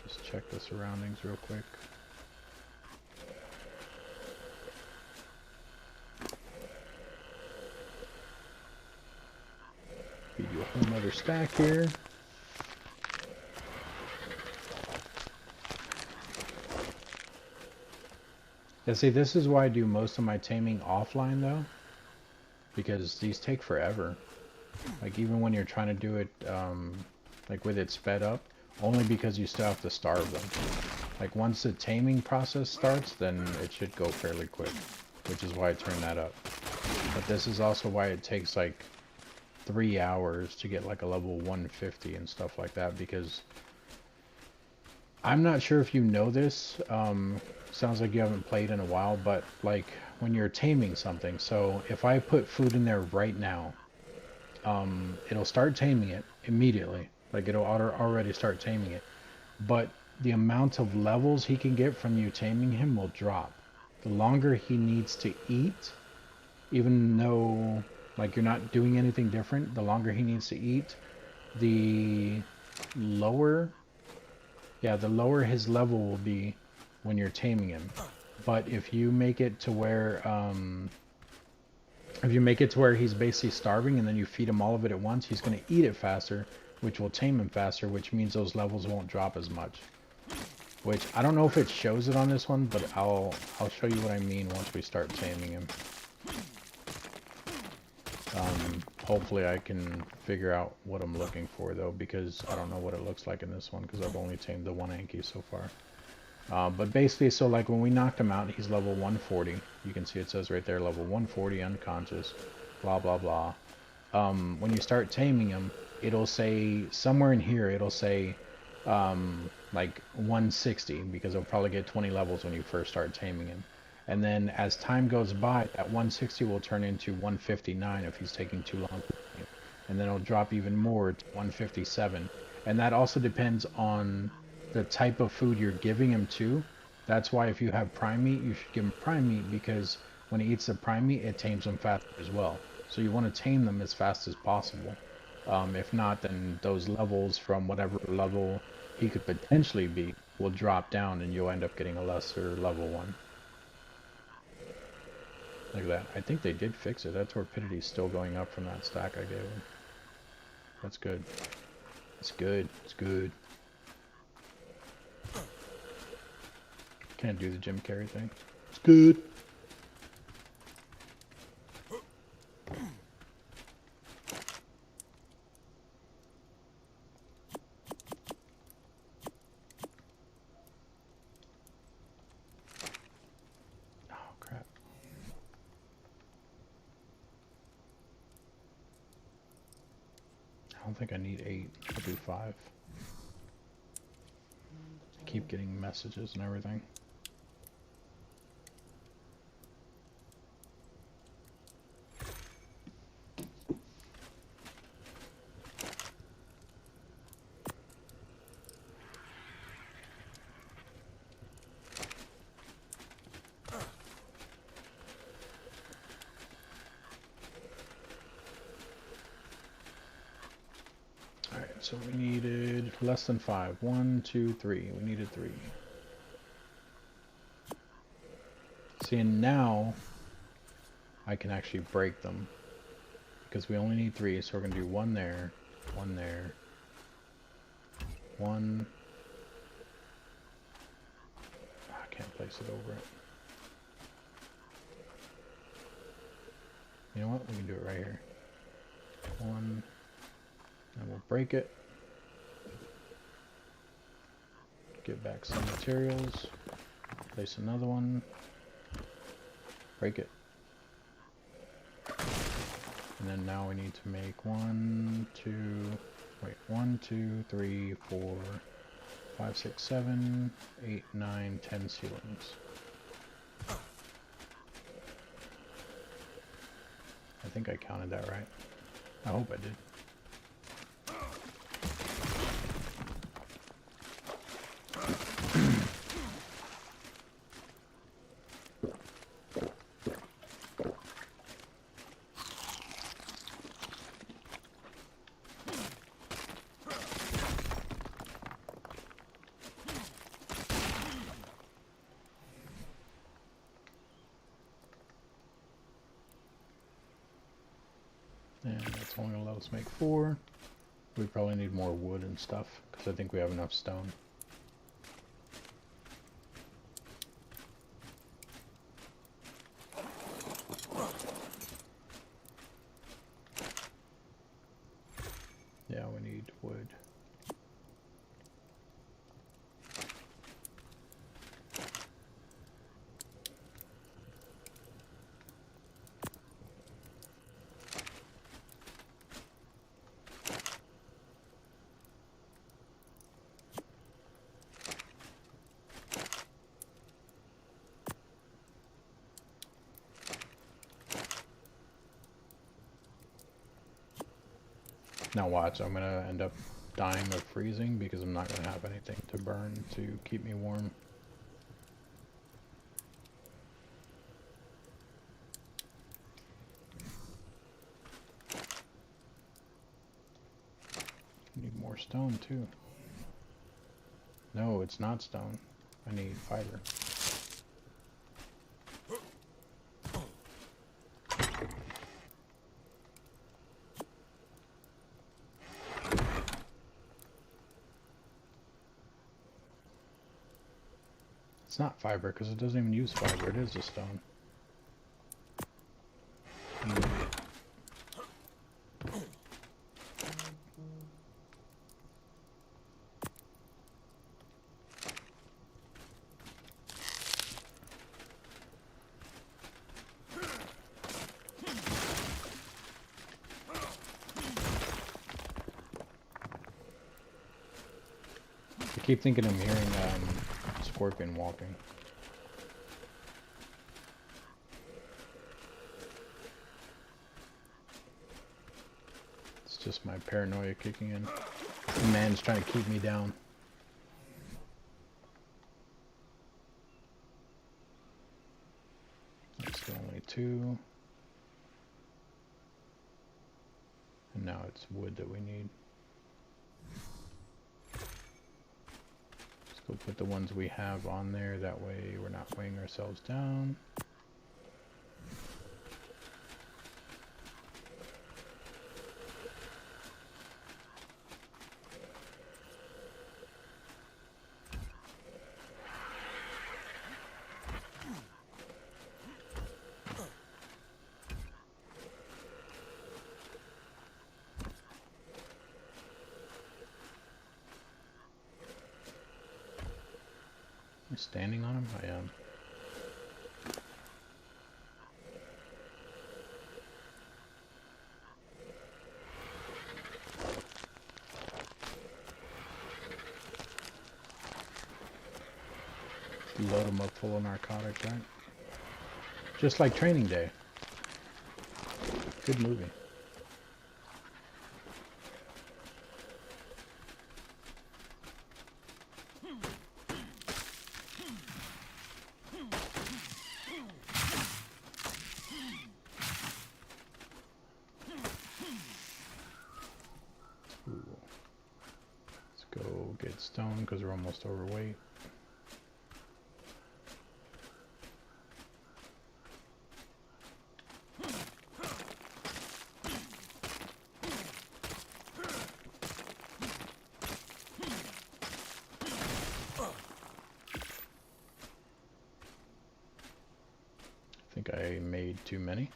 Just check the surroundings real quick. Feed you a whole nother stack here. Yeah, see, this is why I do most of my taming offline though, because these take forever. Like even when you're trying to do it like with it sped up, only because you still have to starve them. Like once the taming process starts, then it should go fairly quick, which is why I turn that up. But this is also why it takes like 3 hours to get like a level 150 and stuff like that, because I'm not sure if you know this, sounds like you haven't played in a while, but like when you're taming something, so if I put food in there right now, it'll start taming it immediately. Like it'll already start taming it. But the amount of levels he can get from you taming him will drop. The longer he needs to eat, even though like you're not doing anything different, the longer he needs to eat, the lower his level will be when you're taming him. But if you make it to where he's basically starving and then you feed him all of it at once, he's going to eat it faster, which will tame him faster, which means those levels won't drop as much. Which I don't know if it shows it on this one, but I'll show you what I mean once we start taming him. Hopefully I can figure out what I'm looking for though, because I don't know what it looks like in this one because I've only tamed the one Anki so far. But basically, so like when we knocked him out, he's level 140. You can see it says right there, level 140, unconscious, blah, blah, blah. When you start taming him, it'll say, somewhere in here, it'll say, like 160, because it'll probably get 20 levels when you first start taming him. And then as time goes by, that 160 will turn into 159 if he's taking too long to tame. And then it'll drop even more to 157. And that also depends on the type of food you're giving him too. That's why if you have prime meat, you should give him prime meat, because when he eats the prime meat, it tames him faster as well. So you want to tame them as fast as possible. If not, then those levels from whatever level he could potentially be will drop down and you'll end up getting a lesser level one. Like that. I think they did fix it. That torpidity is still going up from that stack I gave him. That's good. It's good. It's good. Can't do the Jim Carrey thing. It's good. Oh, crap. I don't think I need 8. I'll do 5. I keep getting messages and everything. so we needed less than 5. 1, 2, 3. We needed 3. See, and now I can actually break them because we only need 3, so we're going to do 1 there, 1 there, 1. I can't place it over it. You know what? We can do it right here. 1, and we'll break it. Get back some materials. Place another one. Break it. And then now we need to make 1, 2, 3, 4, 5, 6, 7, 8, 9, 10 ceilings. I think I counted that right. I hope I did. And that's only going to let us make 4. We probably need more wood and stuff, because I think we have enough stone. Yeah, we need wood. Now watch, I'm gonna end up dying of freezing because I'm not gonna have anything to burn to keep me warm. Need more stone too. No, it's not stone. I need fiber. It's not fiber because it doesn't even use fiber. It is a stone. I keep thinking I'm hearing Scorpion walking. It's just my paranoia kicking in. The man's trying to keep me down. It's only 2. And now it's wood that we need. We'll put the ones we have on there, that way we're not weighing ourselves down. Am I standing on him? I am. Load them up full of narcotics, right? Just like Training Day. Good movie. get stone because we're almost overweight. I think I made too many.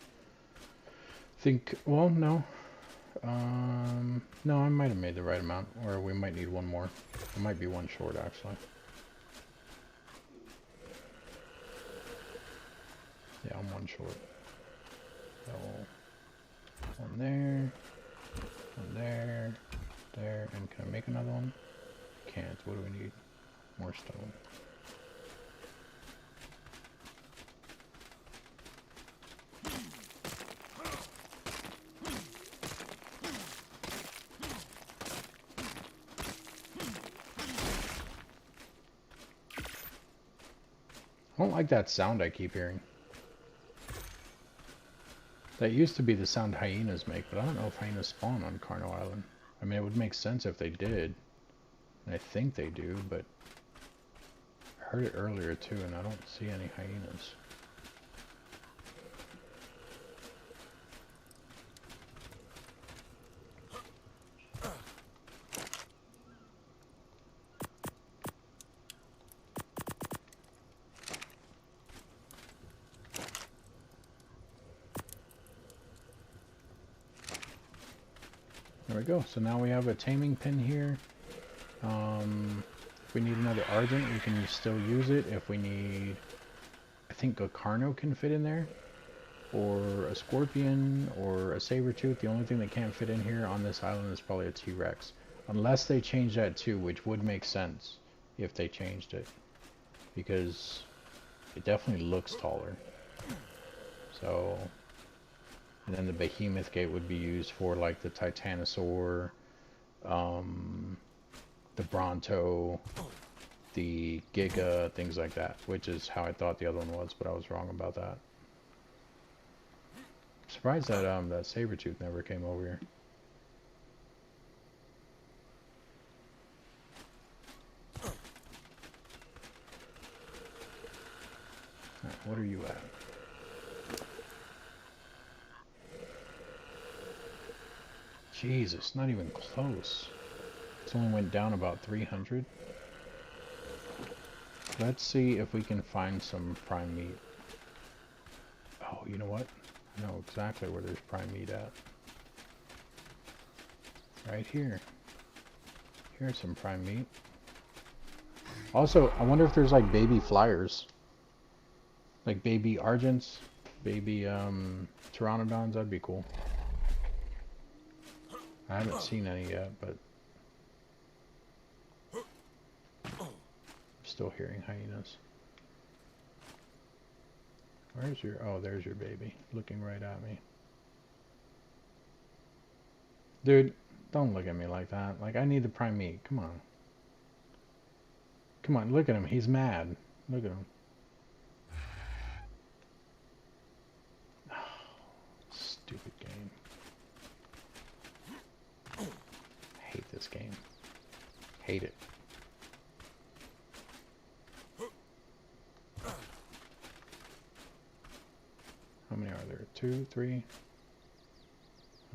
Well, no. No, I might have made the right amount, or we might need one more. I might be one short, actually. Yeah, I'm one short. So, one there, there, and can I make another one? Can't. What do we need? More stone. I don't like that sound I keep hearing. That used to be the sound hyenas make, but I don't know if hyenas spawn on Carno Island. I mean, it would make sense if they did. And I think they do, but I heard it earlier too, and I don't see any hyenas. There we go. So now we have a taming pin here. If we need another Argent, we can still use it. If we need, I think a Carno can fit in there, or a Scorpion, or a Saber-tooth. The only thing that can't fit in here on this island is probably a T-Rex. Unless they change that too, which would make sense if they changed it. Because it definitely looks taller. So... and then the Behemoth Gate would be used for like the Titanosaur, the Bronto, the Giga, things like that, which is how I thought the other one was, but I was wrong about that. I'm surprised that that Saber-tooth never came over here. Alright, what are you at? Jesus, not even close. It only went down about 300. Let's see if we can find some prime meat. Oh, you know what? I know exactly where there's prime meat at. Right here. Here's some prime meat. Also, I wonder if there's like baby flyers. Like baby Argents, baby Pteranodons, that'd be cool. I haven't seen any yet, but I'm still hearing hyenas. Where's your... oh, there's your baby, looking right at me. Dude, don't look at me like that. Like, I need the prime meat. Come on. Come on, look at him. He's mad. Look at him. Oh, stupid game. Hate this game. Hate it. How many are there? 2, 3,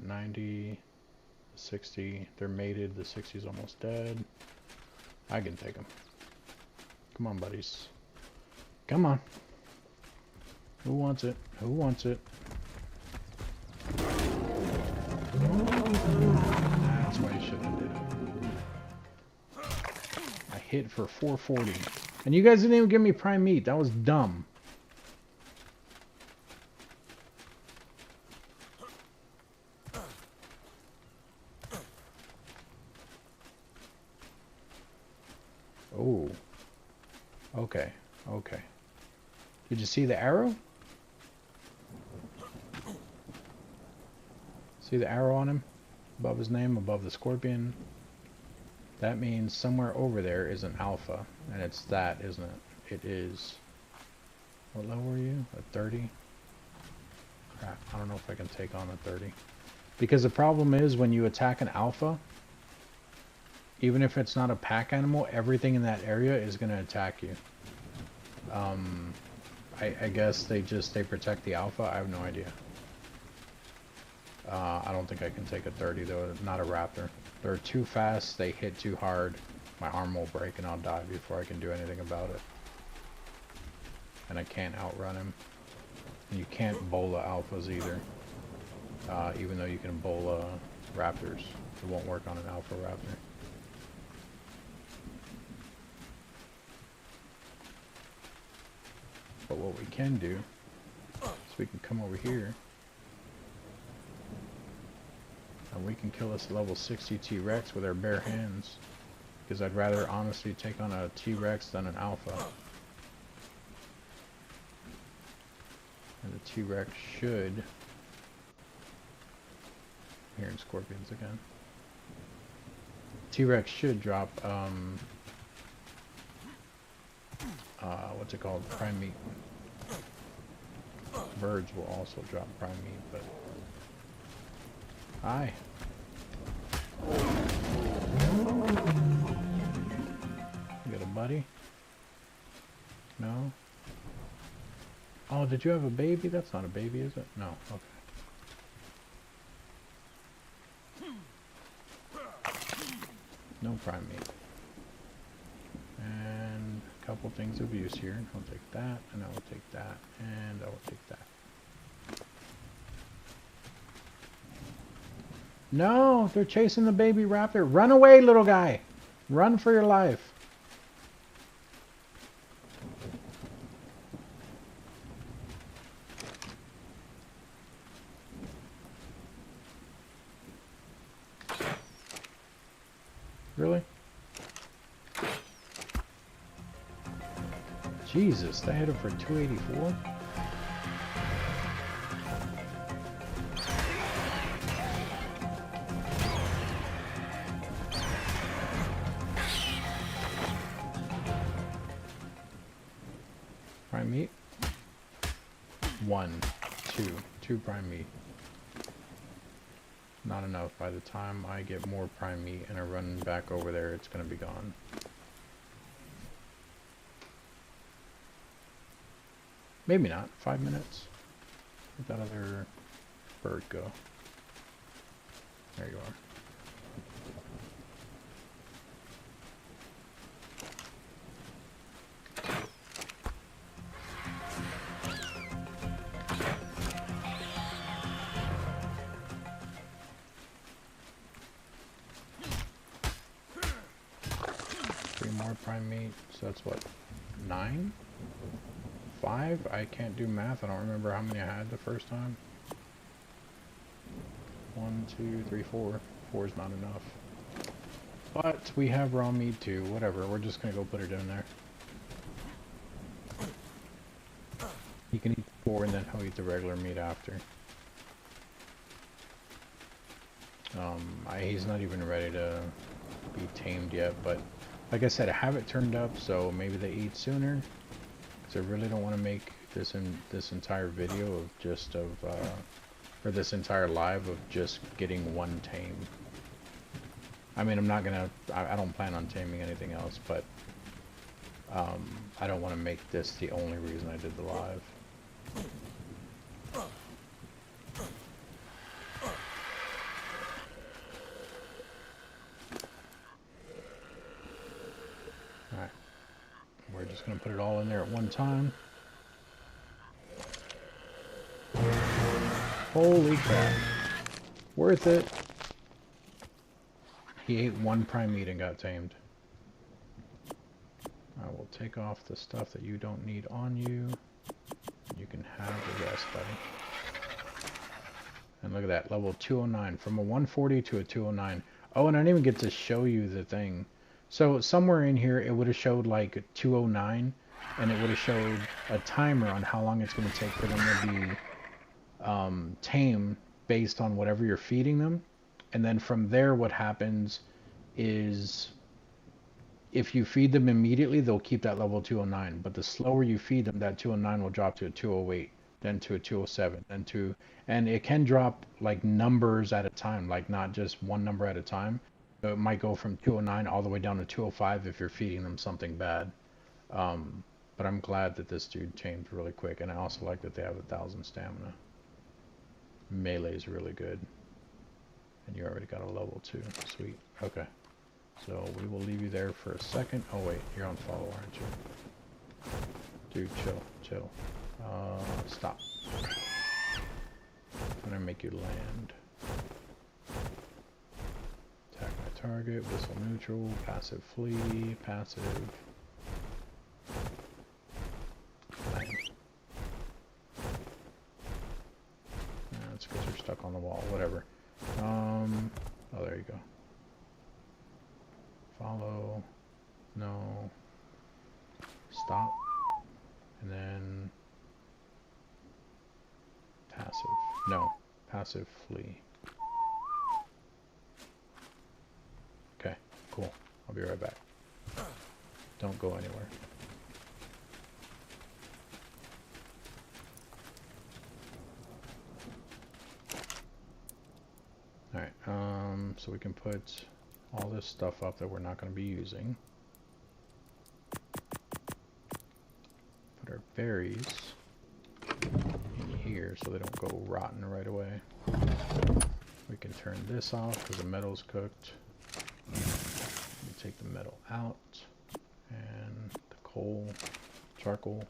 90, 60. They're mated. The 60's almost dead. I can take them. Come on, buddies. Come on. Who wants it? Who wants it? That's why you shouldn't have did it. I hit for 440. And you guys didn't even give me prime meat. That was dumb. Oh. Okay. Okay. Did you see the arrow? See the arrow on him? Above his name, above the Scorpion. That means somewhere over there is an alpha. And it's that, isn't it? It is... what level are you? A 30? Crap, I don't know if I can take on a 30. Because the problem is when you attack an alpha, even if it's not a pack animal, everything in that area is going to attack you. I guess they protect the alpha. I have no idea. I don't think I can take a 30 though, not a raptor. They're too fast, they hit too hard. My arm will break and I'll die before I can do anything about it. And I can't outrun him. And you can't bola alphas either. Even though you can bola raptors. It won't work on an alpha raptor. But what we can do is we can come over here and we can kill this level 60 T-Rex with our bare hands. Because I'd rather honestly take on a T-Rex than an alpha. And the T-Rex should... Hearing scorpions again. T-Rex should drop, what's it called? Prime meat. Birds will also drop prime meat, but... Hi. You got a buddy? No? Oh, did you have a baby? That's not a baby, is it? No, okay. No prime meat. And a couple things of use here. I'll take that, and I will take that, and I will take that. No, they're chasing the baby raptor. Run away, little guy. Run for your life. Really? Jesus, they hit him for 284? Prime meat? 1, 2 prime meat. Not enough. By the time I get more prime meat and I run back over there, it's going to be gone. Maybe not. 5 minutes. Let that other bird go. There you are. 3 more prime meat, so that's what, 9? 5? I can't do math. I don't remember how many I had the first time. 1, 2, 3, 4. 4 is not enough. But we have raw meat too. Whatever. We're just gonna go put it in there. He can eat 4 and then he'll eat the regular meat after. He's not even ready to be tamed yet, but like I said, I have it turned up, so maybe they eat sooner. Because I really don't want to make this entire video of just or this entire live of just getting one tame. I mean, I'm not gonna, I don't plan on taming anything else, but I don't want to make this the only reason I did the live. Alright, we're just gonna put it all in there at one time. Holy crap. Worth it. He ate 1 prime meat and got tamed. I will take off the stuff that you don't need on you. You can have the rest, buddy. And look at that, level 209. From a 140 to a 209. Oh, and I didn't even get to show you the thing. So somewhere in here, it would have showed like 209. And it would have showed a timer on how long it's going to take for them to be tamed based on whatever you're feeding them. And then from there, what happens is if you feed them immediately, they'll keep that level 209. But the slower you feed them, that 209 will drop to a 208, then to a 207, then to... And it can drop like numbers at a time, like not just one number at a time. It might go from 209 all the way down to 205 if you're feeding them something bad. But I'm glad that this dude changed really quick, and I also like that they have 1,000 stamina. Melee is really good. And you already got a level 2. Sweet. Okay. So we will leave you there for a second. Oh wait, you're on follow, aren't you? Dude, chill. Stop. I'm gonna make you land. Attack my target, whistle neutral, passive flee, passive. Land. That's because you're stuck on the wall, whatever. Oh, there you go. Follow. No. Stop. And then passive. No. Passive flee. Okay, cool. I'll be right back. Don't go anywhere. Alright, so we can put all this stuff up that we're not going to be using. Put our berries in here so they don't go rotten right away. We can turn this off because the metal's cooked. We take the metal out and the coal, charcoal.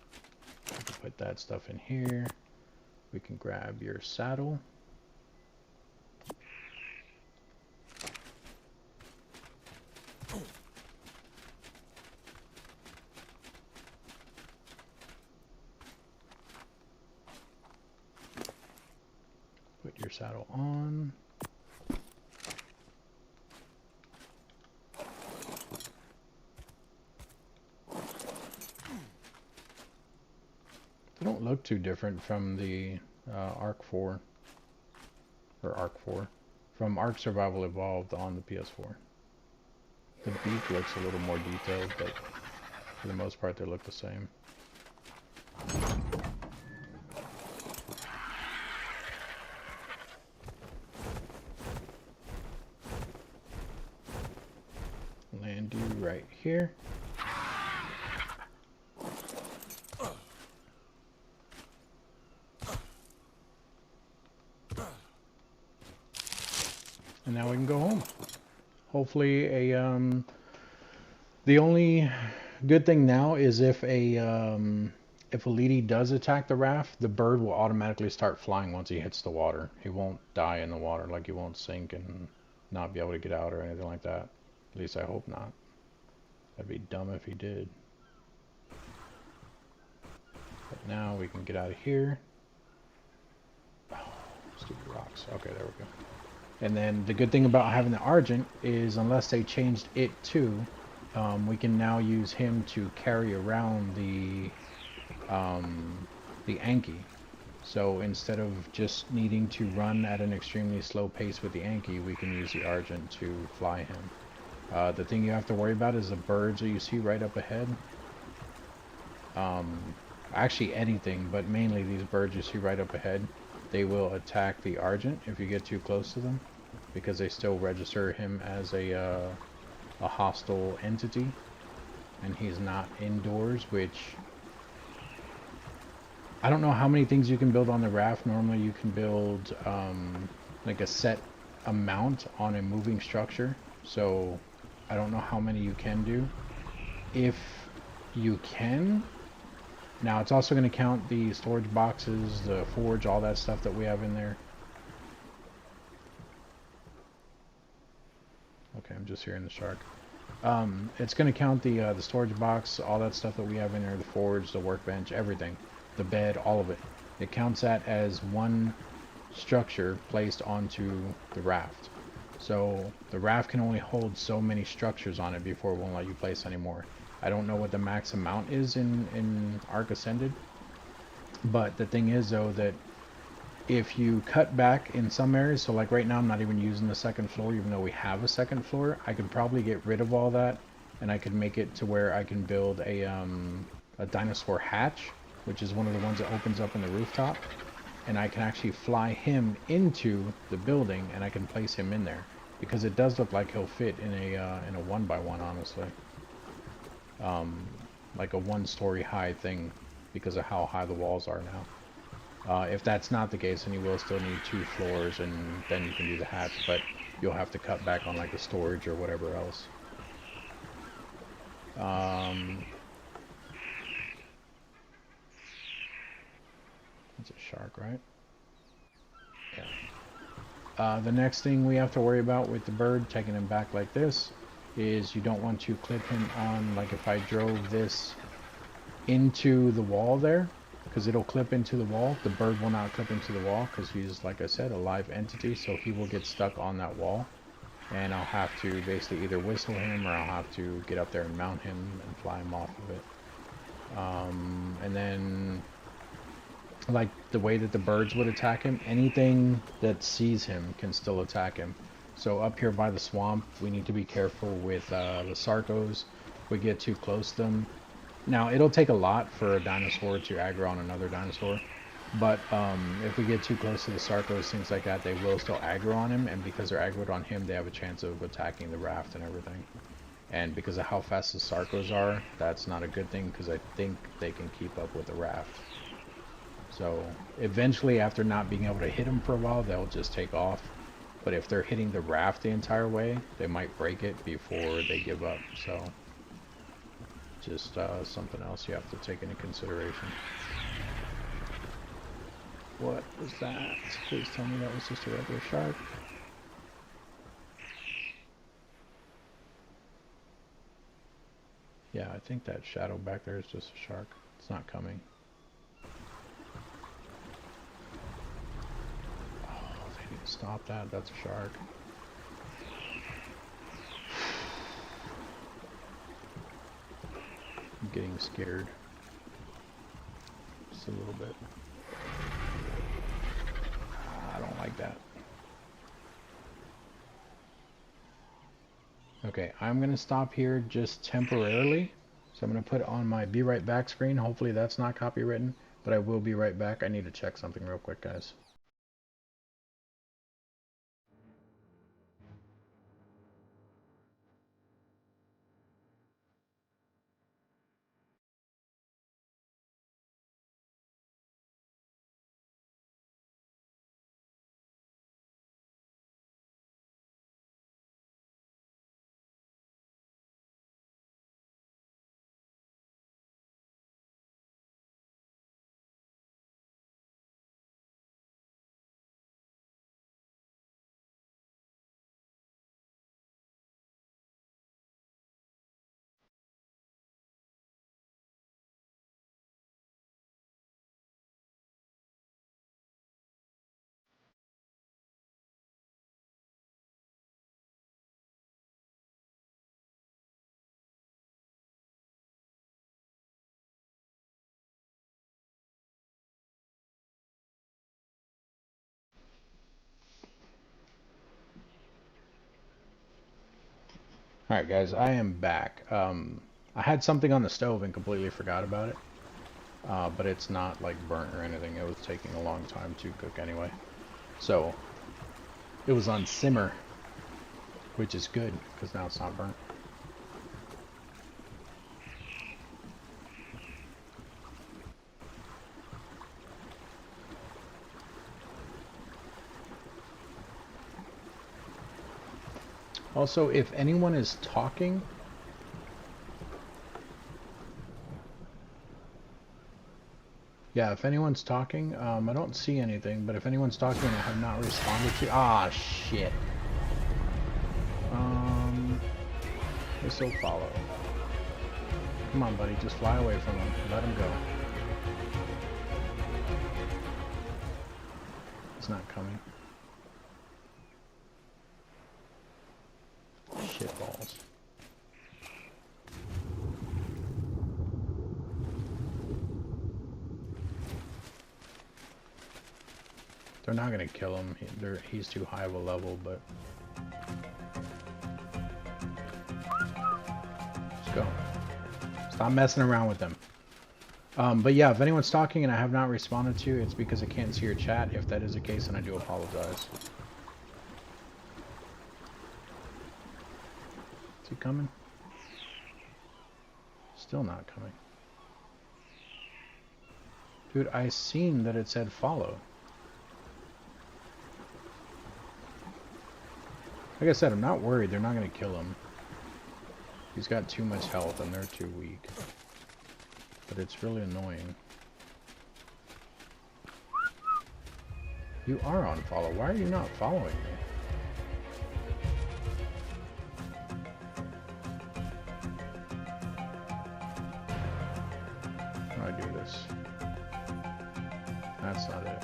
We can put that stuff in here. We can grab your saddle. Put your saddle on. They don't look too different from the Arc 4, or Arc 4, from Arc Survival Evolved on the PS4. The beak looks a little more detailed, but for the most part they look the same. Land you right here. And now we can go home. Hopefully the only good thing now is if a Lady does attack the raft, the bird will automatically start flying once he hits the water. He won't die in the water, like he won't sink and not be able to get out or anything like that. At least I hope not. That'd be dumb if he did. But now we can get out of here. Oh, stupid rocks. Okay, there we go. And then the good thing about having the Argent is, unless they changed it too, we can now use him to carry around the Anki. So instead of just needing to run at an extremely slow pace with the Anki, we can use the Argent to fly him. The thing you have to worry about is the birds that you see right up ahead. Actually anything, but mainly these birds you see right up ahead. They will attack the Argent if you get too close to them, because they still register him as a hostile entity, and he's not indoors, which I don't know how many things you can build on the raft. Normally you can build like a set amount on a moving structure, so I don't know how many you can do. If you can, now it's also going to count the storage boxes, the forge, all that stuff that we have in there. Okay, I'm just hearing the shark. It's going to count the storage box, all that stuff that we have in there, the forge, the workbench, everything, the bed, all of it. It counts that as one structure placed onto the raft. So the raft can only hold so many structures on it before it won't let you place any more. I don't know what the max amount is in Ark Ascended, but the thing is though that if you cut back in some areas, so like right now I'm not even using the second floor even though we have a second floor, I could probably get rid of all that and I could make it to where I can build a dinosaur hatch, which is one of the ones that opens up in the rooftop, and I can actually fly him into the building and I can place him in there. because it does look like he'll fit in a 1x1, honestly. Like a 1-story high thing because of how high the walls are now. If that's not the case, then you will still need 2 floors, and then you can do the hatch, but you'll have to cut back on like the storage or whatever else. It's a shark, right? Yeah. The next thing we have to worry about with the bird, taking him back like this, is you don't want to clip him on, like if I drove this into the wall there, because it'll clip into the wall. The bird will not clip into the wall because he's, like I said, a live entity, so he will get stuck on that wall. And I'll have to basically either whistle him or I'll have to get up there and mount him and fly him off of it. And then, like the way that the birds would attack him, anything that sees him can still attack him. So up here by the swamp, we need to be careful with the sarcos. If we get too close to them. Now, it'll take a lot for a dinosaur to aggro on another dinosaur. But if we get too close to the sarcos, things like that, they will still aggro on him. And because they're aggroed on him, they have a chance of attacking the raft and everything. And because of how fast the sarcos are, that's not a good thing because I think they can keep up with the raft. So eventually, after not being able to hit them for a while, they'll just take off. But if they're hitting the raft the entire way, they might break it before they give up. So just something else you have to take into consideration. What was that? Please tell me that was just a regular shark. Yeah, I think that shadow back there is just a shark. It's not coming. Oh, they need to stop that. That's a shark. I'm getting scared. Just a little bit. I don't like that. Okay, I'm going to stop here just temporarily. So I'm going to put on my be right back screen. Hopefully that's not copywritten, but I will be right back. I need to check something real quick, guys. Alright guys, I am back. I had something on the stove and completely forgot about it. But it's not like burnt or anything. It was taking a long time to cook anyway. So, it was on simmer, which is good, because now it's not burnt. Also, if anyone is talking, yeah, if anyone's talking, I don't see anything, but if anyone's talking and I have not responded to, ah, shit. This will follow. Come on, buddy, just fly away from him. Let him go. It's not coming. Shit balls. They're not gonna kill him. He's too high of a level, but let's go. Stop messing around with them. But yeah, if anyone's talking and I have not responded to, it's because I can't see your chat. If that is the case, then I do apologize. Is he coming? Still not coming. Dude, I seen that it said follow. Like I said, I'm not worried. They're not going to kill him. He's got too much health and they're too weak. But it's really annoying. You are on follow. Why are you not following me? How do I do this? That's not it.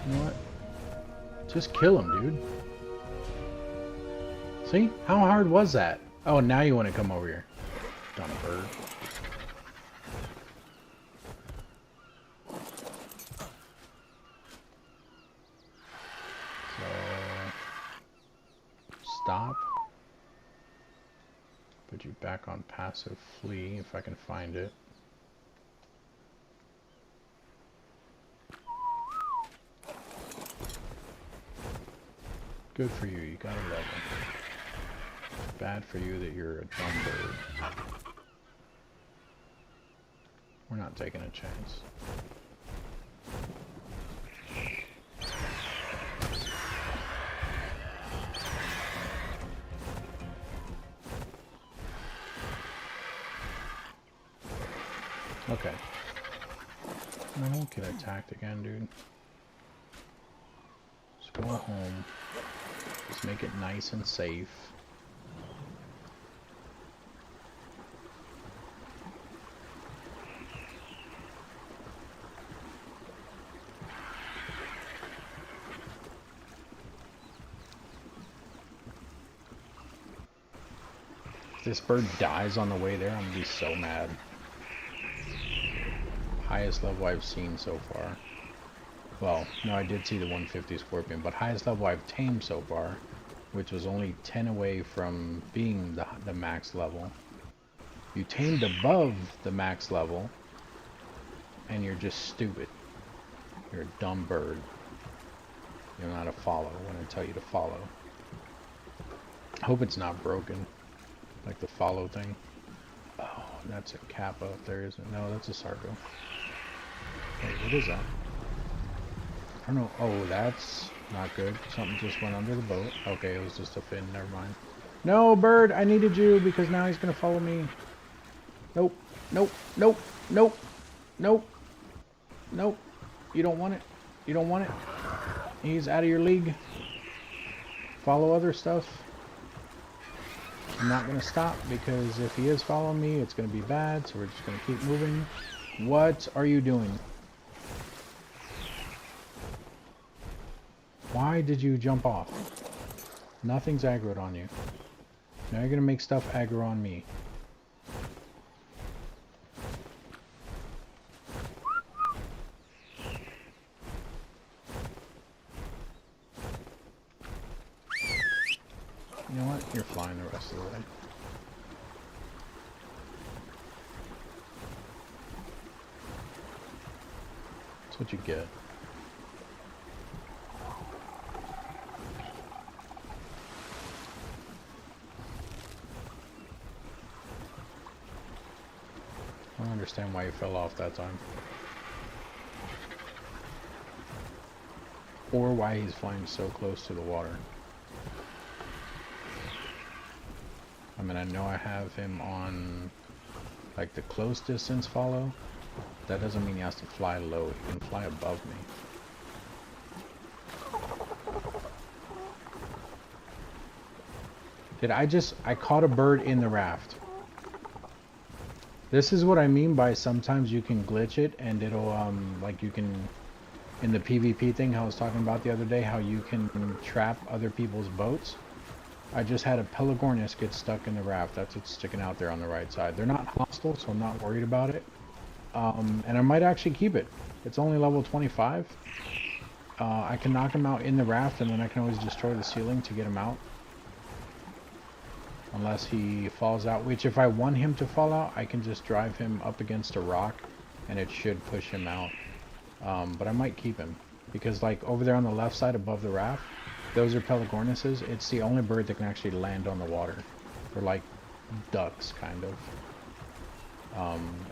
You know what? Just kill him, dude. See? How hard was that? Oh, now you want to come over here. Dumb bird. So... stop. Put you back on passive flee if I can find it. Good for you, you got a level. Bad for you that you're a dumb bird. We're not taking a chance. Okay. I won't get attacked again, dude. Just go home. Just make it nice and safe. If this bird dies on the way there, I'm gonna be so mad. Highest level I've seen so far. Well, no, I did see the 150 scorpion, but highest level I've tamed so far, which was only 10 away from being the max level. You tamed above the max level, and you're just stupid. You're a dumb bird. You're not a follow when I tell you to follow. I hope it's not broken, like the follow thing. Oh, that's a Kappa if there isn't. No, that's a Sargo. Hey, what is that? I don't know. Oh, that's not good. Something just went under the boat. Okay, it was just a fin. Never mind. No, bird, I needed you because now he's going to follow me. Nope. Nope. Nope. Nope. Nope. Nope. You don't want it. You don't want it. He's out of your league. Follow other stuff. I'm not going to stop because if he is following me, it's going to be bad. So we're just going to keep moving. What are you doing? Why did you jump off? Nothing's aggroed on you. Now you're going to make stuff aggro on me. You know what? You're flying the rest of the way. That's what you get. I don't understand why you fell off that time. Or why he's flying so close to the water. I mean, I know I have him on like the close distance follow. That doesn't mean he has to fly low. He can fly above me. I caught a bird in the raft. This is what I mean by sometimes you can glitch it and it'll, like you can, in the PvP thing I was talking about the other day, how you can trap other people's boats. I just had a Pelagornis get stuck in the raft. That's what's sticking out there on the right side. They're not hostile, so I'm not worried about it. And I might actually keep it. It's only level 25. I can knock him out in the raft, and then I can always destroy the ceiling to get him out. Unless he falls out, which if I want him to fall out, I can just drive him up against a rock and it should push him out. But I might keep him, because like over there on the left side above the raft, those are Pelagornises. It's the only bird that can actually land on the water. They're like ducks, kind of.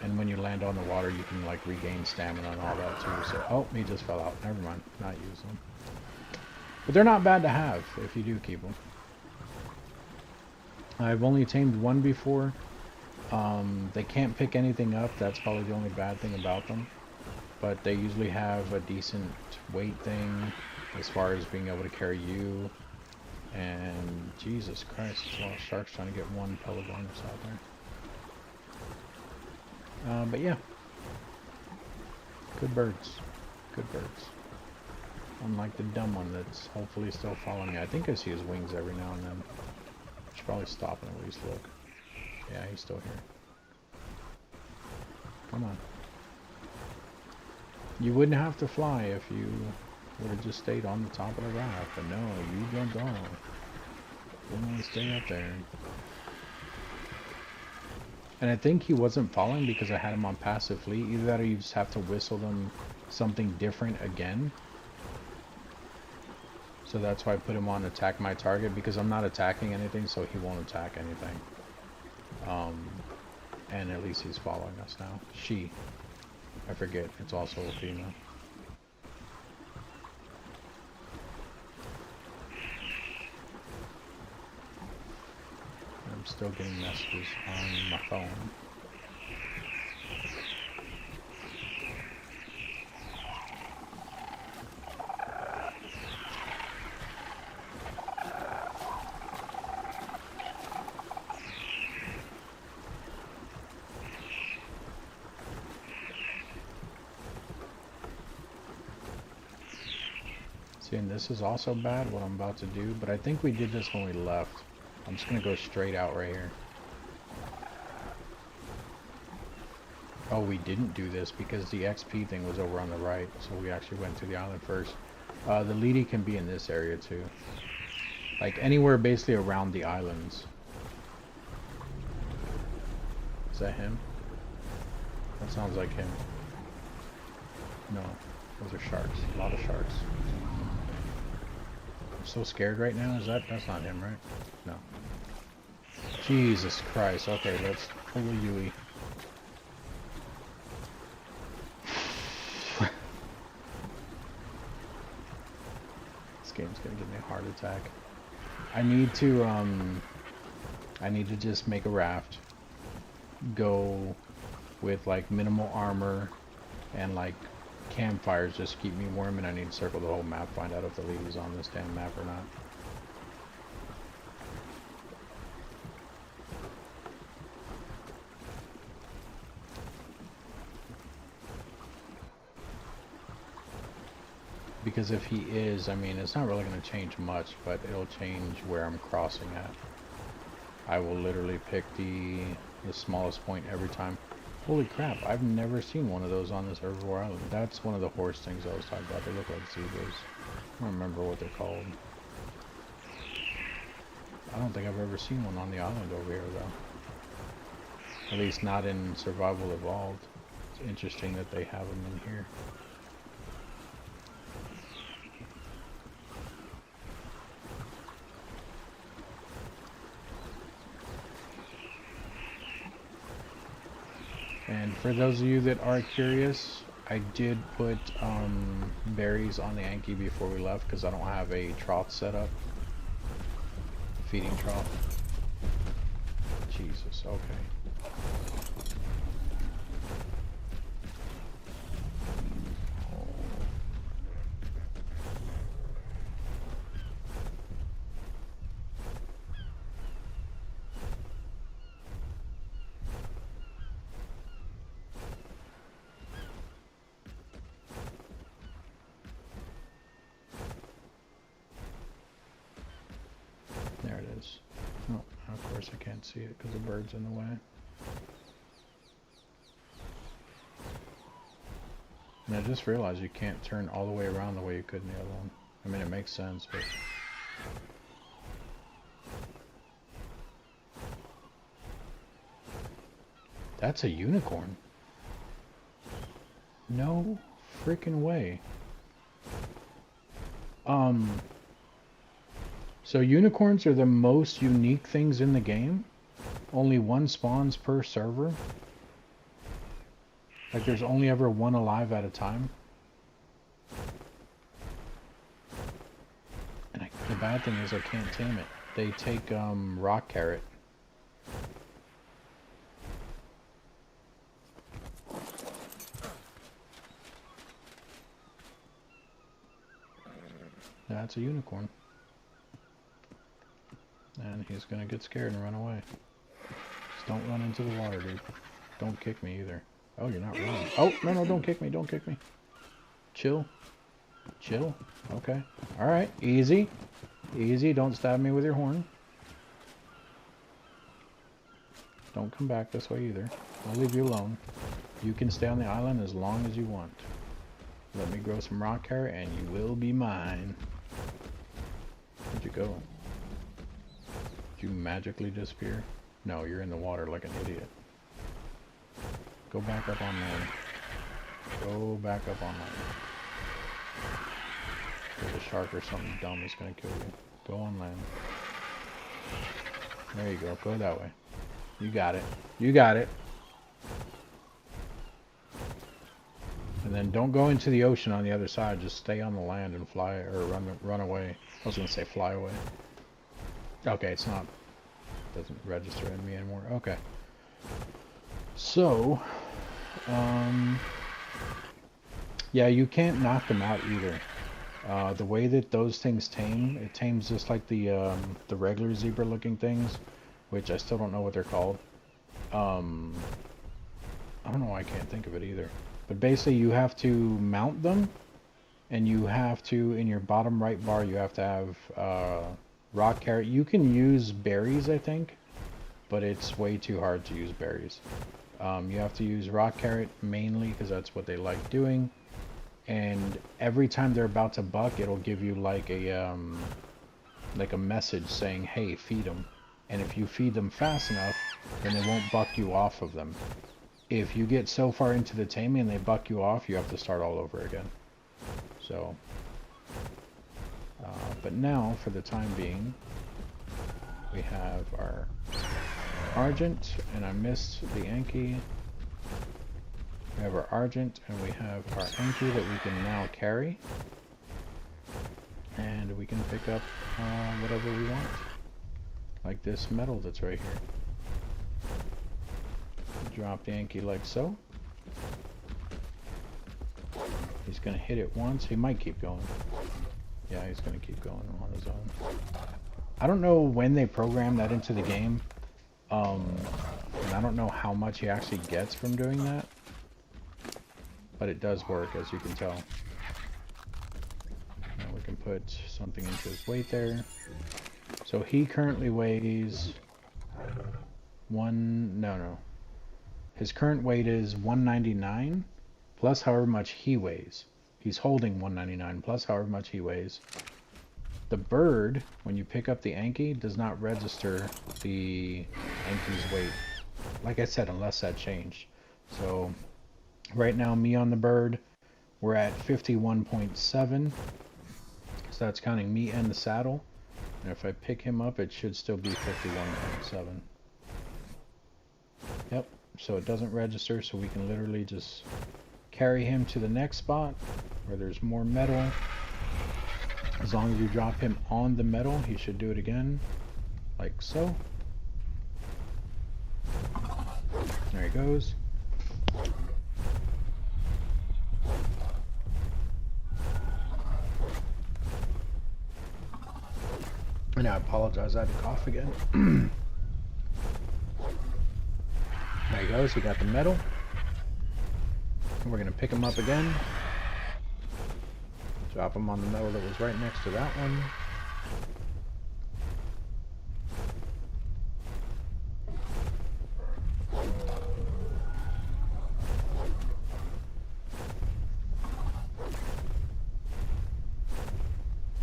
And when you land on the water, you can like regain stamina and all that too. So, oh, he just fell out. Never mind, not use them. But they're not bad to have if you do keep them. I've only tamed one before. They can't pick anything up. That's probably the only bad thing about them. But they usually have a decent weight thing as far as being able to carry you. And Jesus Christ, there's a lot of sharks trying to get one Pelagornis out there. But yeah, good birds, good birds. Unlike the dumb one that's hopefully still following me. I think I see his wings every now and then. Should probably stop and at least look. Yeah, he's still here. Come on. You wouldn't have to fly if you would have just stayed on the top of the raft, but no, you jumped on. You want to stay up there. And I think he wasn't falling because I had him on passive fleet. Either that or you just have to whistle them something different again. So that's why I put him on attack my target, because I'm not attacking anything, so he won't attack anything. And at least he's following us now. She. I forget, it's also a female. I'm still getting messages on my phone. See, and this is also bad, what I'm about to do, but I think we did this when we left. I'm just going to go straight out right here. Oh, we didn't do this because the XP thing was over on the right, so we actually went to the island first. The Leedy can be in this area too. Like anywhere basically around the islands. Is that him? That sounds like him. No, those are sharks. A lot of sharks. I'm so scared right now. That's not him, right? No. Jesus Christ. Okay, let's pull a Yui. This game's gonna give me a heart attack. I need to just make a raft. Go with like minimal armor and like campfires just keep me warm, and I need to circle the whole map, find out if the lead is on this damn map or not. Because if he is, I mean, it's not really going to change much, but it'll change where I'm crossing at. I will literally pick the smallest point every time. Holy crap, I've never seen one of those on this Herbivore Island. That's one of the horse things I was talking about. They look like zebras. I don't remember what they're called. I don't think I've ever seen one on the island over here, though. At least not in Survival Evolved. It's interesting that they have them in here. And for those of you that are curious, I did put berries on the Anki before we left because I don't have a trough set up. Feeding trough. Jesus, okay. There it is. Oh, of course I can't see it because the bird's in the way. And I just realized you can't turn all the way around the way you could in the other one. I mean, it makes sense, but... That's a unicorn. No freaking way. So unicorns are the most unique things in the game. Only one spawns per server. Like there's only ever one alive at a time. And the bad thing is I can't tame it. They take rock carrot. That's a unicorn. And he's gonna get scared and run away. Just don't run into the water, dude. Don't kick me either. Oh, you're not running. Oh, no, no, don't kick me, don't kick me. Chill. Chill. Okay. Alright, easy. Easy, don't stab me with your horn. Don't come back this way either. I'll leave you alone. You can stay on the island as long as you want. Let me grow some rock carrot and you will be mine. Where'd you go? Did you magically disappear? No, you're in the water like an idiot. Go back up on land. Go back up on land. There's a shark or something dumb that's gonna kill you. Go on land. There you go. Go that way. You got it. You got it. And then don't go into the ocean on the other side. Just stay on the land and fly or run away. I was gonna say fly away. Okay, it's not. Doesn't register in me anymore. Okay. So, yeah, you can't knock them out either. The way that those things tame, it tames just like the regular zebra-looking things, which I still don't know what they're called. I don't know why I can't think of it either. But basically, you have to mount them, and you have to, in your bottom right bar, you have to have rock carrot. You can use berries, I think, but it's way too hard to use berries. You have to use rock carrot mainly because that's what they like doing. And every time they're about to buck, it'll give you like a message saying, "Hey, feed them." And if you feed them fast enough, then they won't buck you off of them. If you get so far into the taming and they buck you off, you have to start all over again. So, but now, for the time being, we have our Argent, and I missed the Anki. We have our Argent, and we have our Anki that we can now carry. And we can pick up whatever we want. Like this metal that's right here. Drop the Anki like so. He's going to hit it once. He might keep going. Yeah, he's going to keep going on his own. I don't know when they programmed that into the game. And I don't know how much he actually gets from doing that. But it does work, as you can tell. Now we can put something into his weight there. So he currently weighs his current weight is 199 plus however much he weighs. He's holding 199 plus however much he weighs. The bird, when you pick up the Anki, does not register the Anki's weight. Like I said, unless that changed. So right now, me on the bird, we're at 51.7. So that's counting me and the saddle. And if I pick him up, it should still be 51.7. Yep, so it doesn't register, so we can literally just carry him to the next spot where there's more metal. As long as you drop him on the metal, he should do it again, like so. There he goes. And I apologize, I had to cough again. There he goes, he got the metal. We're going to pick him up again. Drop him on the metal that was right next to that one.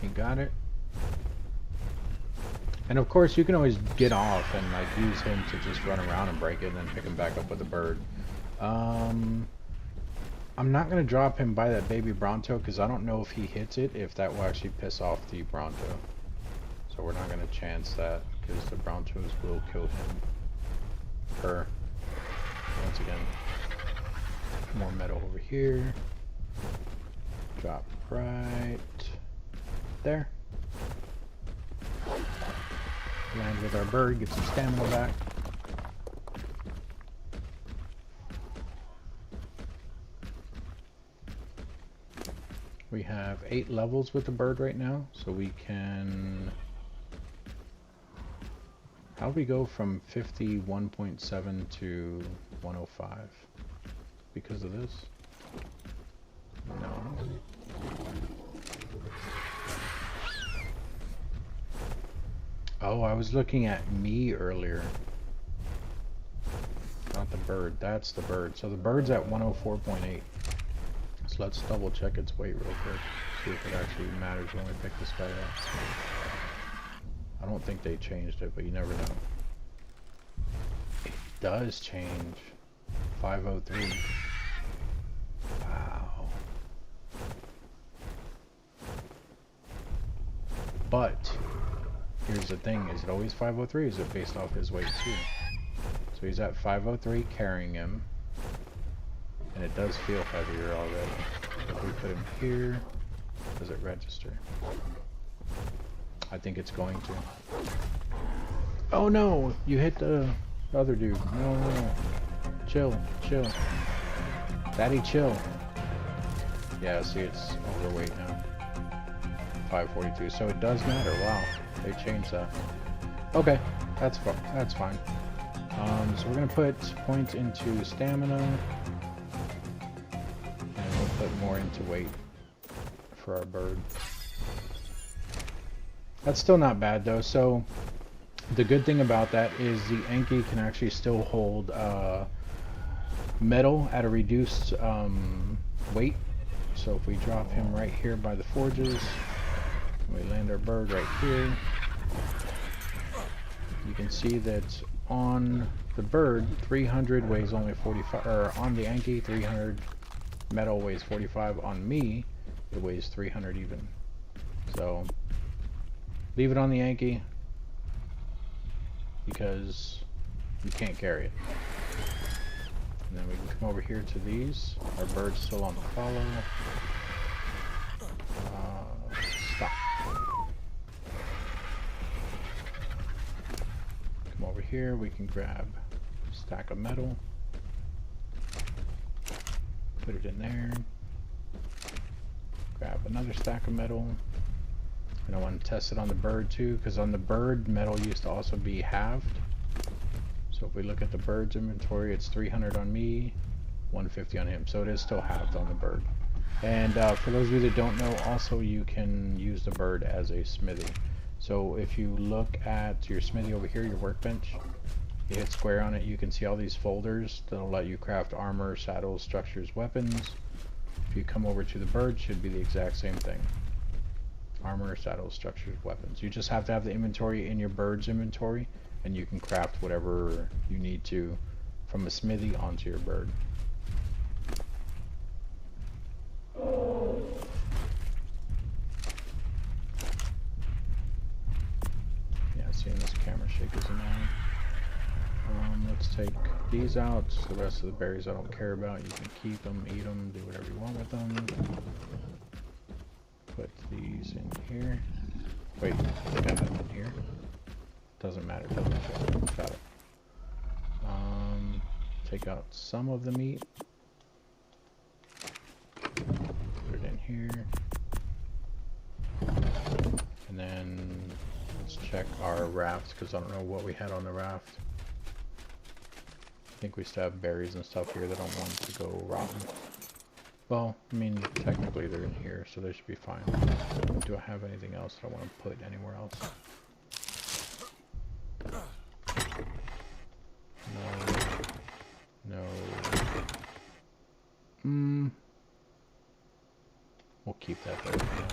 He got it. And of course you can always get off and like use him to just run around and break it and then pick him back up with a bird. I'm not going to drop him by that baby Bronto because I don't know if he hits it, if that will actually piss off the Bronto. So we're not going to chance that because the Brontos will kill him. Her. Once again. More metal over here. Drop right there. Land with our bird, get some stamina back. We have 8 levels with the bird right now, so we can... How do we go from 51.7 to 105? Because of this? No. Oh, I was looking at me earlier. Not the bird, that's the bird. So the bird's at 104.8. So let's double check its weight real quick. See if it actually matters when we pick this guy up. I don't think they changed it, but you never know. It does change. 503. Wow. But here's the thing, is it always 503 or is it based off his weight too? So he's at 503 carrying him. And it does feel heavier already. If we put him here, does it register? I think it's going to. Oh no! You hit the other dude. No, no, no. Chill, chill. Daddy, chill. Yeah, see, it's overweight now. 542. So it does matter. Wow, they changed that. Okay, that's fine. That's fine. So we're gonna put points into stamina, and we'll put more into weight for our bird. That's still not bad though. So the good thing about that is the Enki can actually still hold metal at a reduced weight. So if we drop him right here by the forges, we land our bird right here, you can see that on the bird 300 weighs only 45, or on the Enki 300 metal weighs 45. On me it weighs 300 even. So leave it on the Enki because you can't carry it. And then we can come over here to these. Our bird's still on the follow. Stop. Come over here, we can grab a stack of metal. Put it in there. Grab another stack of metal. And I want to test it on the bird too, because on the bird, metal used to also be halved. So if we look at the bird's inventory, it's 300 on me, 150 on him. So it is still halved on the bird. And for those of you that don't know, also you can use the bird as a smithy. So if you look at your smithy over here, your workbench, you hit square on it, you can see all these folders that'll let you craft armor, saddles, structures, weapons. If you come over to the bird, it should be the exact same thing. Armor, saddles, structures, weapons. You just have to have the inventory in your bird's inventory, and you can craft whatever you need to from a smithy onto your bird. Yeah, seeing this camera shake is annoying. Let's take these out. The rest of the berries I don't care about. You can keep them, eat them, do whatever you want with them. Put these in here. Wait, I think I have them in here. Doesn't matter, doesn't show. Got it. Take out some of the meat. Put it in here. And then let's check our raft, because I don't know what we had on the raft. I think we still have berries and stuff here that I don't want to go rotten. Well, I mean, technically they're in here, so they should be fine. Do I have anything else that I want to put anywhere else? No. We'll keep that there for now.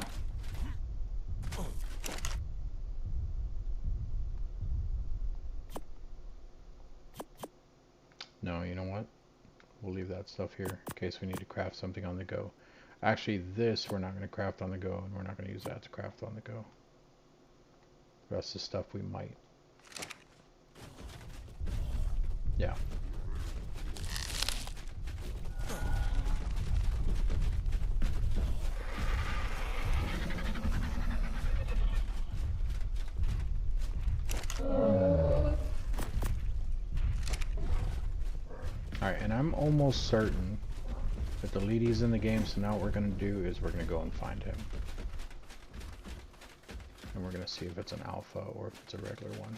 No, you know what? We'll leave that that stuff here in case we need to craft something on the go. Actually, this we're not going to craft on the go, and we're not going to use that to craft on the go. The rest of the stuff we might. Yeah. Alright, and I'm almost certain that the lady's in the game, so now what we're going to do is we're going to go and find him. And we're going to see if it's an alpha or if it's a regular one.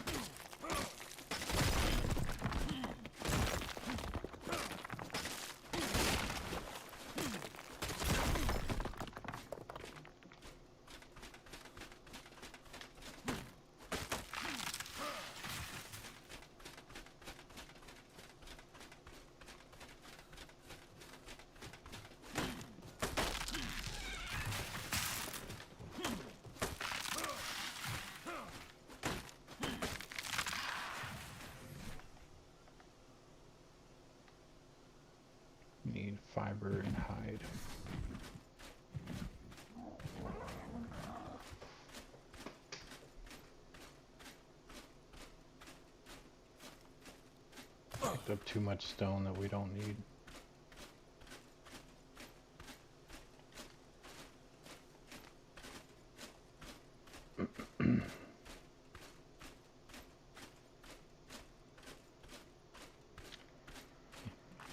Need fiber and hide. Picked up too much stone that we don't need.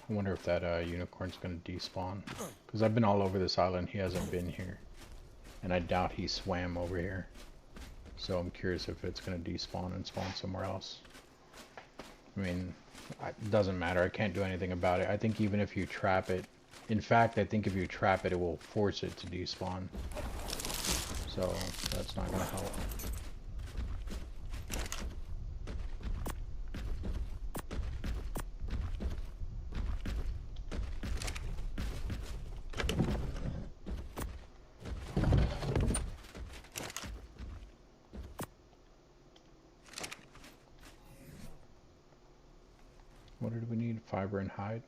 I wonder if that unicorn's going to despawn. Because I've been all over this island. He hasn't been here. And I doubt he swam over here. So I'm curious if it's going to despawn and spawn somewhere else. I mean, it doesn't matter. I can't do anything about it. I think even if you trap it... In fact, I think if you trap it, it will force it to despawn. So that's not going to help. What did we need? Fiber and hide?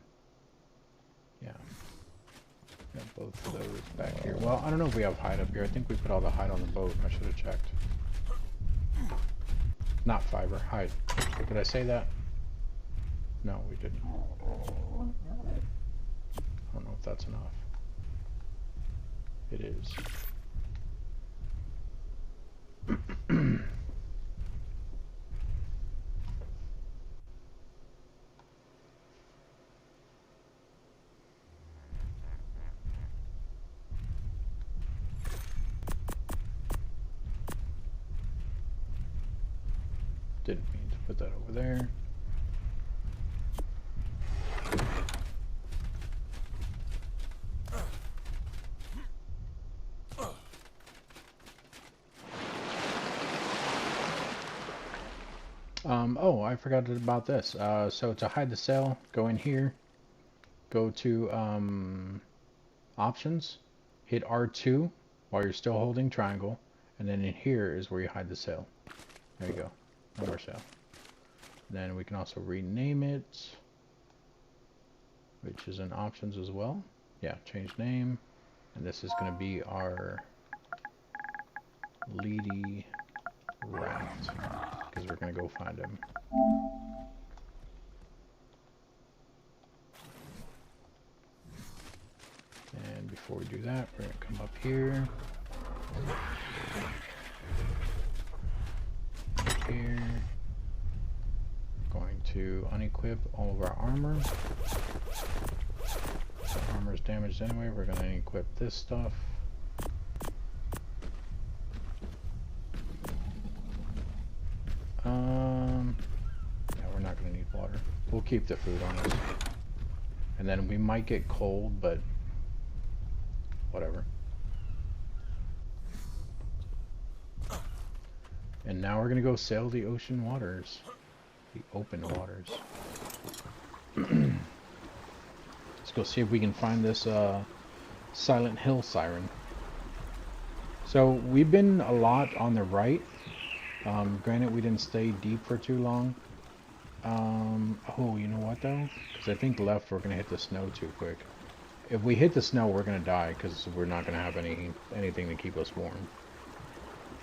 Yeah. Got both of those back here. Well, I don't know if we have hide up here. I think we put all the hide on the boat. I should have checked. Not fiber, hide. Did I say that? No, we didn't. I don't know if that's enough. It is. Didn't mean to put that over there. Oh, I forgot about this. So to hide the sail, go in here, go to options, hit R2 while you're still holding triangle, and then in here is where you hide the sail. There you go. No more sail. Then we can also rename it, which is in options as well. Yeah, change name, and this is going to be our Leedy Raft, because we're going to go find him. And before we do that, we're going to come up here. Here. Going to unequip all of our armor. Our armor is damaged anyway. We're going to equip this stuff. Yeah, we're not going to need water. We'll keep the food on us. And then we might get cold, but whatever. And now we're going to go sail the ocean waters. The open waters. Let's go see if we can find this Silent Hill siren. So we've been a lot on the right. Granted, we didn't stay deep for too long. Oh, you know what though? Because I think left we're gonna hit the snow too quick. If we hit the snow, we're gonna die because we're not gonna have anything to keep us warm.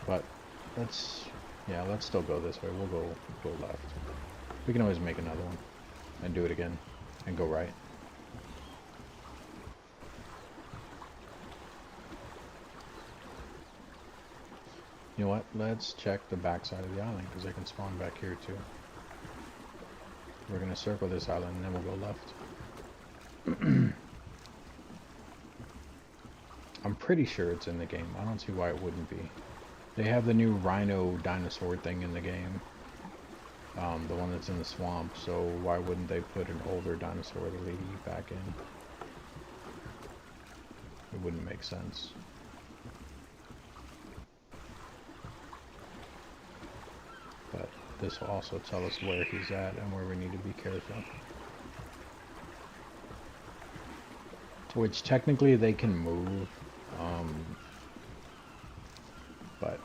But let's still go this way. We'll go left. We can always make another one and do it again and go right. You know what? Let's check the back side of the island because I can spawn back here too. We're gonna circle this island and then we'll go left. I'm pretty sure it's in the game. I don't see why it wouldn't be. They have the new rhino dinosaur thing in the game. The one that's in the swamp, so why wouldn't they put an older dinosaur lady back in? It wouldn't make sense. But this will also tell us where he's at and where we need to be careful. Which technically they can move, but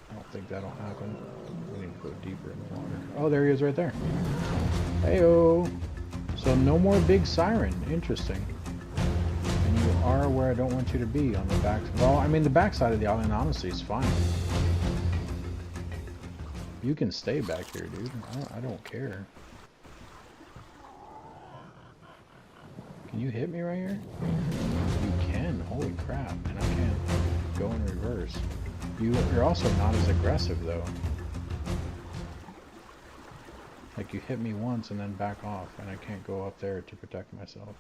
I don't think that'll happen. We need to go deeper in the water. Oh, there he is right there. Heyo! So no more big siren. Interesting. And you are where I don't want you to be on the back. Well, I mean the backside of the island honestly is fine. You can stay back here, dude. I don't care. Can you hit me right here? You can. Holy crap. And I can't go in reverse. You're also not as aggressive though. Like you hit me once and then back off and I can't go up there to protect myself.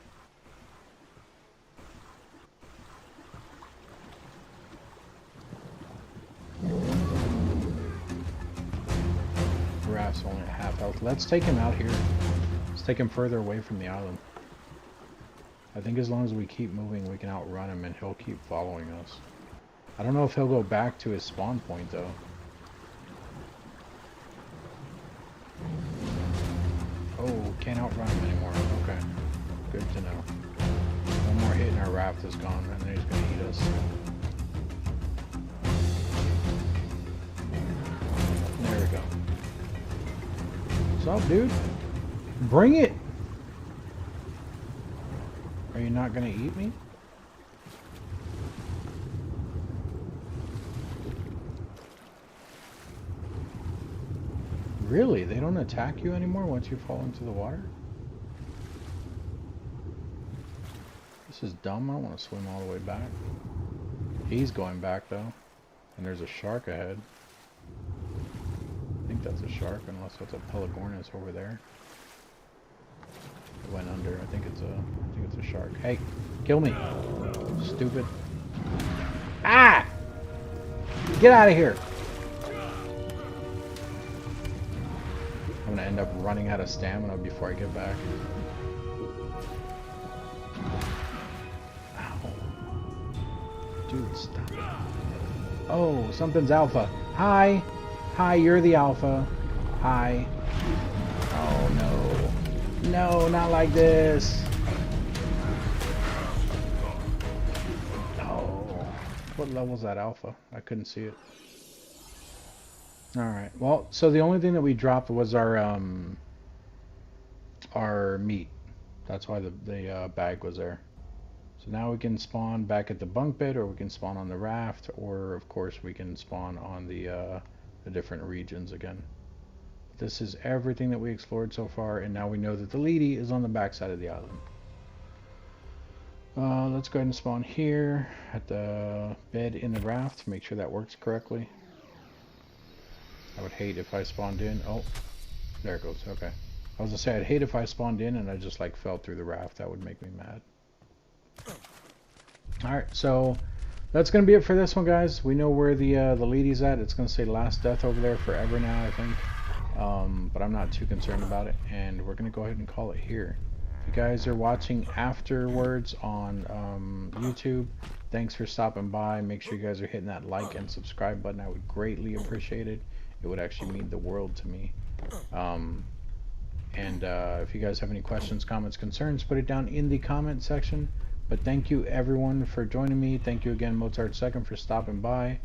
Raph's only at half health. Let's take him out here. Let's take him further away from the island. I think as long as we keep moving, we can outrun him and he'll keep following us. I don't know if he'll go back to his spawn point though. Oh, can't outrun him anymore. Okay. Good to know. One more hit and our raft is gone and then he's gonna eat us. There we go. What's up, dude? Bring it! Are you not gonna eat me? Really? They don't attack you anymore once you fall into the water? This is dumb. I don't want to swim all the way back. He's going back though. And there's a shark ahead. I think that's a shark unless that's a Pelagornis over there. It went under. I think it's a shark. Hey, kill me. Stupid. Ah! Get out of here. I'm gonna end up running out of stamina before I get back. Ow. Dude, stop. Oh, something's alpha. Hi. Hi, you're the alpha. Hi. Oh no. No, not like this. Oh. What level's that alpha? I couldn't see it. Alright, well, so the only thing that we dropped was our meat. That's why the bag was there. So now we can spawn back at the bunk bed, or we can spawn on the raft, or of course we can spawn on the different regions again. This is everything that we explored so far, and now we know that the Leedy is on the backside of the island. Let's go ahead and spawn here at the bed in the raft, make sure that works correctly. I would hate if I spawned in. Oh, there it goes. Okay. I was gonna say I'd hate if I spawned in and I just like fell through the raft. That would make me mad. Alright, so that's gonna be it for this one, guys. We know where the Leedy's at. It's gonna say last death over there forever now, I think. But I'm not too concerned about it, and we're gonna go ahead and call it here. If you guys are watching afterwards on YouTube, thanks for stopping by. Make sure you guys are hitting that like and subscribe button. I would greatly appreciate it. It would actually mean the world to me. If you guys have any questions, comments, concerns, put it down in the comment section. But thank you everyone for joining me. Thank you again, Mozart Second, for stopping by.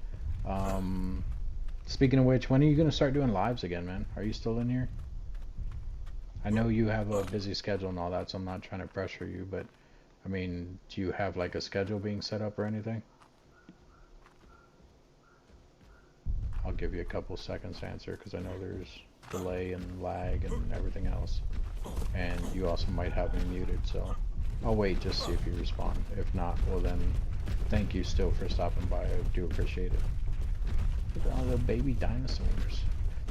Speaking of which, when are you going to start doing lives again, man? Are you still in here? I know you have a busy schedule and all that, so I'm not trying to pressure you, but I mean, do you have like a schedule being set up or anything? I'll give you a couple seconds to answer because I know there's delay and lag and everything else. And you also might have me muted, so I'll wait just to see if you respond. If not, well then, thank you still for stopping by. I do appreciate it. Look at all the baby dinosaurs.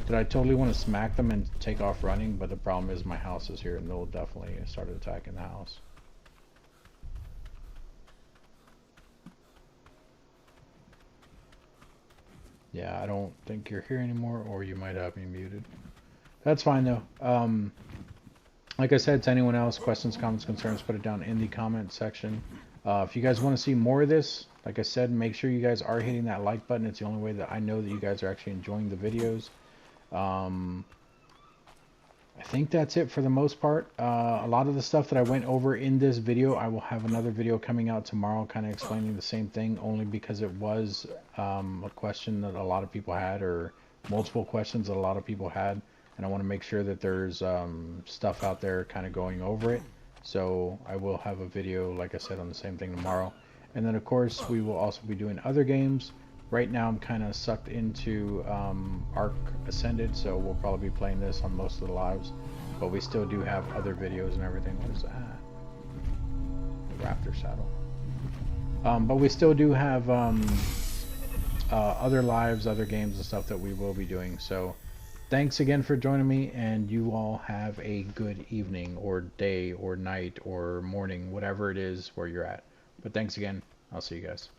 Did I totally want to smack them and take off running? But the problem is my house is here and they'll definitely start attacking the house. Yeah, I don't think you're here anymore, or you might have me muted. That's fine though. Like I said, to anyone else, questions, comments, concerns, put it down in the comment section. If you guys want to see more of this, like I said, make sure you guys are hitting that like button. It's the only way that I know that you guys are actually enjoying the videos. I think that's it for the most part. A lot of the stuff that I went over in this video, I will have another video coming out tomorrow kind of explaining the same thing, only because it was a question that a lot of people had, or multiple questions that a lot of people had, and I want to make sure that there's stuff out there kind of going over it. So I will have a video, like I said, on the same thing tomorrow. And then of course we will also be doing other games. Right now I'm kind of sucked into Ark Ascended, so we'll probably be playing this on most of the lives, but we still do have other videos and everything. What is that? The Raptor saddle. But we still do have other lives, other games and stuff that we will be doing. So thanks again for joining me, and you all have a good evening or day or night or morning, whatever it is where you're at. But thanks again. I'll see you guys.